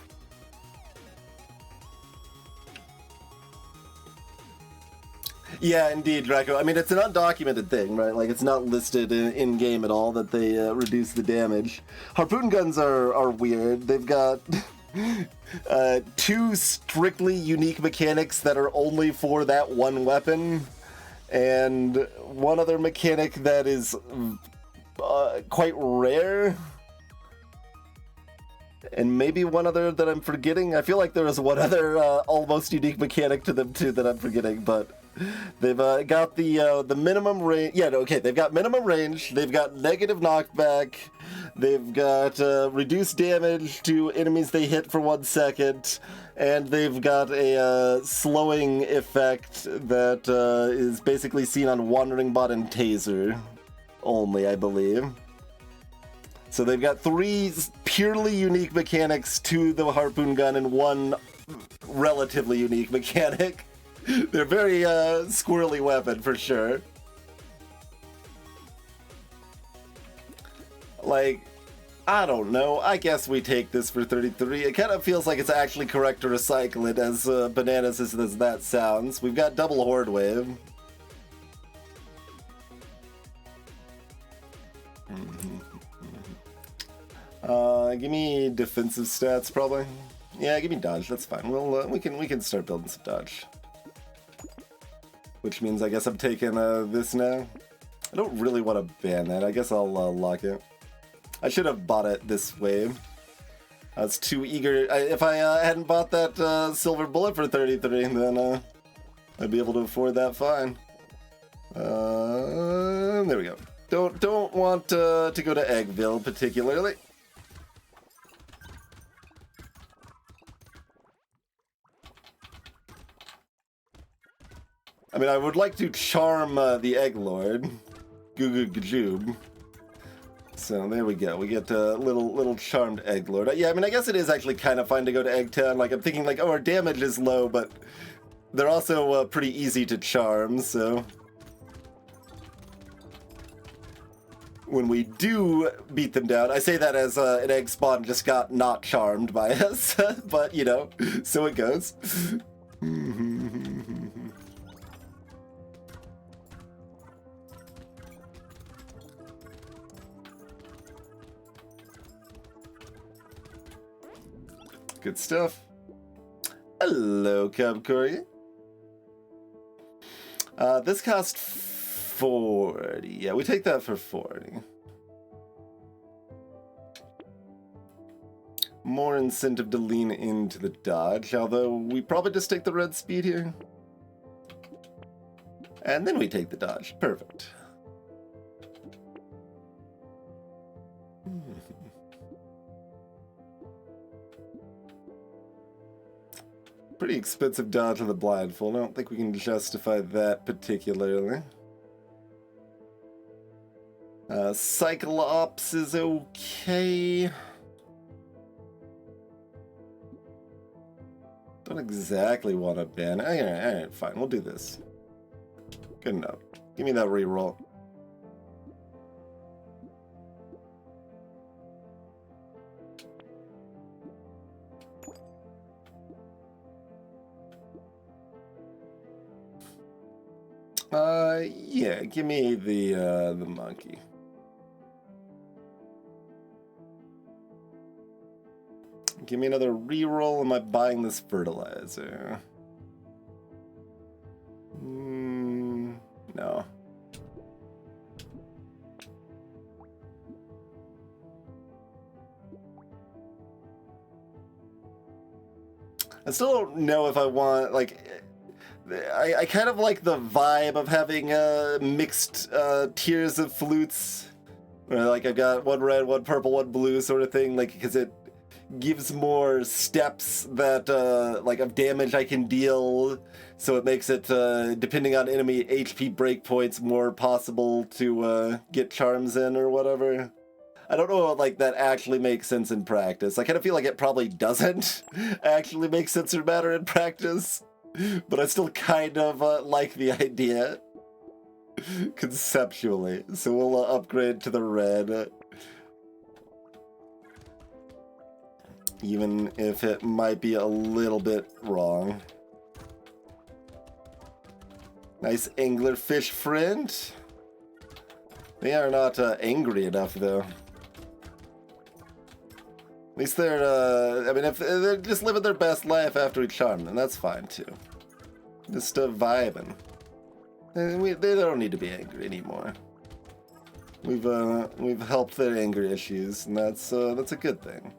Yeah, indeed, Draco. I mean, it's an undocumented thing, right? Like, it's not listed in-game at all that they reduce the damage. Harpoon guns are weird. They've got two strictly unique mechanics that are only for that one weapon, and one other mechanic that is quite rare. And maybe one other that I'm forgetting. I feel like there is one other almost unique mechanic to them too that I'm forgetting, but they've got the minimum range. Yeah, okay, they've got minimum range. They've got negative knockback. They've got reduced damage to enemies they hit for 1 second, and they've got a slowing effect that is basically seen on Wandering Bot and Taser only, I believe. So they've got 3 purely unique mechanics to the Harpoon gun and 1 relatively unique mechanic. They're very squirrely weapon for sure. Like, I don't know. I guess we take this for 33. It kind of feels like it's actually correct to recycle it, as bananas as that sounds. We've got double Horde Wave. Give me defensive stats, probably. Yeah, give me dodge. That's fine. We'll we can start building some dodge. Which means I guess I'm taking this now. I don't really want to ban that. I guess I'll lock it. I should have bought it this wave. I was too eager. If I hadn't bought that silver bullet for 33, then I'd be able to afford that fine. There we go. Don't want to go to Eggville particularly. I mean, I would like to charm the Egg Lord, Goo Goo Gajoob. So there we go. We get a little charmed Egg Lord. Yeah, I mean, I guess it is actually kind of fun to go to Eggtown. Like, I'm thinking like, oh, our damage is low, but they're also pretty easy to charm. So when we do beat them down, I say that as an egg spawn just got not charmed by us, but you know, so it goes. Good stuff. Hello, Cub Curry. This cost 40. Yeah, we take that for 40. More incentive to lean into the dodge, although we probably just take the red speed here. And then we take the dodge. Perfect. Pretty expensive dodge on the blindfold. I don't think we can justify that particularly. Cyclops is okay. Don't exactly want to ban. Alright, fine. We'll do this. Good enough. Give me that reroll. Yeah, give me the monkey. Give me another reroll. Am I buying this fertilizer? No. I still don't know if I want, like, I kind of like the vibe of having mixed tiers of flutes Like I've got one red, one purple, one blue sort of thing, like because it gives more steps that like of damage I can deal, so it makes it depending on enemy HP breakpoints more possible to get charms in or whatever. I don't know if like that actually makes sense in practice. I kind of feel like it probably doesn't actually make sense or matter in practice, but I still kind of like the idea conceptually. So we'll upgrade to the red, even if it might be a little bit wrong. Nice anglerfish friend. They are not angry enough though. At least they're, I mean, if they're just living their best life after we charm them, that's fine too. Just vibing. They don't need to be angry anymore. We've helped their anger issues, and that's a good thing.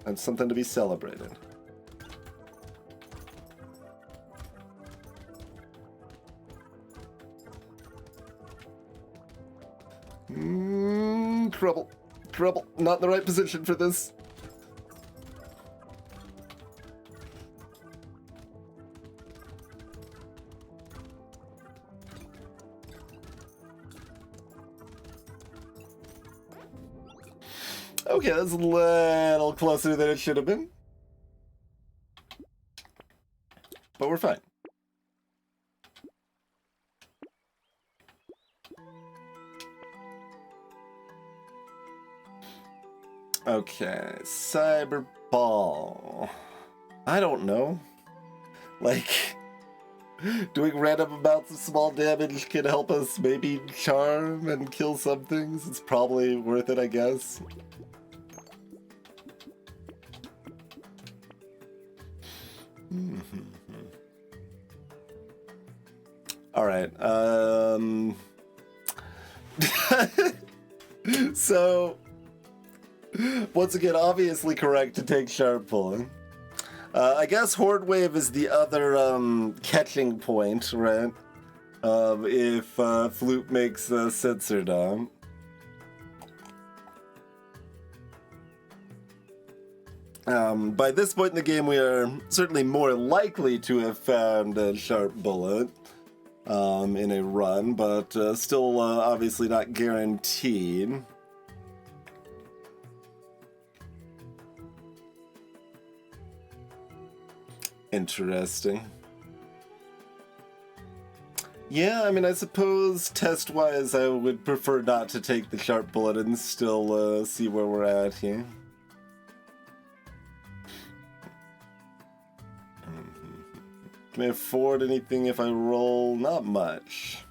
That's something to be celebrated. Trouble. Trouble. Not in the right position for this. Okay, that's a little closer than it should have been. But we're fine. Okay, Cyber Ball. I don't know. Like, doing random amounts of small damage can help us maybe charm and kill some things. It's probably worth it, I guess. All right. So, once again, obviously correct to take sharp pulling. I guess Horde Wave is the other catching point, right? If Flute makes Sensor Dom. By this point in the game, we are certainly more likely to have found a sharp bullet in a run, but still obviously not guaranteed. Interesting. Yeah, I mean, I suppose test-wise I would prefer not to take the sharp bullet and still see where we're at here. Can I afford anything if I roll? Not much.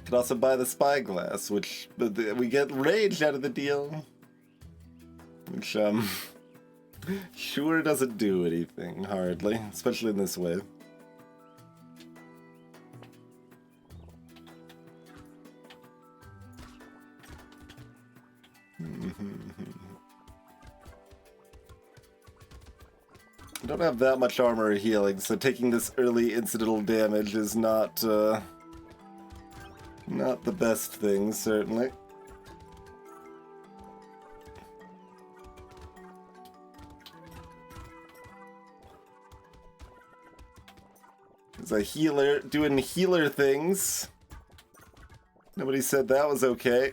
Could also buy the spyglass, which we get rage out of the deal. Which, sure doesn't do anything, hardly, especially in this way. I don't have that much armor or healing, so taking this early incidental damage is not not the best thing, certainly. As a healer, doing healer things. Nobody said that was okay.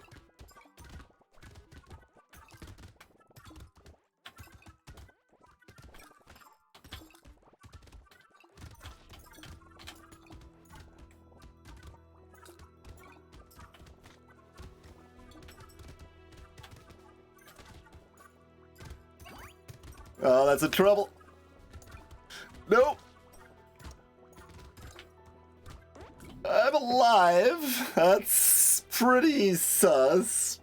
Oh, that's a trouble. Nope. I'm alive. That's pretty sus.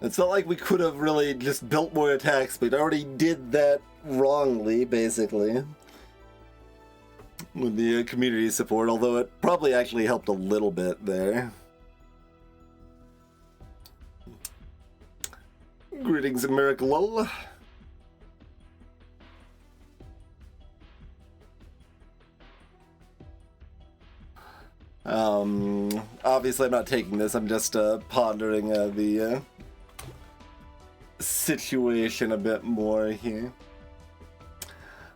It's not like we could have really just built more attack speed. I already did that wrongly, basically, with the community support, although it probably actually helped a little bit there. Greetings, Miracle. Obviously I'm not taking this, I'm just pondering the situation a bit more here.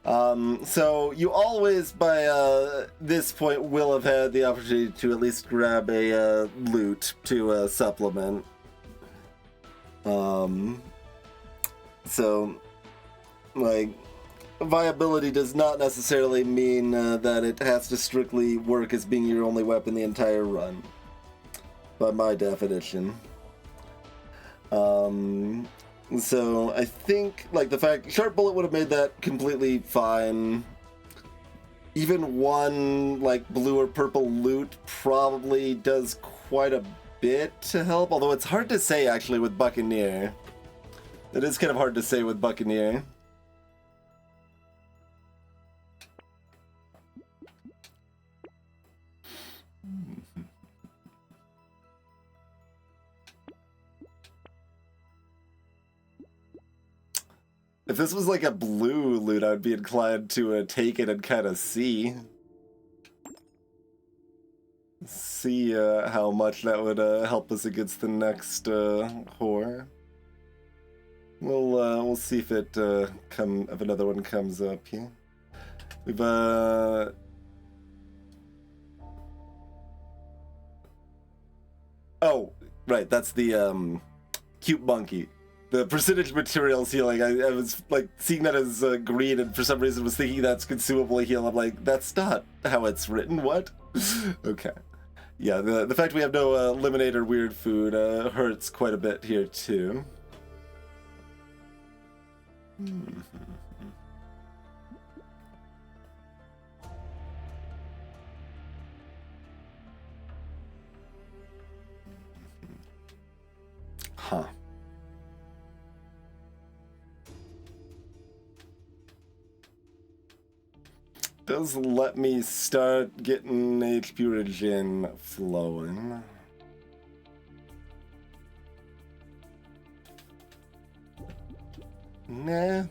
So you always, by this point, will have had the opportunity to at least grab a loot to supplement. So, like, viability does not necessarily mean that it has to strictly work as being your only weapon the entire run, by my definition. So I think, like, the fact Sharp Bullet would have made that completely fine. Even one, like, blue or purple loot probably does quite a bit to help, although it's hard to say, actually, with Buccaneer. It is kind of hard to say with Buccaneer. If this was like a blue loot, I'd be inclined to take it and kind of see how much that would help us against the next whore. We'll see if it if another one comes up here. We've oh, right, that's the cute monkey. The percentage materials healing, I was like seeing that as green, and for some reason was thinking that's consumable heal. I'm like, that's not how it's written. What? Okay. Yeah, the fact we have no eliminator weird food hurts quite a bit here too. Huh. Does let me start getting HP regen flowing. Nah.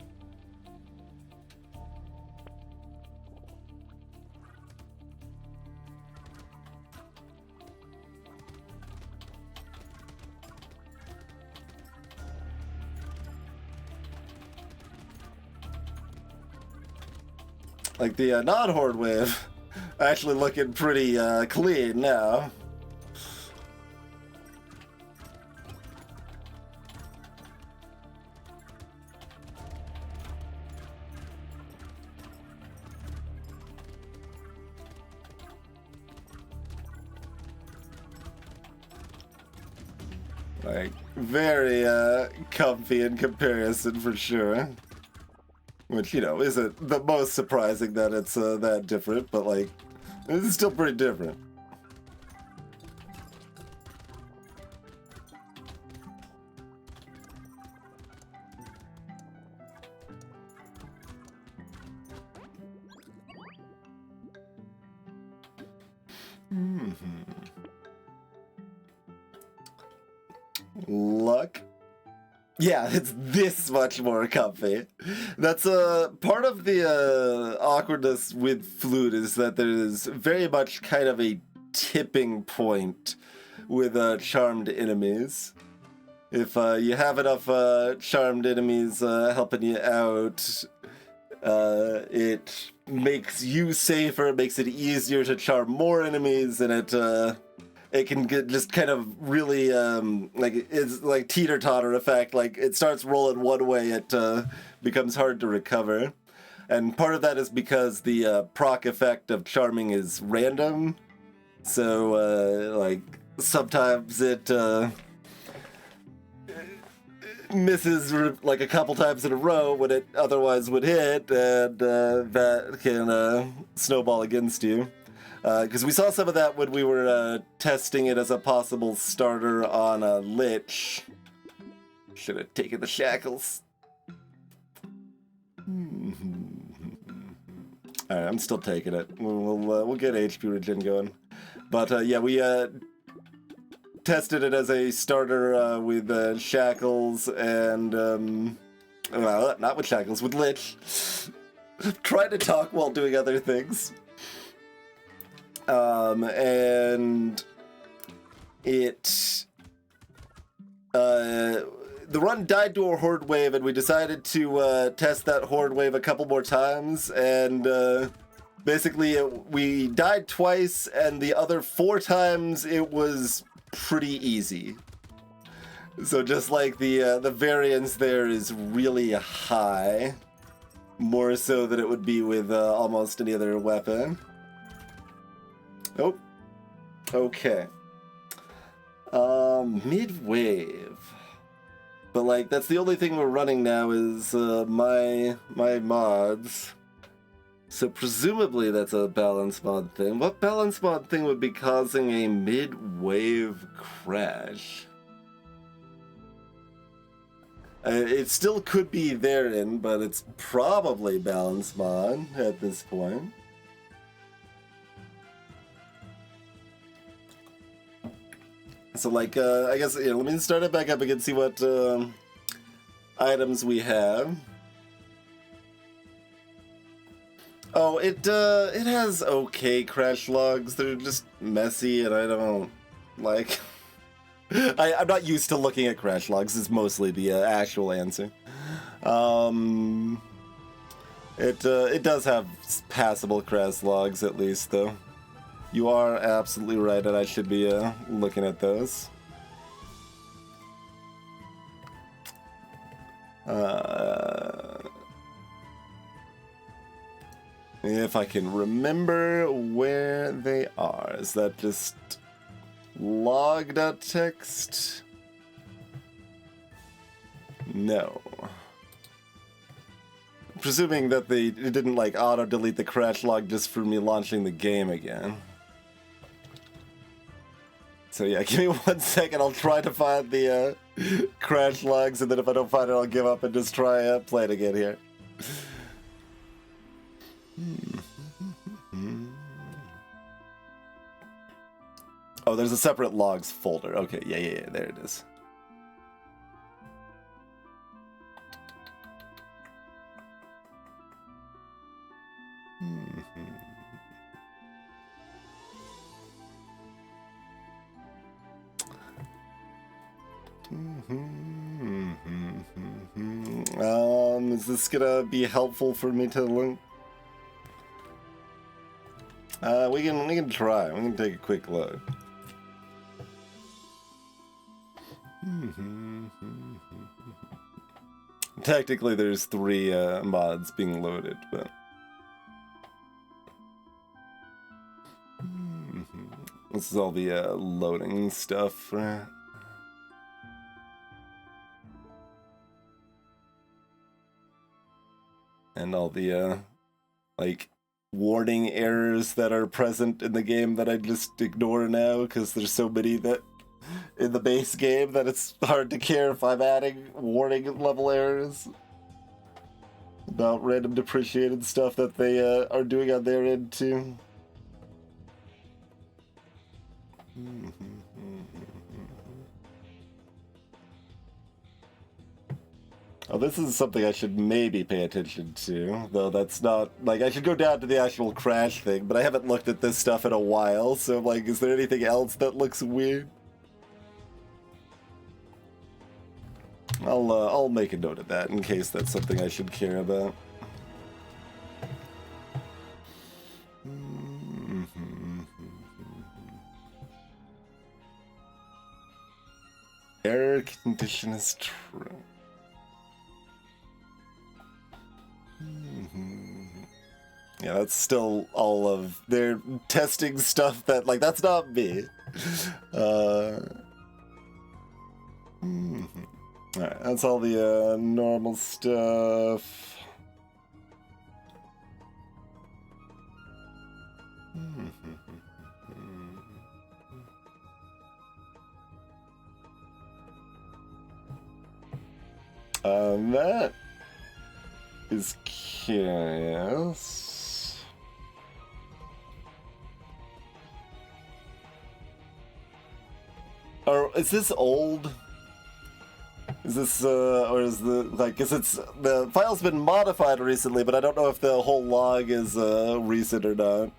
Like the non-horde wave, actually looking pretty clean now. Like, very comfy in comparison for sure. Which, you know, isn't the most surprising that it's that different, but, like, it's still pretty different. Luck. Yeah, it's this much more comfy. That's part of the awkwardness with Flute is that there is very much kind of a tipping point with charmed enemies. If you have enough charmed enemies helping you out, it makes you safer, it makes it easier to charm more enemies, and it can get just kind of really, like, it's like teeter-totter effect. Like, it starts rolling one way, it becomes hard to recover. And part of that is because the proc effect of charming is random. So, like, sometimes it misses, like, a couple times in a row when it otherwise would hit, and that can snowball against you. Because we saw some of that when we were testing it as a possible starter on a Lich. Should have taken the shackles. Alright, I'm still taking it. We'll get HP regen going. But yeah, we tested it as a starter with Shackles and, well, not with Shackles, with Lich. Tried to talk while doing other things. And it... the run died to a horde wave, and we decided to test that horde wave a couple more times, and basically we died twice, and the other 4 times it was pretty easy. So just like the variance there is really high, more so than it would be with almost any other weapon. Oh, okay. Mid-wave. But like, that's the only thing we're running now is my mods. So presumably that's a balance mod thing. What balance mod thing would be causing a mid-wave crash? It still could be therein, but it's probably balance mod at this point. So like, I guess, let me start it back up again, see what items we have. Oh, it has okay crash logs. They're just messy, and I don't like... I'm not used to looking at crash logs, is mostly the actual answer. It does have passable crash logs, at least, though. You are absolutely right, and I should be looking at those. If I can remember where they are. Is that just log.txt? No. Presuming that it didn't like auto-delete the crash log just for me launching the game again. So yeah, give me 1 second, I'll try to find the crash logs, and then if I don't find it, I'll give up and just try playing again here. Oh, there's a separate logs folder. Okay, yeah, there it is. Is this gonna be helpful for me to link? We can try. We can take a quick look. Technically, there's 3 mods being loaded, but this is all the loading stuff, right? And all the like warning errors that are present in the game that I just ignore now because there's so many that in the base game that it's hard to care if I'm adding warning level errors about random depreciated stuff that they are doing on their end too. Oh, this is something I should maybe pay attention to, though that's not, like, I should go down to the actual crash thing, but I haven't looked at this stuff in a while, so, like, is there anything else that looks weird? I'll make a note of that in case that's something I should care about. Error condition is true. Yeah, that's still all of their testing stuff that, like, that's not me. Alright, that's all the normal stuff. That is curious. Or is this old? Is this, or is the file's been modified recently, but I don't know if the whole log is, recent or not.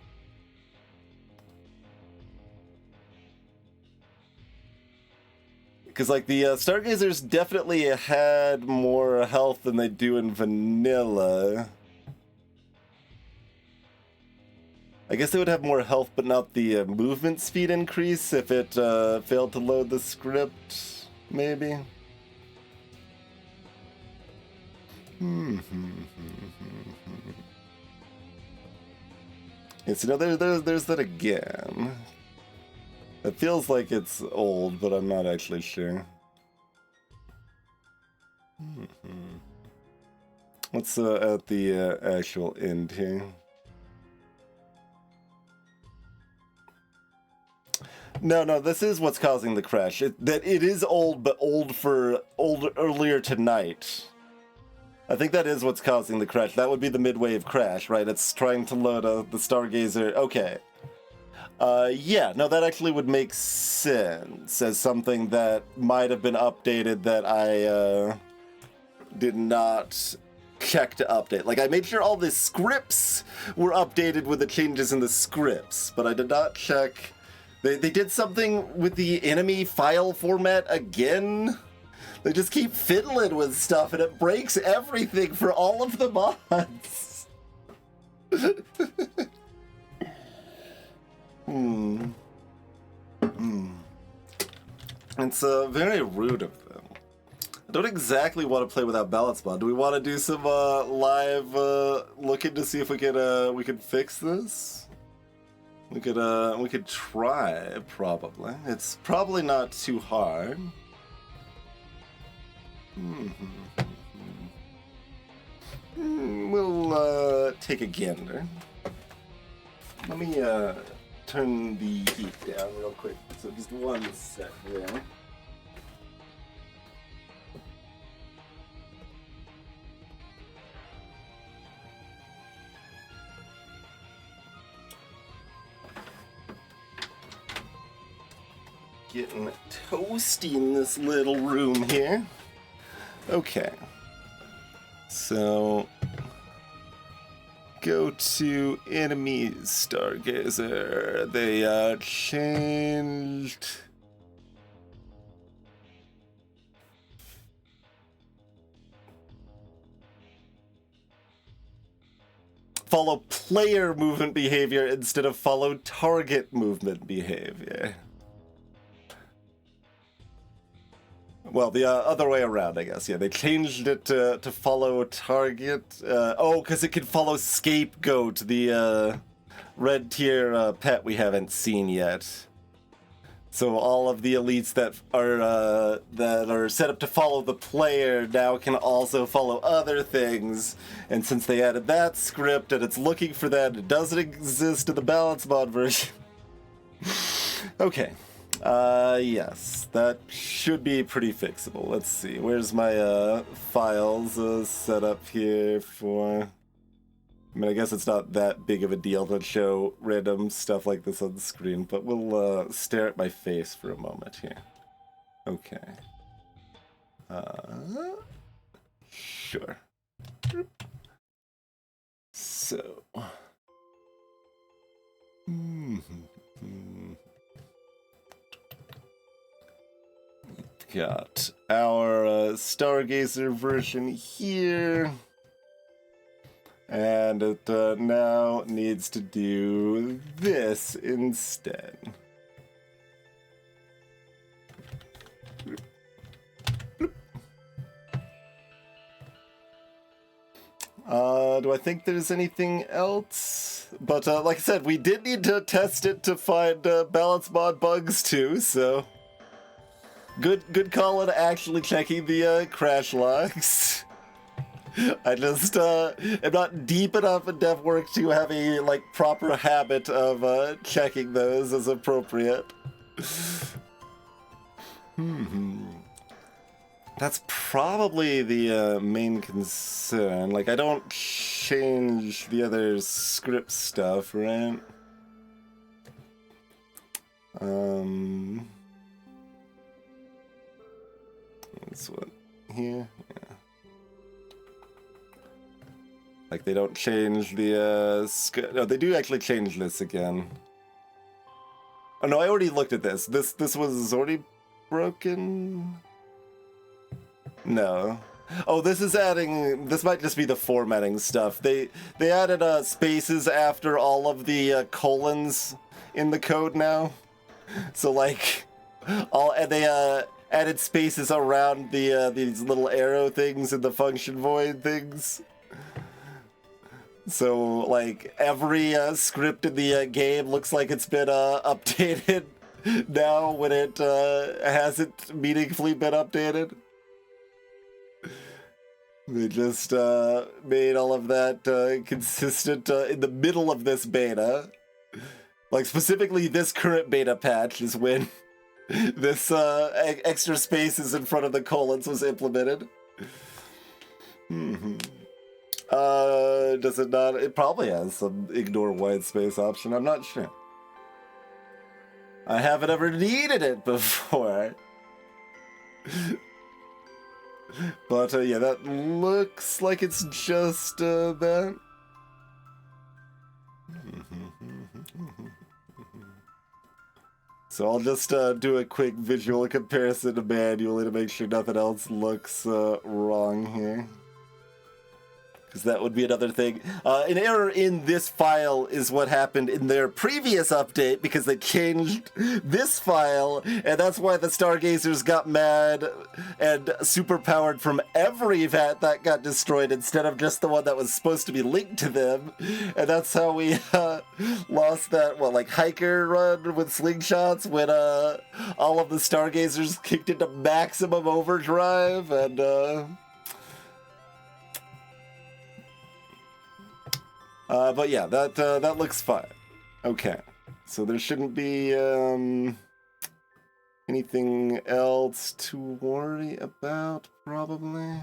Because, like, the Stargazers definitely had more health than they do in vanilla. I guess they would have more health, but not the movement speed increase if it failed to load the script, maybe? Yes, you know, there's that again. It feels like it's old, but I'm not actually sure. What's at the actual end here? No, this is what's causing the crash. It is old, but old earlier tonight. I think that is what's causing the crash. That would be the mid-wave crash, right? It's trying to load the Stargazer. Okay. Yeah, no, that actually would make sense as something that might have been updated that I did not check to update. Like, I made sure all the scripts were updated with the changes in the scripts, but I did not check. They did something with the enemy file format again. They just keep fiddling with stuff, and it breaks everything for all of the mods. It's very rude of them. I don't exactly want to play without balance mod. Do we want to do some live looking to see if we could fix this? We could try, probably. It's probably not too hard. We'll take a gander. Let me turn the heat down real quick. So just one sec here. Getting toasty in this little room here. Okay. So go to enemies, Stargazer. They changed. Follow player movement behavior instead of follow target movement behavior. Well, the other way around, I guess. Yeah, they changed it to follow target. Oh, because it could follow scapegoat, the red tier pet we haven't seen yet. So all of the elites that are set up to follow the player now can also follow other things. And since they added that script and it's looking for that, it doesn't exist in the balance mod version. Okay. Yes, that should be pretty fixable. Let's see, where's my files set up here for... I mean, I guess it's not that big of a deal to show random stuff like this on the screen, but we'll stare at my face for a moment here. Okay. Sure. So... Got our Stargazer version here, and it now needs to do this instead. Do I think there's anything else? But like I said, we did need to test it to find balance mod bugs too, so... Good call on actually checking the crash logs. I just am not deep enough in dev work to have a proper habit of checking those as appropriate. That's probably the main concern. Like, I don't change the other script stuff, right? This one here. Yeah. Like they don't change the no, they do actually change this again. Oh no, I already looked at this. This was already broken. No. Oh, this is adding. This might just be the formatting stuff. They added spaces after all of the colons in the code now. So like, and they added spaces around the these little arrow things and the function void things. So like every script in the game looks like it's been updated now when it hasn't meaningfully been updated. They just made all of that consistent in the middle of this beta. Like specifically this current beta patch is when this extra spaces in front of the colons was implemented. Does it not? It probably has some ignore white space option. I'm not sure. I haven't ever needed it before. But yeah, that looks like it's just that. So I'll just do a quick visual comparison manually to make sure nothing else looks wrong here. Because that would be another thing. An error in this file is what happened in their previous update because they changed this file, and that's why the Stargazers got mad and superpowered from every vat that got destroyed instead of just the one that was supposed to be linked to them. And that's how we lost that, like hiker run with slingshots when all of the Stargazers kicked into maximum overdrive and... but yeah, that looks fine. Okay, so there shouldn't be anything else to worry about, probably.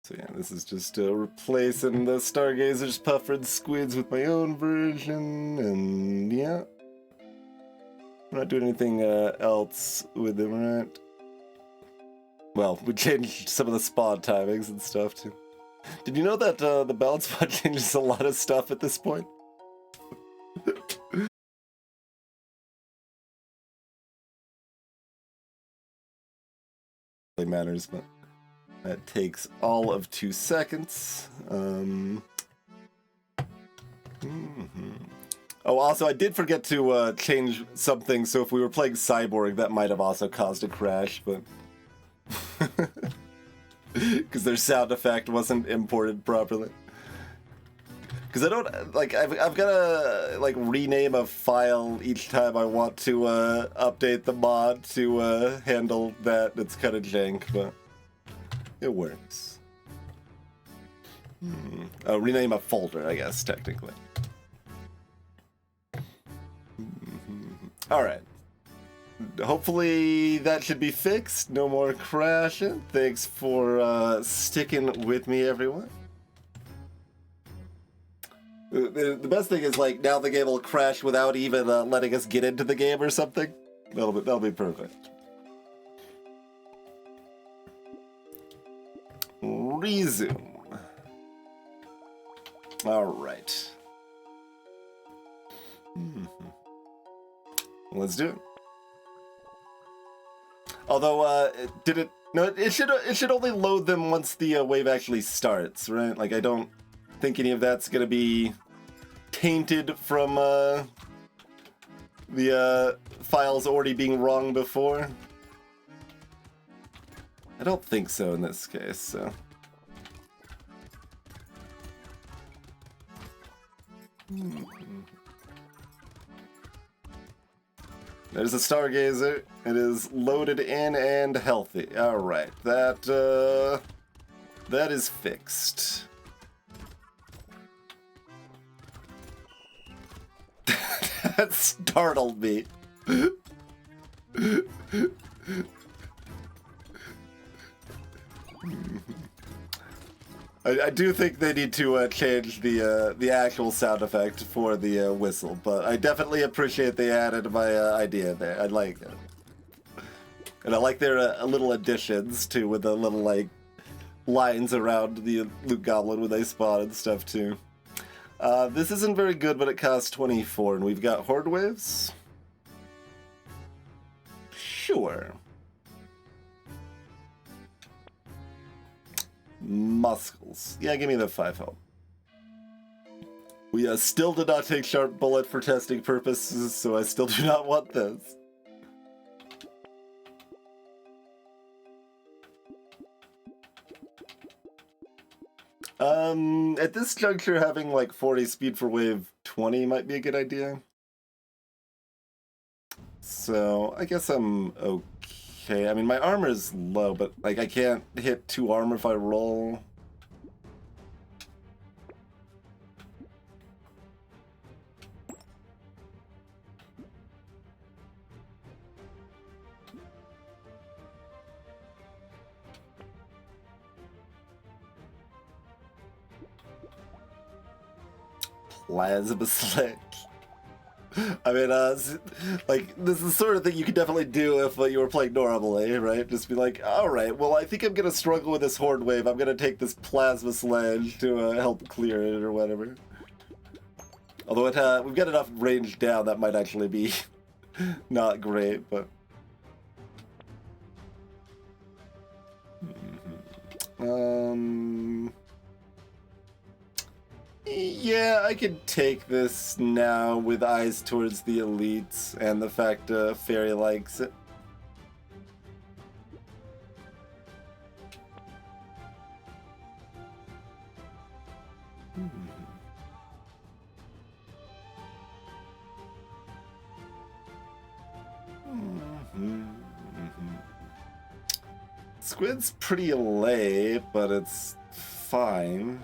So yeah, this is just replacing the Stargazer's puffered squids with my own version, and yeah. We're not doing anything else with them, right? Well, we changed some of the spawn timings and stuff, too. Did you know that the balance spot changes a lot of stuff at this point? It matters, but that takes all of 2 seconds. Oh, also, I did forget to change something, so if we were playing Cyborg, that might have also caused a crash, but... Because their sound effect wasn't imported properly. Because I don't, like, I've got to, like, rename a file each time I want to update the mod to handle that. It's kind of jank, but it works. Rename a folder, I guess, technically. Alright. Hopefully that should be fixed. No more crashing. Thanks for sticking with me, everyone. The best thing is, like, now the game will crash without even letting us get into the game or something. That'll be perfect. Resume. Alright. Let's do it. Although, did it... No, it should only load them once the wave actually starts, right? Like, I don't think any of that's gonna be tainted from the files already being wrong before. I don't think so in this case, so... There's a Stargazer. It is loaded in and healthy. Alright, that is fixed. That startled me. I do think they need to change the actual sound effect for the whistle, but I definitely appreciate they added my idea there. I like it. And I like their little additions, too, with the little, like, lines around the Loot Goblin when they spawn and stuff, too. This isn't very good, but it costs 24, and we've got Horde Waves. Sure. Muscles. Yeah, give me the 5 health. We still did not take Sharp Bullet for testing purposes, so I still do not want this. At this juncture, having like 40 speed for wave 20 might be a good idea. So, I guess I'm okay. I mean, my armor's low, but like I can't hit 2 armor if I roll. Plasma Slick. I mean, like, this is the sort of thing you could definitely do if you were playing normally, right? Just be like, alright, well, I think I'm gonna struggle with this Horde Wave. I'm gonna take this Plasma Sledge to help clear it or whatever. Although we've got enough range down, that might actually be not great, but... Yeah, I could take this now with eyes towards the elites and the fact Fairy likes it. Squid's pretty late, but it's fine.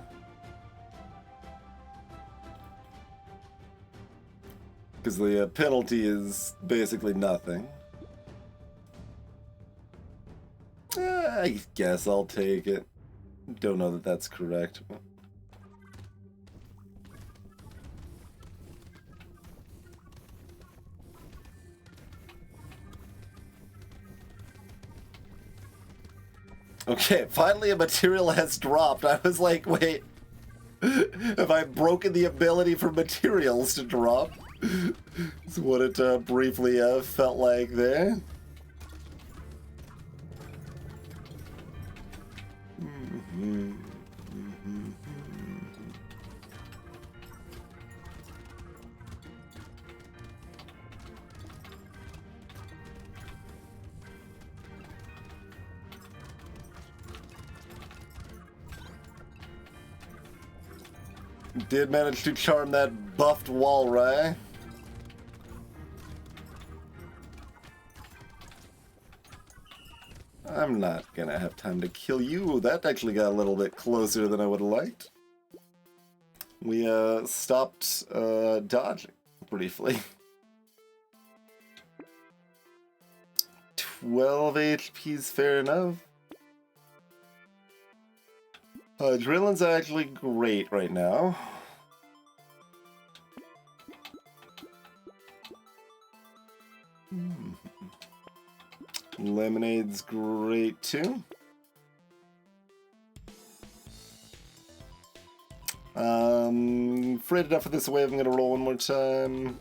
Because the penalty is basically nothing. I guess I'll take it. Don't know that that's correct. Okay, finally a material has dropped. I was like, wait, have I broken the ability for materials to drop? That's what it briefly felt like there. Did manage to charm that buffed Walry. I'm not gonna have time to kill you. That actually got a little bit closer than I would have liked. We stopped dodging briefly. 12 HP's fair enough. Adrenaline's actually great right now. Lemonade's great too. Afraid enough of this wave, I'm gonna roll one more time.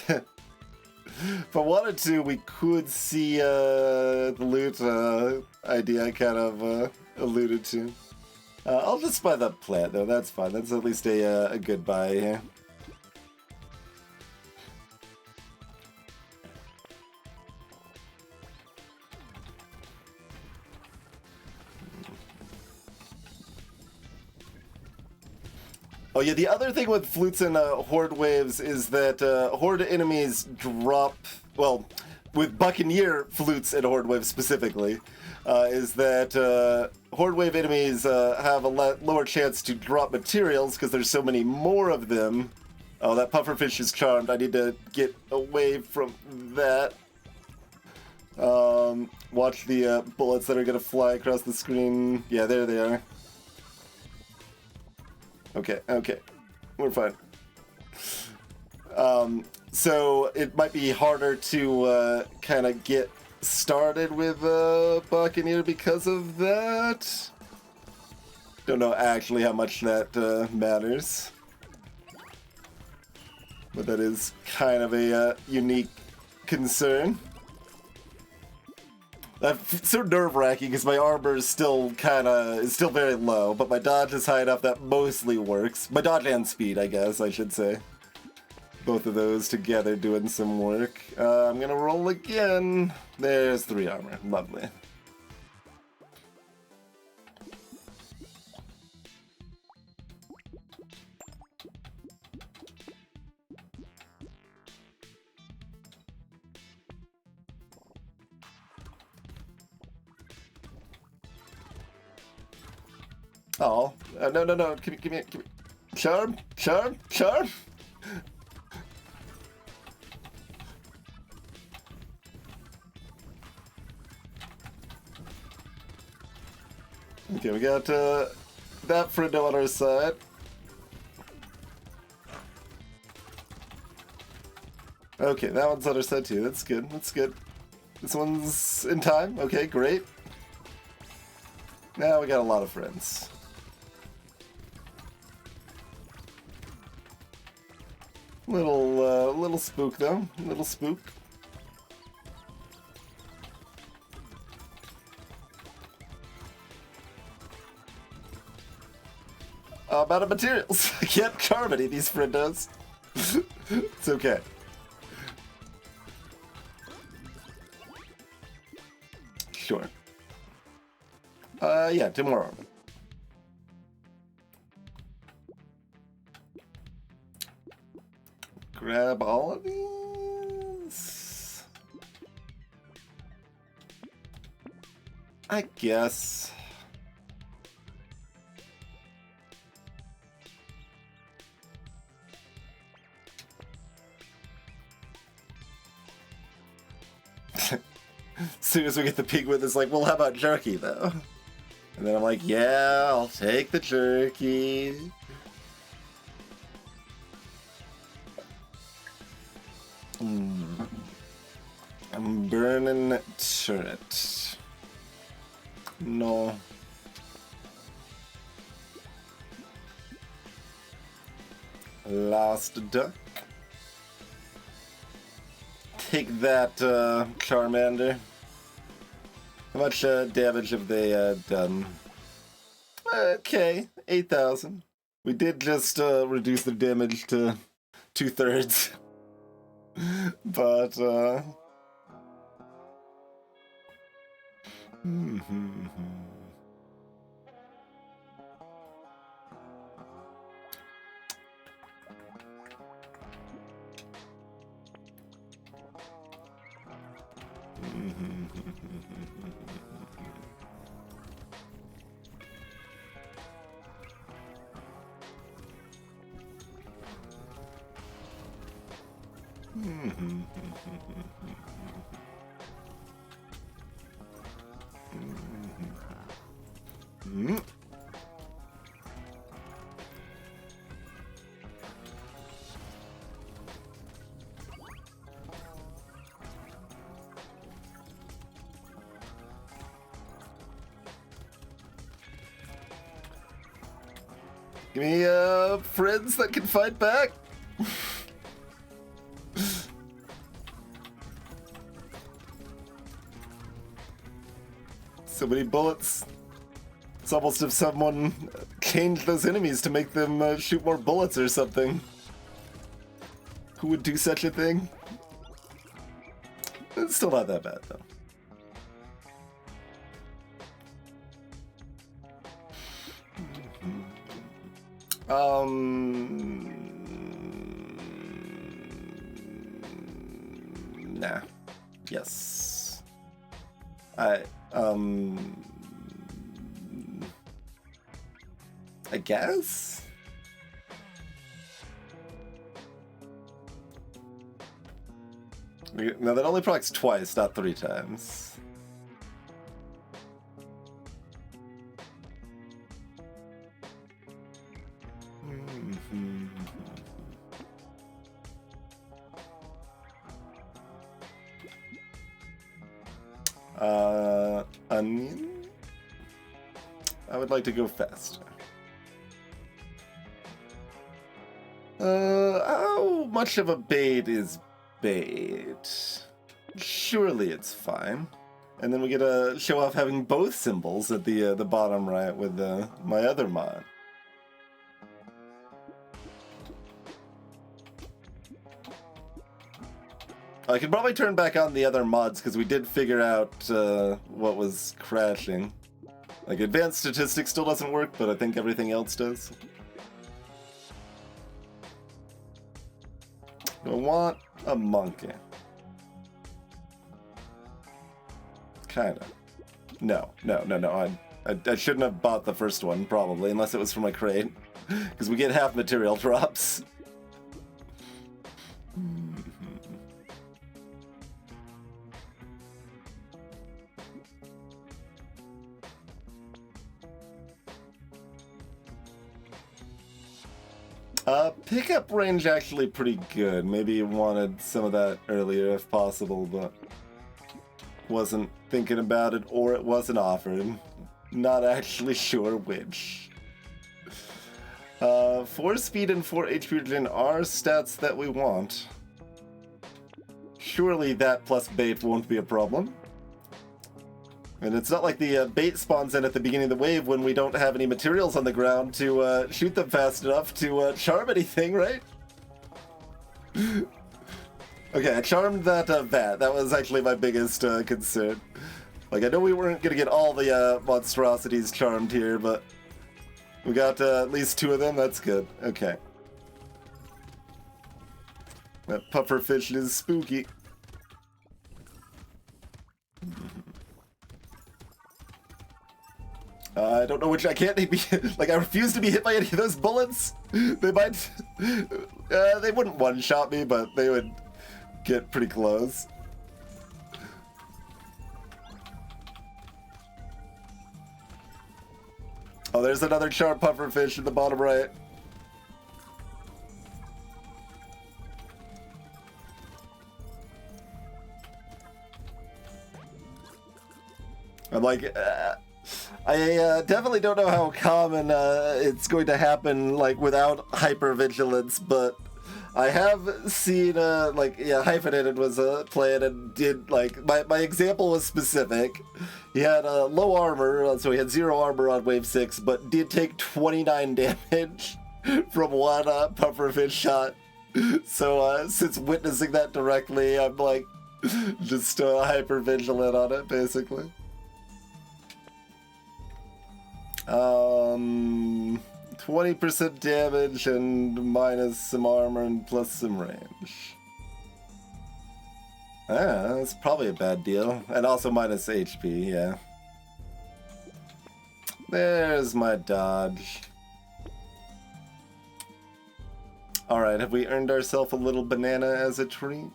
If I wanted to, we could see the loot idea I kind of alluded to. I'll just buy the plant though, that's fine. That's at least a good buy here. Oh yeah, the other thing with flutes and horde waves is that horde enemies drop, well, with Buccaneer flutes and horde waves specifically, is that horde wave enemies have a lower chance to drop materials because there's so many more of them. Oh, that pufferfish is charmed. I need to get away from that. Watch the bullets that are going to fly across the screen. Yeah, there they are. Okay, okay. We're fine. So it might be harder to kind of get started with Buccaneer because of that. Don't know actually how much that matters. But that is kind of a unique concern. That's so nerve-wracking because my armor is still very low, but my dodge is high enough that mostly works. My dodge and speed, I guess I should say. Both of those together doing some work. I'm gonna roll again. There's 3 armor. Lovely. Oh, no. Give me. Charm. Okay, we got that friendo on our side. Okay, that one's on our side too. That's good. This one's in time. Okay, great. Now we got a lot of friends. Little spook though. Little spook. I'm out of materials. I can't carve any of these friendos. It's okay. Sure. Yeah, 2 more armor. Grab all of these? I guess. As soon as we get the piglet, it's like, well, how about jerky, though? And then I'm like, yeah, I'll take the jerky. I'm burning turret. No. Last duck. Take that, Charmander. How much damage have they done? Okay, 8,000. We did just reduce the damage to 2/3. But, give me friends that can fight back. So many bullets. It's almost if someone changed those enemies to make them shoot more bullets or something. Who would do such a thing? It's still not that bad, though. Nah. Yes. I guess? No, that only procs twice, not 3 times. Onion? I would like to go faster. How much of a bait is bait? Surely it's fine. And then we get to show off having both symbols at the bottom right with my other mod. I could probably turn back on the other mods because we did figure out what was crashing. Like, advanced statistics still doesn't work, but I think everything else does. I want a monkey. Kinda. No. I shouldn't have bought the first one, probably, unless it was from a crate. Because we get half material drops. Pickup range actually pretty good. Maybe you wanted some of that earlier if possible, but wasn't thinking about it or it wasn't offered. Not actually sure which. 4 speed and 4 HP regen are stats that we want. Surely that plus bait won't be a problem. And it's not like the bait spawns in at the beginning of the wave when we don't have any materials on the ground to shoot them fast enough to charm anything, right? Okay, I charmed that vat. That was actually my biggest concern. Like, I know we weren't going to get all the monstrosities charmed here, but we got at least 2 of them. That's good. Okay. That pufferfish is spooky. I don't know which I can't be. Like, I refuse to be hit by any of those bullets. They might. They wouldn't one-shot me, but they would get pretty close. Oh, there's another sharp pufferfish in the bottom right. I'm like, I definitely don't know how common it's going to happen, like, without hypervigilance, but I have seen, Hyphenated was playing and did, like, my example was specific. He had low armor, so he had 0 armor on wave 6, but did take 29 damage from one pufferfish shot. So, since witnessing that directly, I'm, like, just hypervigilant on it, basically. 20% damage and minus some armor and plus some range. Ah, that's probably a bad deal. And also minus HP, yeah. There's my dodge. Alright, have we earned ourselves a little banana as a treat?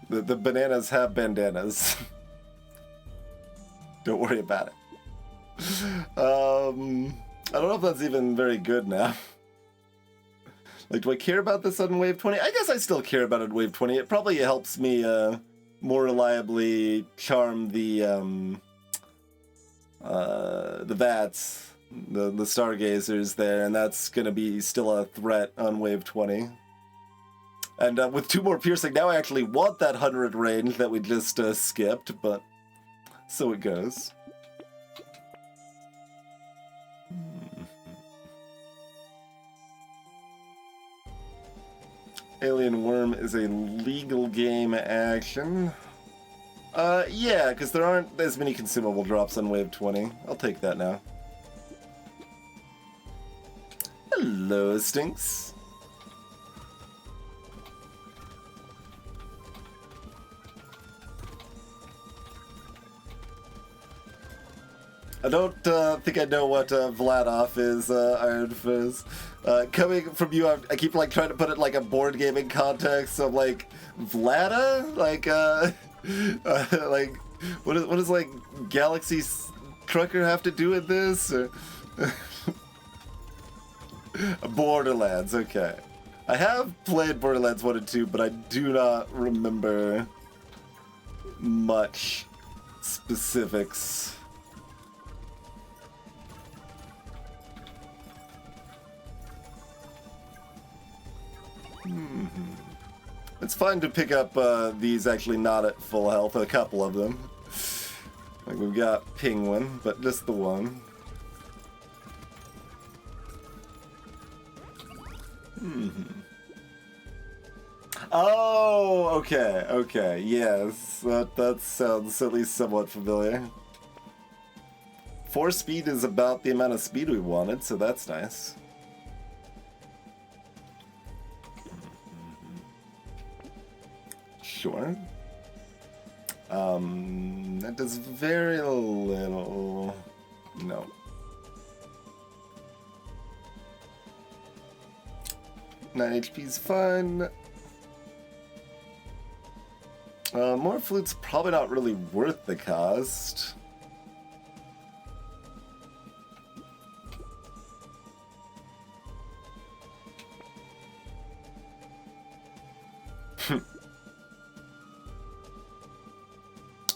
The bananas have bandanas. Don't worry about it. I don't know if that's even very good now. Like, do I care about this on wave 20? I guess I still care about it on wave 20. It probably helps me more reliably charm the vats, the stargazers there, and that's gonna be still a threat on wave 20. And with 2 more piercing, now I actually want that 100 range that we just skipped, but so it goes. Alien Worm is a legal game action. Yeah, because there aren't as many consumable drops on wave 20. I'll take that now. Hello, Stinks. I don't think I know what Vladov is, Iron Fizz. Coming from you, I keep like trying to put it like a board gaming context. So I'm like, Vlada? Like, like, what does like Galaxy Trucker have to do with this? Or Borderlands, okay. I have played Borderlands 1 and 2, but I do not remember much specifics. It's fine to pick up these actually not at full health, a couple of them. Like we've got Penguin, but just the one. Oh, okay, yes. That sounds at least somewhat familiar. 4 speed is about the amount of speed we wanted, so that's nice. Sure. That does very little. No. Nine HP's fine. More Flute's probably not really worth the cost.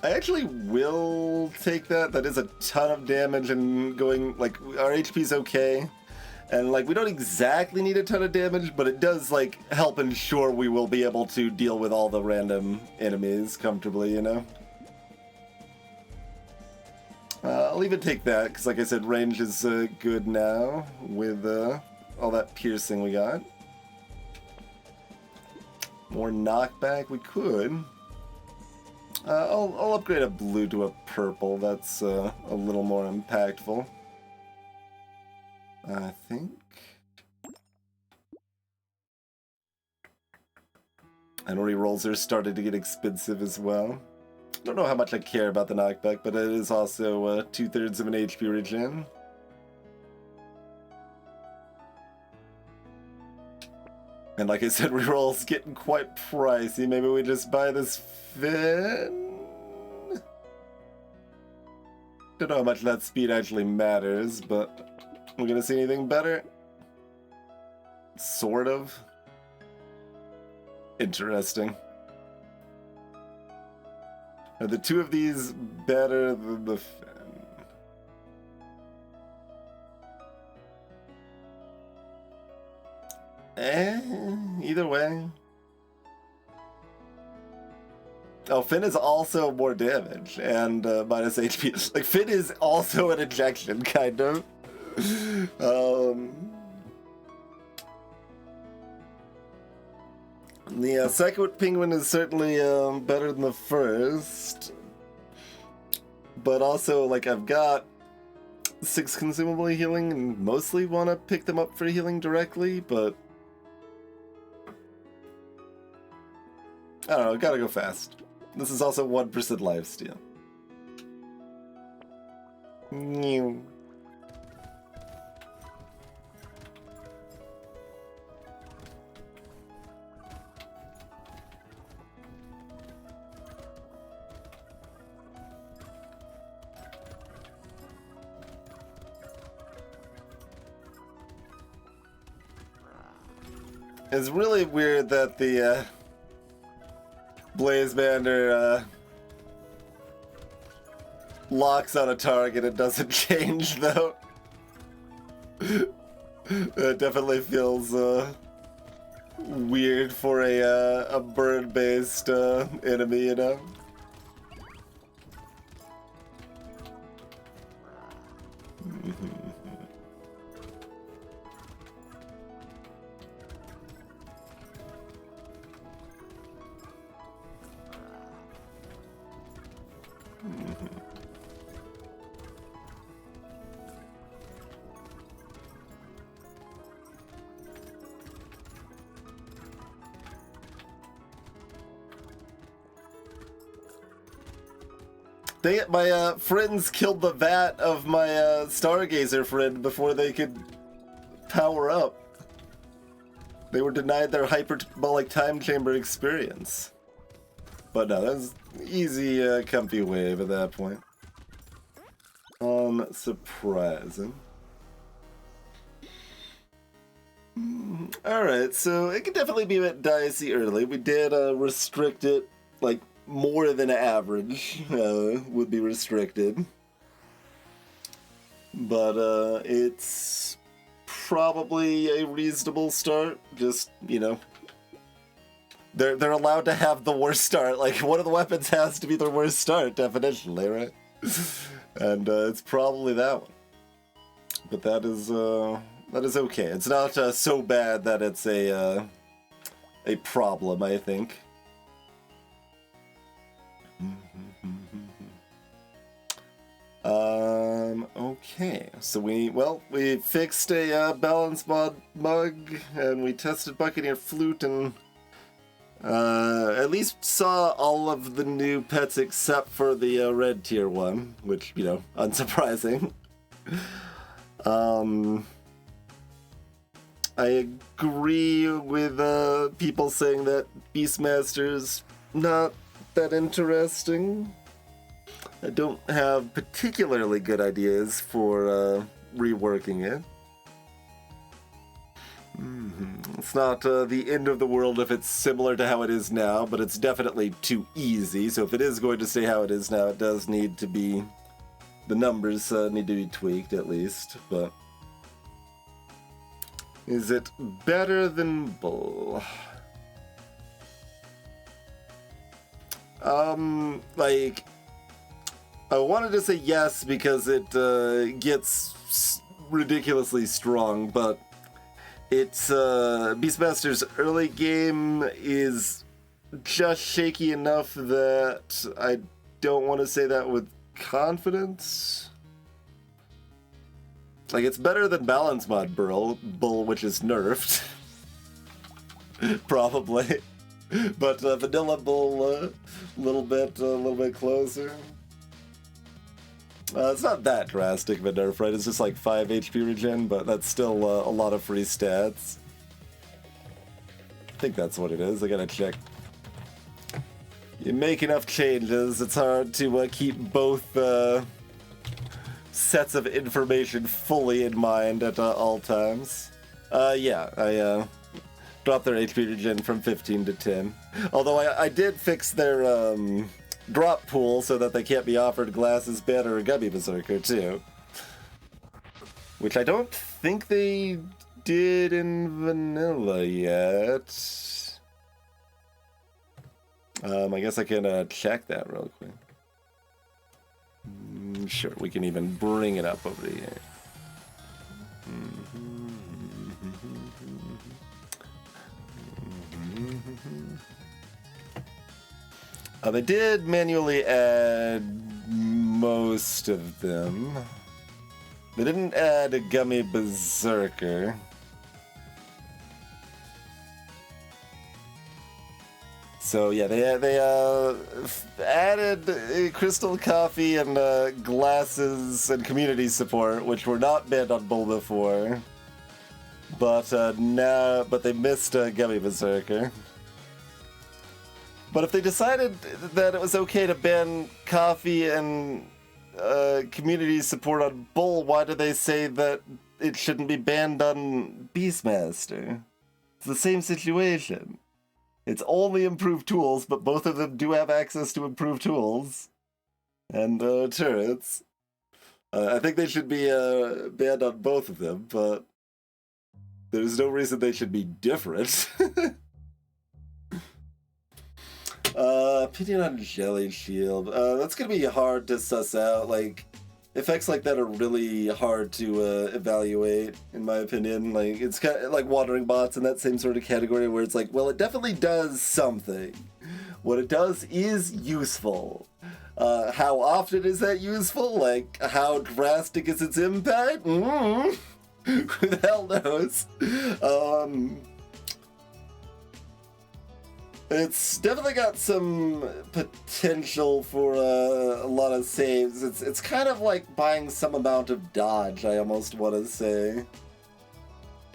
I actually will take that. That is a ton of damage and going, like, our HP's okay. And, like, we don't exactly need a ton of damage, but it does, like, help ensure we will be able to deal with all the random enemies comfortably, you know? I'll even take that, because, like I said, range is good now with all that piercing we got. More knockback, we could. I'll upgrade a blue to a purple. That's a little more impactful, I think. And rerolls are starting to get expensive as well. Don't know how much I care about the knockback, but it is also 2/3 of an HP regen. And like I said, reroll's getting quite pricey. Maybe we just buy this fin? Don't know how much that speed actually matters, but we're gonna see anything better? Sort of. Interesting. Are the two of these better than the fin? Either way. Oh, Finn is also more damage and minus HP. Like, Finn is also an injection, kind of. The second penguin is certainly better than the first. But also, like, I've got 6 consumable healing and mostly want to pick them up for healing directly, but I don't know, gotta go fast. This is also 1% lifesteal. New. It's really weird that the Beastmaser locks on a target. It doesn't change though. It definitely feels weird for a bird-based enemy, you know. Dang it, my friends killed the vat of my Stargazer friend before they could power up. They were denied their hyperbolic time chamber experience. But no, that's easy, comfy wave at that point. Surprising. Alright, so it could definitely be a bit dicey early. We did restrict it, like, more than average would be restricted. But it's probably a reasonable start. Just, you know, they're allowed to have the worst start. Like, one of the weapons has to be their worst start, definitionally, right? And it's probably that one. But that is okay. It's not so bad that it's a problem, I think. Okay, so we fixed a balance mod mug, and we tested Buccaneer Flute, and at least saw all of the new pets except for the red tier one, which, you know, unsurprising. I agree with people saying that Beastmaster's not that interesting. I don't have particularly good ideas for reworking it. It's not the end of the world if it's similar to how it is now, but it's definitely too easy. So if it is going to stay how it is now, it does need to be... the numbers need to be tweaked, at least, but... is it better than Bull? Like... I wanted to say yes because it gets ridiculously strong, but it's Beastmaster's early game is just shaky enough that I don't want to say that with confidence. Like, it's better than Balance Mod Bull, which is nerfed. Probably. But Vanilla Bull, a little bit closer. It's not that drastic of a nerf, right? It's just like 5 HP regen, but that's still a lot of free stats. I think that's what it is. I gotta check. You make enough changes, it's hard to keep both sets of information fully in mind at all times. Yeah, I dropped their HP regen from 15 to 10. Although I did fix their drop pool so that they can't be offered Glasses, Banner, or Gummy Berserker too. Which I don't think they did in vanilla yet. I guess I can check that real quick. Sure, we can even bring it up over here. They did manually add most of them. They didn't add a Gummy Berserker. So yeah, they added Crystal Coffee and Glasses and Community Support, which were not banned on Bull before. But they missed Gummy Berserker. But if they decided that it was okay to ban coffee and community support on Bull, why do they say that it shouldn't be banned on Beastmaster? It's the same situation. It's only improved tools, but both of them do have access to improved tools. And turrets. I think they should be banned on both of them, but there's no reason they should be different. Opinion on Jelly Shield. That's gonna be hard to suss out. Like, effects like that are really hard to evaluate, in my opinion. Like, it's kind of like Wandering Bots in that same sort of category where it's like, well, it definitely does something. What it does is useful. How often is that useful? Like, how drastic is its impact? Who the hell knows? It's definitely got some potential for a lot of saves. It's kind of like buying some amount of dodge, I almost want to say.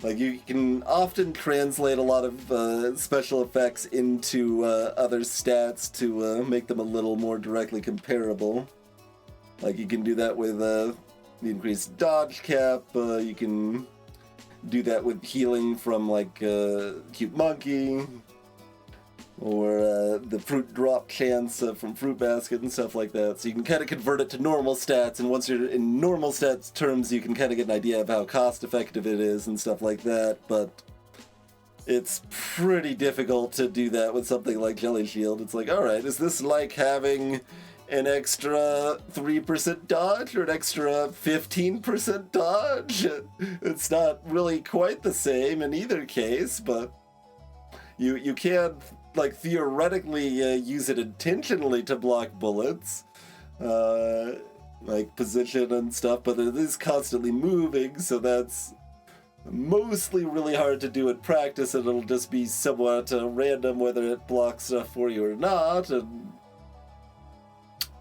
Like, you can often translate a lot of special effects into other stats to make them a little more directly comparable. Like, you can do that with the increased dodge cap, you can do that with healing from, like, Cute Monkey. or the fruit drop chance from Fruit Basket and stuff like that. So you can kind of convert it to normal stats, and once you're in normal stats terms, you can kind of get an idea of how cost effective it is and stuff like that, but it's pretty difficult to do that with something like Jelly Shield. It's like, alright, is this like having an extra 3% dodge or an extra 15% dodge? It's not really quite the same in either case, but you can, like, theoretically use it intentionally to block bullets, like position and stuff, but it is constantly moving, so that's mostly really hard to do in practice, and it'll just be somewhat random whether it blocks stuff for you or not, and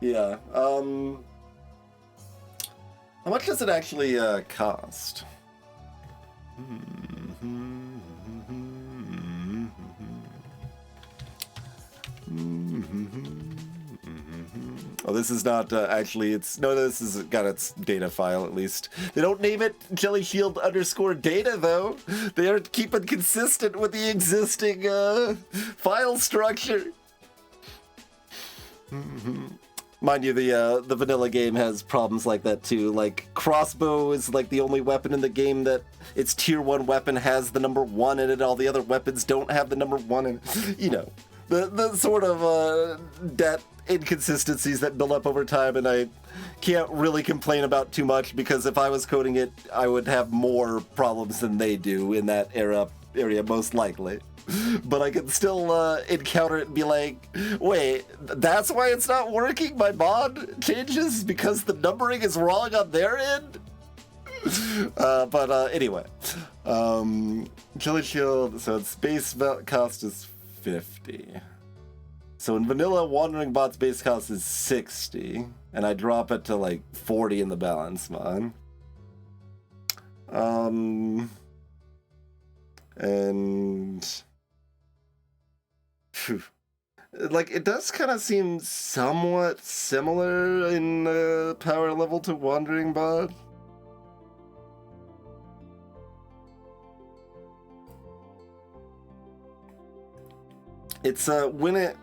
yeah. How much does it actually cost? Oh, this is not actually, this has got its data file at least. They don't name it Jelly Shield _ data though. They are keeping consistent with the existing file structure. Mind you, the vanilla game has problems like that too. Like, crossbow is like the only weapon in the game that its tier 1 weapon has the number 1 in it. All the other weapons don't have the number 1 in it. You know, the sort of that inconsistencies that build up over time, and I can't really complain about too much, because if I was coding it, I would have more problems than they do in that area most likely. But I can still encounter it and be like, wait, that's why it's not working? My mod changes because the numbering is wrong on their end? But anyway, Jelly Shield, so its base cost is 50. So in vanilla, Wandering Bot's base cost is 60, and I drop it to like 40 in the balance mod. And phew, like, it does kind of seem somewhat similar in power level to Wandering Bot. It's when it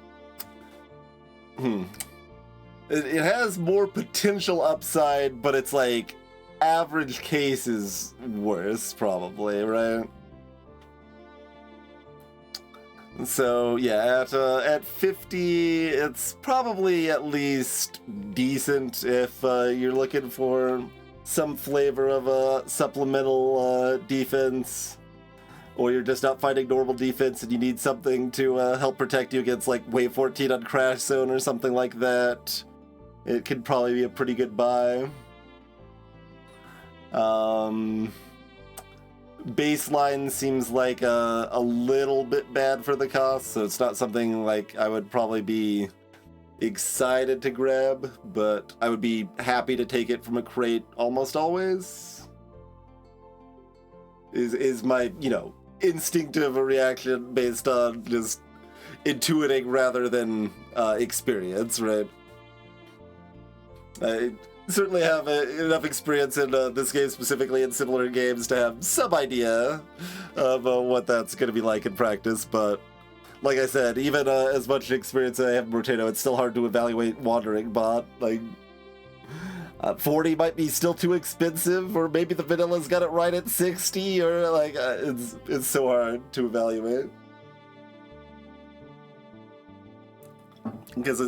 has more potential upside, but it's like average case is worse, probably, right? So yeah, at 50, it's probably at least decent if you're looking for some flavor of a supplemental defense, or you're just not fighting normal defense and you need something to help protect you against like wave 14 on Crash Zone or something like that. It could probably be a pretty good buy. Baseline seems like a little bit bad for the cost, so it's not something like I would probably be excited to grab, but I would be happy to take it from a crate almost always. Is my, you know, instinctive reaction based on just intuiting rather than experience, right? I certainly have enough experience in this game specifically, and similar games, to have some idea of what that's going to be like in practice, but like I said, even as much experience as I have in Brotato, it's still hard to evaluate Wandering Bot. Like, 40 might be still too expensive, or maybe the vanilla's got it right at 60, or like, it's so hard to evaluate. Because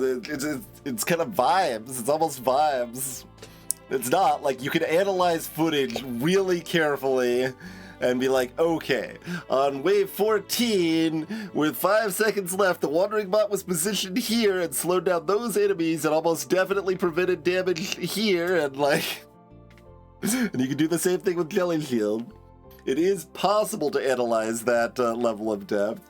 it's kind of vibes. It's almost vibes. It's not like you can analyze footage really carefully and be like, okay, on wave 14, with 5 seconds left, the Wandering Bot was positioned here and slowed down those enemies and almost definitely prevented damage here, and like, and you can do the same thing with Jelly Shield. It is possible to analyze that level of depth.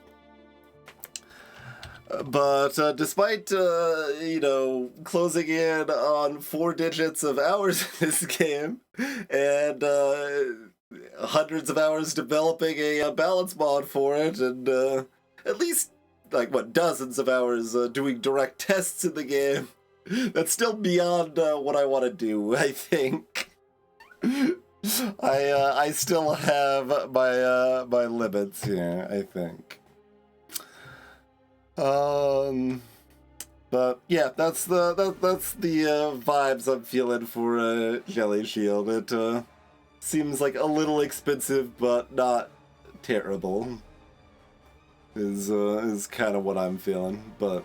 But despite, you know, closing in on 4 digits of hours in this game, and hundreds of hours developing a balance mod for it, and at least, like, what, dozens of hours doing direct tests in the game, that's still beyond what I want to do, I think. I still have my limits here, I think. But yeah, that's the vibes I'm feeling for Jelly Shield. It seems like a little expensive, but not terrible. Is kind of what I'm feeling, but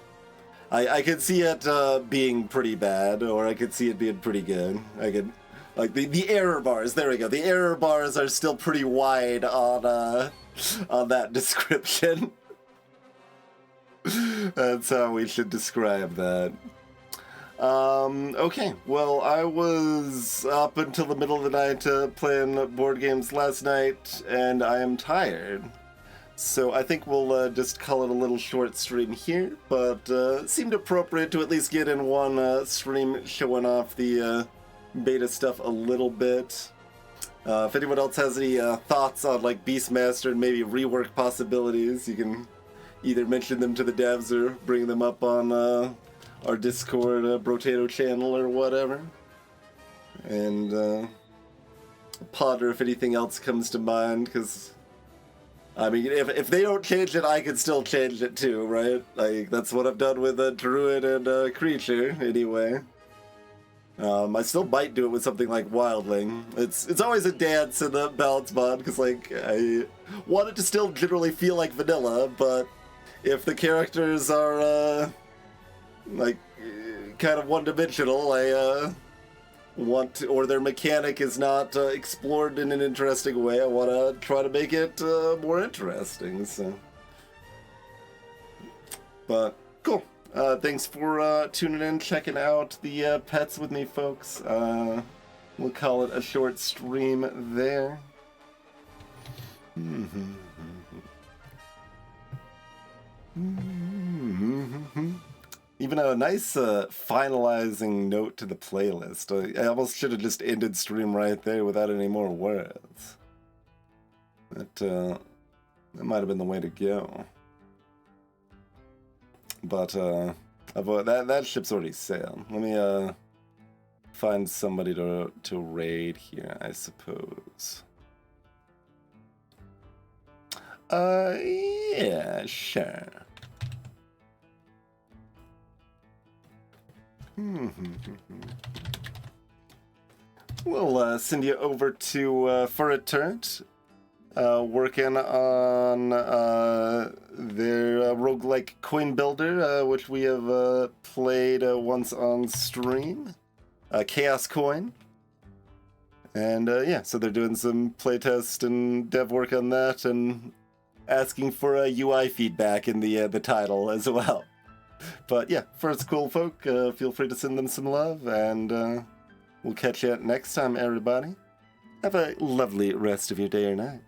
I could see it being pretty bad, or I could see it being pretty good. I could, like, the error bars. There we go. The error bars are still pretty wide on that description. That's how we should describe that. Okay, well, I was up until the middle of the night playing board games last night, and I am tired. So I think we'll just call it a little short stream here, but it seemed appropriate to at least get in one stream showing off the beta stuff a little bit. If anyone else has any thoughts on, like, Beastmaster and maybe rework possibilities, you can either mention them to the devs or bring them up on our Discord Brotato channel or whatever. And ponder if anything else comes to mind, because, I mean, if they don't change it, I can still change it too, right? Like, that's what I've done with Druid and Creature, anyway. I still might do it with something like Wildling. It's always a dance in the balance mod, because, like, I want it to still generally feel like vanilla, but if the characters are, like, kind of one-dimensional, I want to, or their mechanic is not explored in an interesting way, I want to try to make it more interesting, so. But, cool. Thanks for tuning in, checking out the pets with me, folks. We'll call it a short stream there. Even a nice finalizing note to the playlist. I almost should have just ended stream right there without any more words. That might have been the way to go. But that ship's already sailed. Let me find somebody to raid here, I suppose. Yeah, sure. We'll send you over to for a turret, working on their roguelike coin builder, which we have played once on stream, Chaos Coin. And yeah, so they're doing some playtest and dev work on that, and asking for UI feedback in the title as well. But yeah, first cool folk, feel free to send them some love, and we'll catch you next time, everybody. Have a lovely rest of your day or night.